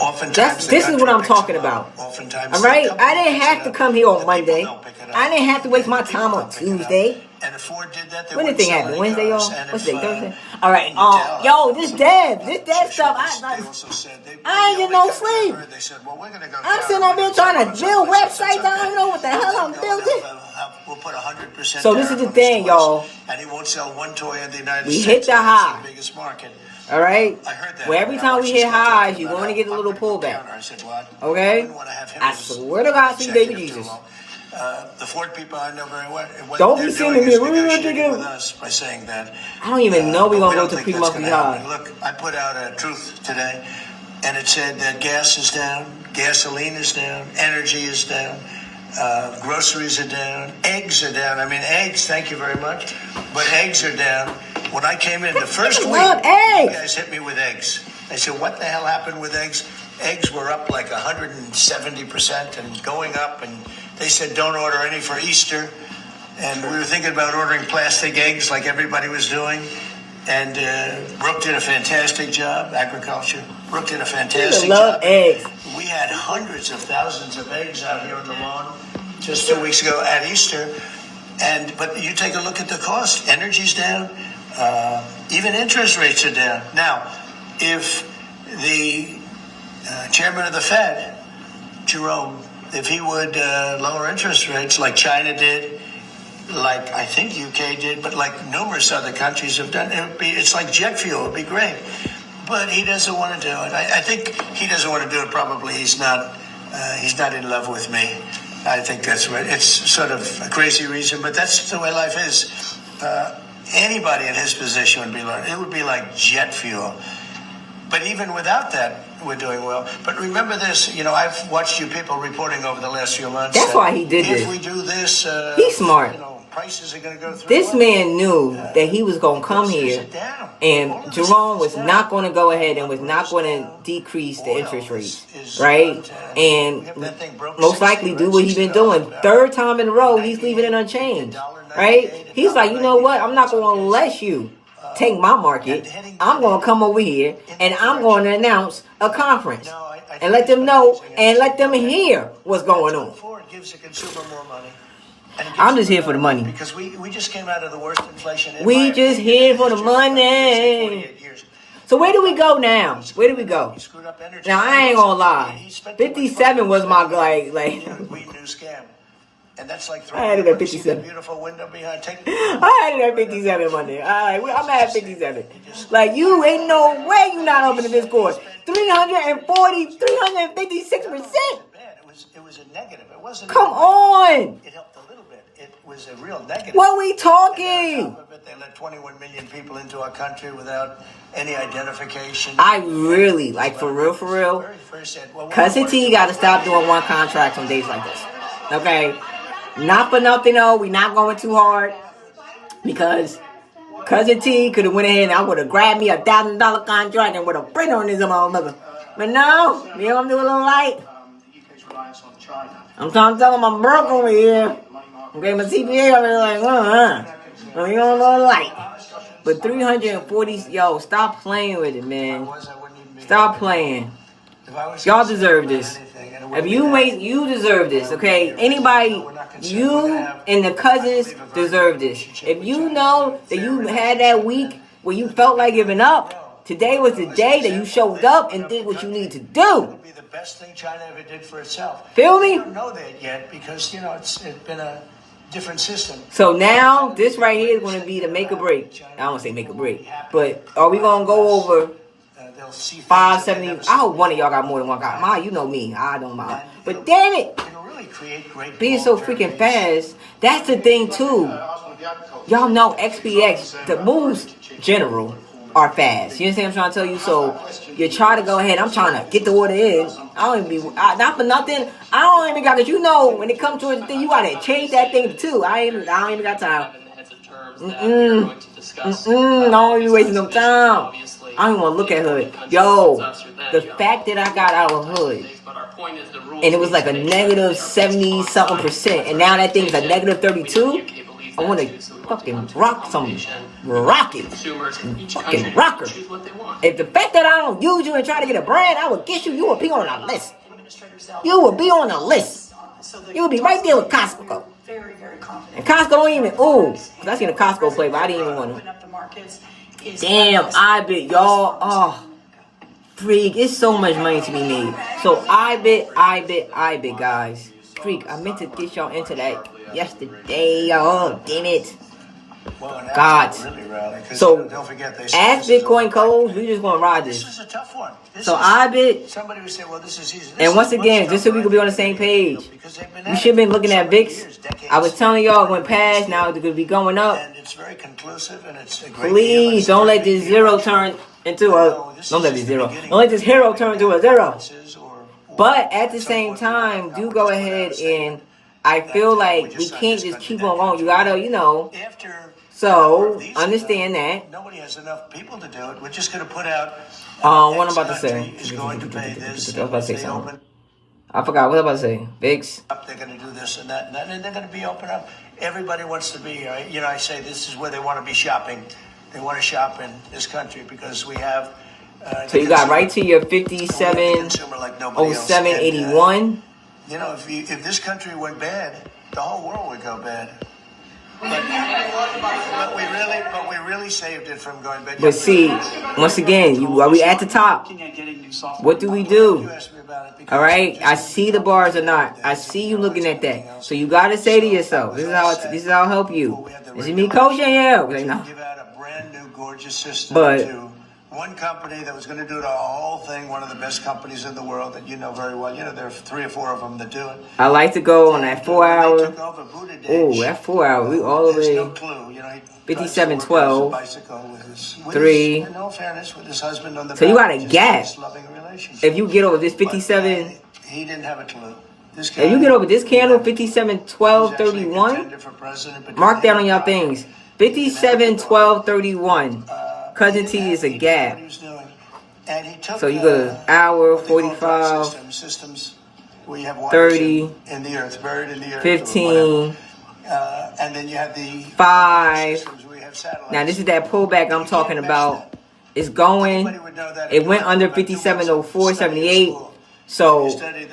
Oftentimes, this is what I'm talking about. All right, I didn't have to come here on Monday. I didn't have to waste my time on Tuesday. And if Ford did that, when did the thing happen? Wednesday, y'all? What's the day? Thursday? All right. Yo, this dev stuff. I ain't getting no sleep. I'm sitting up here trying to build websites. I don't even know what the hell I'm building. We'll put 100%. So this is the thing, y'all. And he won't sell one toy in the United States. We hit the high. The biggest market. All right. Well, every time we hit highs, you're going to get a little pullback. Okay. I swear to God, see baby Jesus. The Ford people I know very well. Don't be sending me with us by saying that. I don't even know we're gonna go to pre-monthly high. Look, I put out a truth today, and it said that gas is down, gasoline is down, energy is down, groceries are down, eggs are down. I mean, eggs. Thank you very much, but eggs are down. When I came in the first week, you guys hit me with eggs. I said, "What the hell happened with eggs?" Eggs were up like 170% and going up, and they said don't order any for Easter. And we were thinking about ordering plastic eggs like everybody was doing. And Brooke did a fantastic job, agriculture. Brooke did a fantastic job. Eggs. We had hundreds of thousands of eggs out here on the lawn just 2 weeks ago at Easter. But you take a look at the cost. Energy's down. Even interest rates are down. Now, if the chairman of the Fed, Jerome, if he would lower interest rates like China did, like I think UK did, but like numerous other countries have done, it's like jet fuel. It'd be great. But he doesn't want to do it. I think he doesn't want to do it. Probably he's not in love with me. I think that's right. It's sort of a crazy reason, but that's the way life is. Anybody in his position would be like jet fuel. But even without that, we're doing well. But remember this, I've watched you people reporting over the last few months. That's why he did this. If we do this, he's smart. Prices are going to go through. This man knew that he was going to come here, and Jerome was not going to go ahead and was not going to decrease the interest rates, right? And most likely do what he's been doing. Third time in a row, he's leaving it unchanged, right? He's like, you know what? I'm not going to let you take my market. I'm going to come over here and I'm going to announce a conference and let them know and let them hear what's going on. Ford gives the consumer more money. I'm just here for the money. Because we just came out of the worst inflation. We just here for the money. So where do we go now? Where do we go? Now I ain't gonna lie. 57 was my like. And that's like I had it at 57. Beautiful window behind. I had it at 57 Monday. I'm at 57. Like, you ain't no way you not opening this course. 356%. It was a negative. It wasn't. Come on. It helped a little bit. It was a real negative. What we talking? They let 21 million people into our country without any identification. I really, like, for real. Cousin T got to stop doing one contract on days like this. Okay? Not for nothing, though. We not going too hard. Because Cousin T could have went ahead and I would have grabbed me a $1,000 contract and would have printed on this motherfucker. But no, you know, I'm doing a little light. I'm trying to tell him I'm broke over here. Okay, my CPA over there like, you don't know light. But 340, yo, stop playing with it, man. Stop playing. Y'all deserve this. If you deserve this, okay? Anybody, you and the cousins deserve this. If you know that you had that week where you felt like giving up, today was the day that you showed up and did what you need to do. The best thing China ever did for itself. Feel me? We don't know that yet because, you know, it's been a different system. So now, this right here is going to be the make or break. I don't want to say make or break, but are we going to go over 570? I hope one of y'all got more than one guy. You know me. I don't mind. But damn it, being so freaking fast, that's the thing too. Y'all know XPX, the moves general are fast. You understand what I'm trying to tell you? So you try to go ahead. I'm trying to get the order in. I don't even be not for nothing. I don't even got, because you know when it comes to the thing, you gotta change that thing too. I don't even got time. No, you wasting no time. I don't even want to look at Hood. Yo, the fact that I got out of Hood and it was like a negative 70 something percent, and now that thing is a negative 32. I want to fucking rock some rocket, fucking rocker. If the fact that I don't use you and try to get a brand, I would get you. You would be on a list. You would be on a list. You would be right there with Costco. And Costco don't even. Ooh, I seen a Costco play, but I didn't even want to. Damn, I bet y'all. Oh, freak! It's so much money to be made. So I bet, guys. Freak, I meant to get y'all into that yesterday. Oh, damn it. God. So, as Bitcoin goes, we just gonna ride this. This is a tough one. So I bet. Somebody would say, well, this is easy. And once again, just so we could be on the same page, we should have been looking at VIX. I was telling y'all it went past, now it's gonna be going up. And it's very conclusive and it's a great Please don't let this zero turn into a. Don't let this zero. Don't let this hero turn into a zero. But at the same time, do go ahead and I feel like we can't just keep on going. You gotta, you know. So understand that. Nobody has enough people to do it. We're just gonna put out. What I'm about to say. I was about to say something. I forgot what I was about to say. VIX. They're gonna do this and that, and they're gonna be open up. Everybody wants to be. You know, I say this is where they want to be shopping. They want to shop in this country because we have. So you got right to your 57.0781. You know, if this country went bad, the whole world would go bad. But we really saved it from going bad. But see, once again, are we at the top? What do we do? All right, I see the bars or not. I see you looking at that. So you got to say to yourself, this is how I'll help you. This is me coaching you. Like, no. But one company that was going to do the whole thing, one of the best companies in the world that you know very well. You know, there are 3 or 4 of them that do it. I like to go on that 4 hour. Oh, that 4 hour. We all the way. 57.12. 3. So you got a gap. If you get over this 57. He didn't have a clue. If you get over this candle, 57.12.31. Mark that on y'all things. 57.12.31. Cousin T is a gap. So you go to hour, 45, 30, 15, and then you have the 5. Now this is that pullback I'm talking about. It's going. It went under 57.04.78. So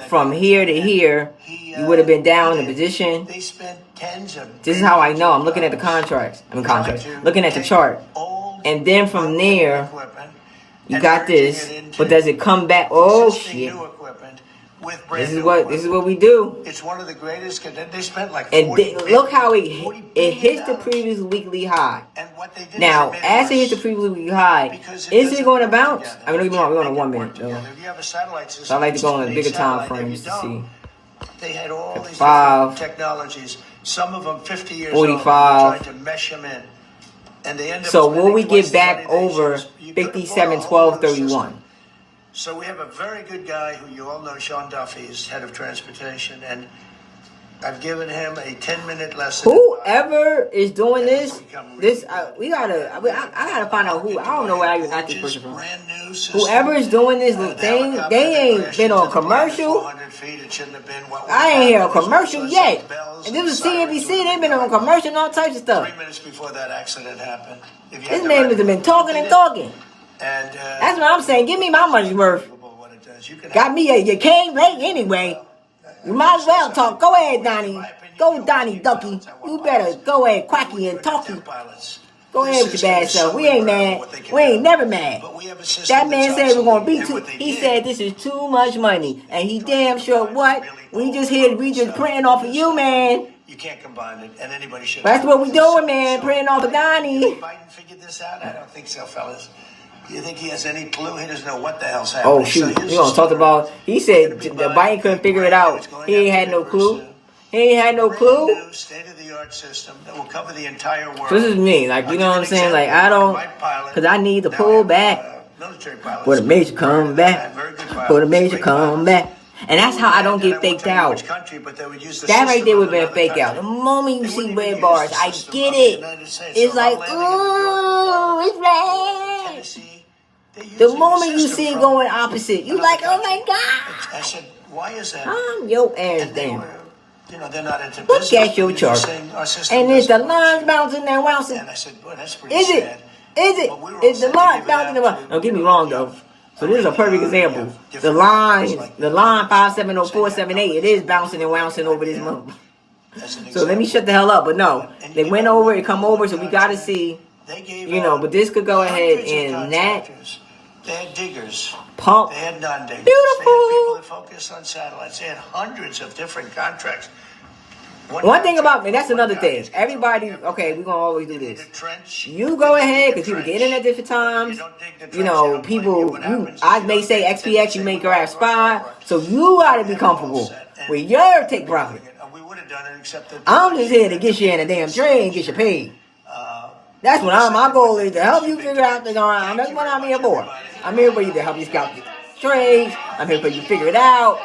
from here to here, you would have been down in the position. They spent tens of. This is how I know. I'm looking at the contracts. Looking at the chart. And then from there, you got this. But does it come back? Oh shit! This is what we do. It's one of the greatest. They spent like. And look how it hits the previous weekly high. Now, as it hits the previous weekly high, is it going to bounce? I mean, we're on a 1 minute though. So I like to go on the bigger time frames to see. They had all these 5 technologies. Some of them 50 years 45. old. Trying to mesh them in. And they end up So will we get back over 57, 12, 31? So we have a very good guy who you all know, Sean Duffy, is head of transportation, and I've given him a 10-minute lesson. Whoever is doing this, I gotta find out who. I don't know where I even got this person from. Whoever is doing this thing, they ain't been on commercial. I ain't hear a commercial yet. And this is CNBC. They've been on commercial and all types of stuff. 3 minutes before that accident happened. This man has been talking and talking. And that's what I'm saying. Give me my money's worth. Got me you came late anyway. You might as well talk. Go ahead, Donnie. Go, Donnie Ducky. You better go ahead, Quacky and Talky. Go ahead with your bad self. We ain't mad. We ain't never mad. That man said we're gonna be too. He said this is too much money, and he damn sure what? We just printing off of you, man. You can't combine it, and anybody should. That's what we doing, man. Printing off of Donnie. Biden figured this out? I don't think so, fellas. You think he has any clue? He doesn't know what the hell's happening. Oh shoot! You gonna talk about? He said the Biden couldn't figure it out. He ain't had no clue. He ain't had no clue. State-of-the-art system that will cover the entire world. So this is me, like you know what I'm saying? Like I don't, cause I need to pull back. For the major come back. For the major come back. And that's how I don't get faked out. That right there would have been a fake out. The moment you see red bars, I get it. It's like, ooh, it's red. The moment you see it going opposite, you like, oh my God. I said, why is that? I'm your ass down. You know, they're not into look at your chart. And is the lines bouncing and bouncing? And I said, boy, that's pretty is sad. Is the line bouncing and bouncing? Don't get me wrong though. So this is a perfect example. The line 570478, it is bouncing and bouncing over this month. So let me shut the hell up. But no, they went over, it come over, so we got to see, you know, but this could go ahead and that. They had diggers. Pump. They had non-diggers. Beautiful. They had people that focused on satellites. They had hundreds of different contracts. One thing about me, that's another thing. Everybody, okay, we're going to always do this. You go ahead, because people get in at different times. You know, people, I may say XPX, you may grab SPY. So you got to be comfortable with your take profit. I'm just here to get you in a damn trade and get you paid. That's what my goal is, to help you figure out things around. That's what I'm here for. I'm here for you to help you scout the trades. I'm here for you to figure it out.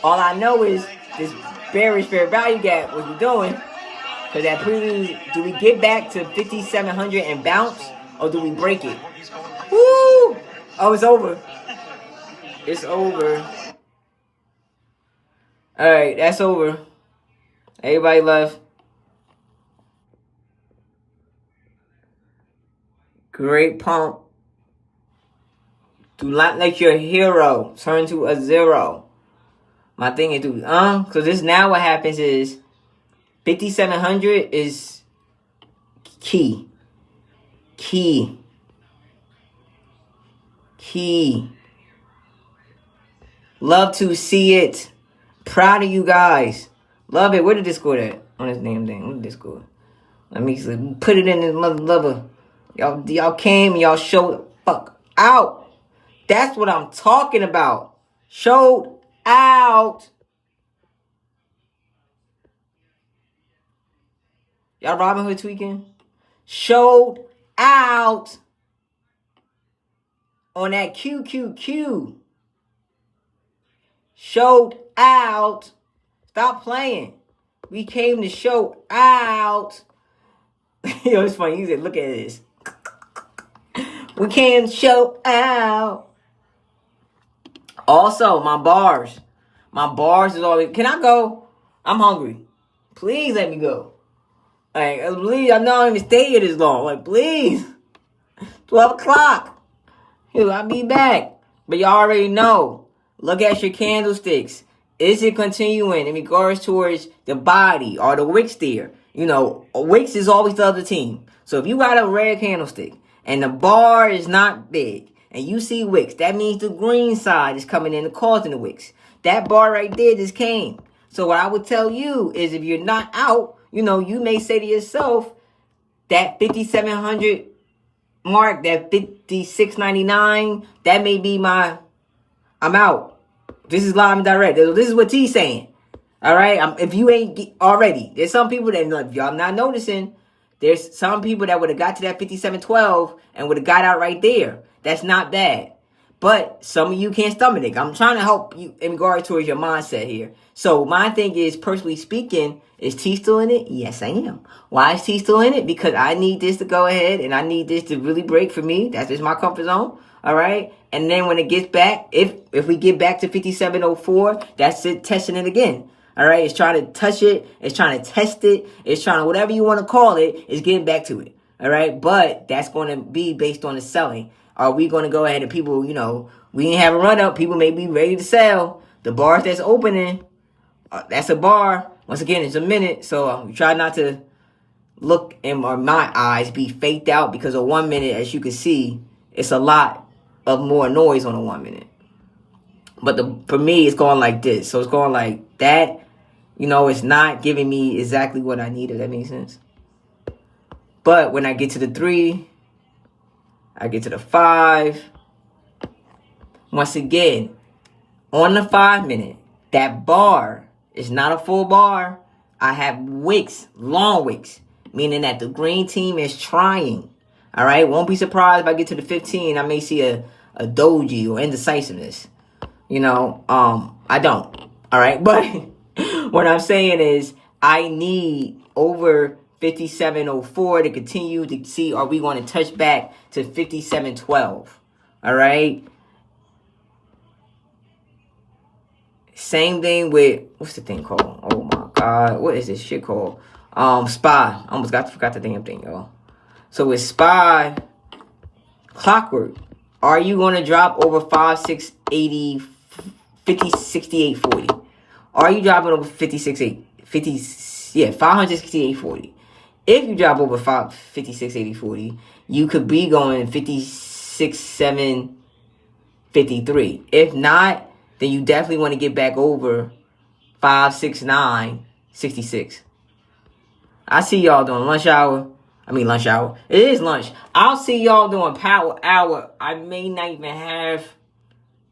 All I know is this bearish fair value gap, what we're doing. Because that previous, do we get back to 5,700 and bounce? Or do we break it? Woo! Oh, it's over. It's over. Alright, that's over. Everybody left. Great pump. Do not let your hero turn to a zero. My thing is, because this now what happens is 5,700 is key. Love to see it. Proud of you guys. Love it. Where did this go at? On this damn thing. Where did this go? Let me put it in this mother lover. Y'all came and y'all showed the fuck out. That's what I'm talking about. Showed out. Y'all Robin Hood tweaking? Showed out on that QQQ. Showed out. Stop playing. We came to show out. Yo, it's funny. You said, look at this. We came to show out. Also, my bars. My bars is always... Can I go? I'm hungry. Please let me go. Like, please, I know I don't even stay here this long. Like, please. 12 o'clock. I'll be back. But y'all already know. look at your candlesticks. Is it continuing in regards towards the body or the wicks there? You know, wicks is always the other team. So if you got a red candlestick and the bar is not big and you see wicks, that means the green side is coming in and causing the wicks. That bar right there just came. So what I would tell you is if you're not out, you know, you may say to yourself, that 5,700 mark, that 5,699, that may be I'm out. This is live and direct. This is what T's saying. All right? If you ain't already, there's some people that, if y'all not noticing, there's some people that would have got to that 5712 and would have got out right there. That's not bad. But some of you can't stomach it. I'm trying to help you in regard towards your mindset here. So my thing is, personally speaking, is T still in it? Yes, I am. Why is T still in it? Because I need this to go ahead and I need this to really break for me. That's just my comfort zone. All right. And then when it gets back, if we get back to 5704, that's it, testing it again. All right. It's trying to touch it. It's trying to test it. It's trying to, whatever you want to call it, it's getting back to it. All right. But that's going to be based on the selling. Are we going to go ahead and people, you know, we didn't have a run up. People may be ready to sell. The bars that's opening, that's a bar. Once again, it's a minute. So we try not to look in my eyes be faked out because of 1 minute. As you can see, it's a lot of more noise on a 1 minute. But for me, it's going like this. So it's going like that. You know, it's not giving me exactly what I need, if that makes sense. But when I get to the 3, I get to the 5. Once again, on the 5 minute, that bar is not a full bar. I have wicks, long wicks, meaning that the green team is trying. All right, won't be surprised if I get to the 15. I may see a doji or indecisiveness. You know, I don't. All right, but what I'm saying is I need over 5704 to continue to see, are we going to touch back to 5712? All right. Same thing with, what's the thing called? Oh my God, what is this shit called? SPY. I almost forgot the damn thing, y'all. So with SPY, clockwork, are you going to drop over 5680, 506840? Are you dropping over 56840? If you drop over 568040, you could be going 56753. If not, then you definitely want to get back over 56966. I see y'all doing lunch hour. It is lunch. I'll see y'all doing power hour. I may not even have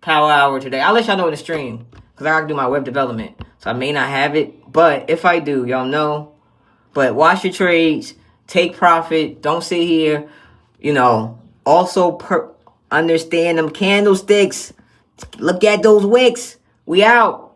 power hour today. I'll let y'all know in the stream because I got to do my web development. So I may not have it. But if I do, y'all know. But watch your trades. Take profit. Don't sit here. You know, also understand them candlesticks. Look at those wicks. We out.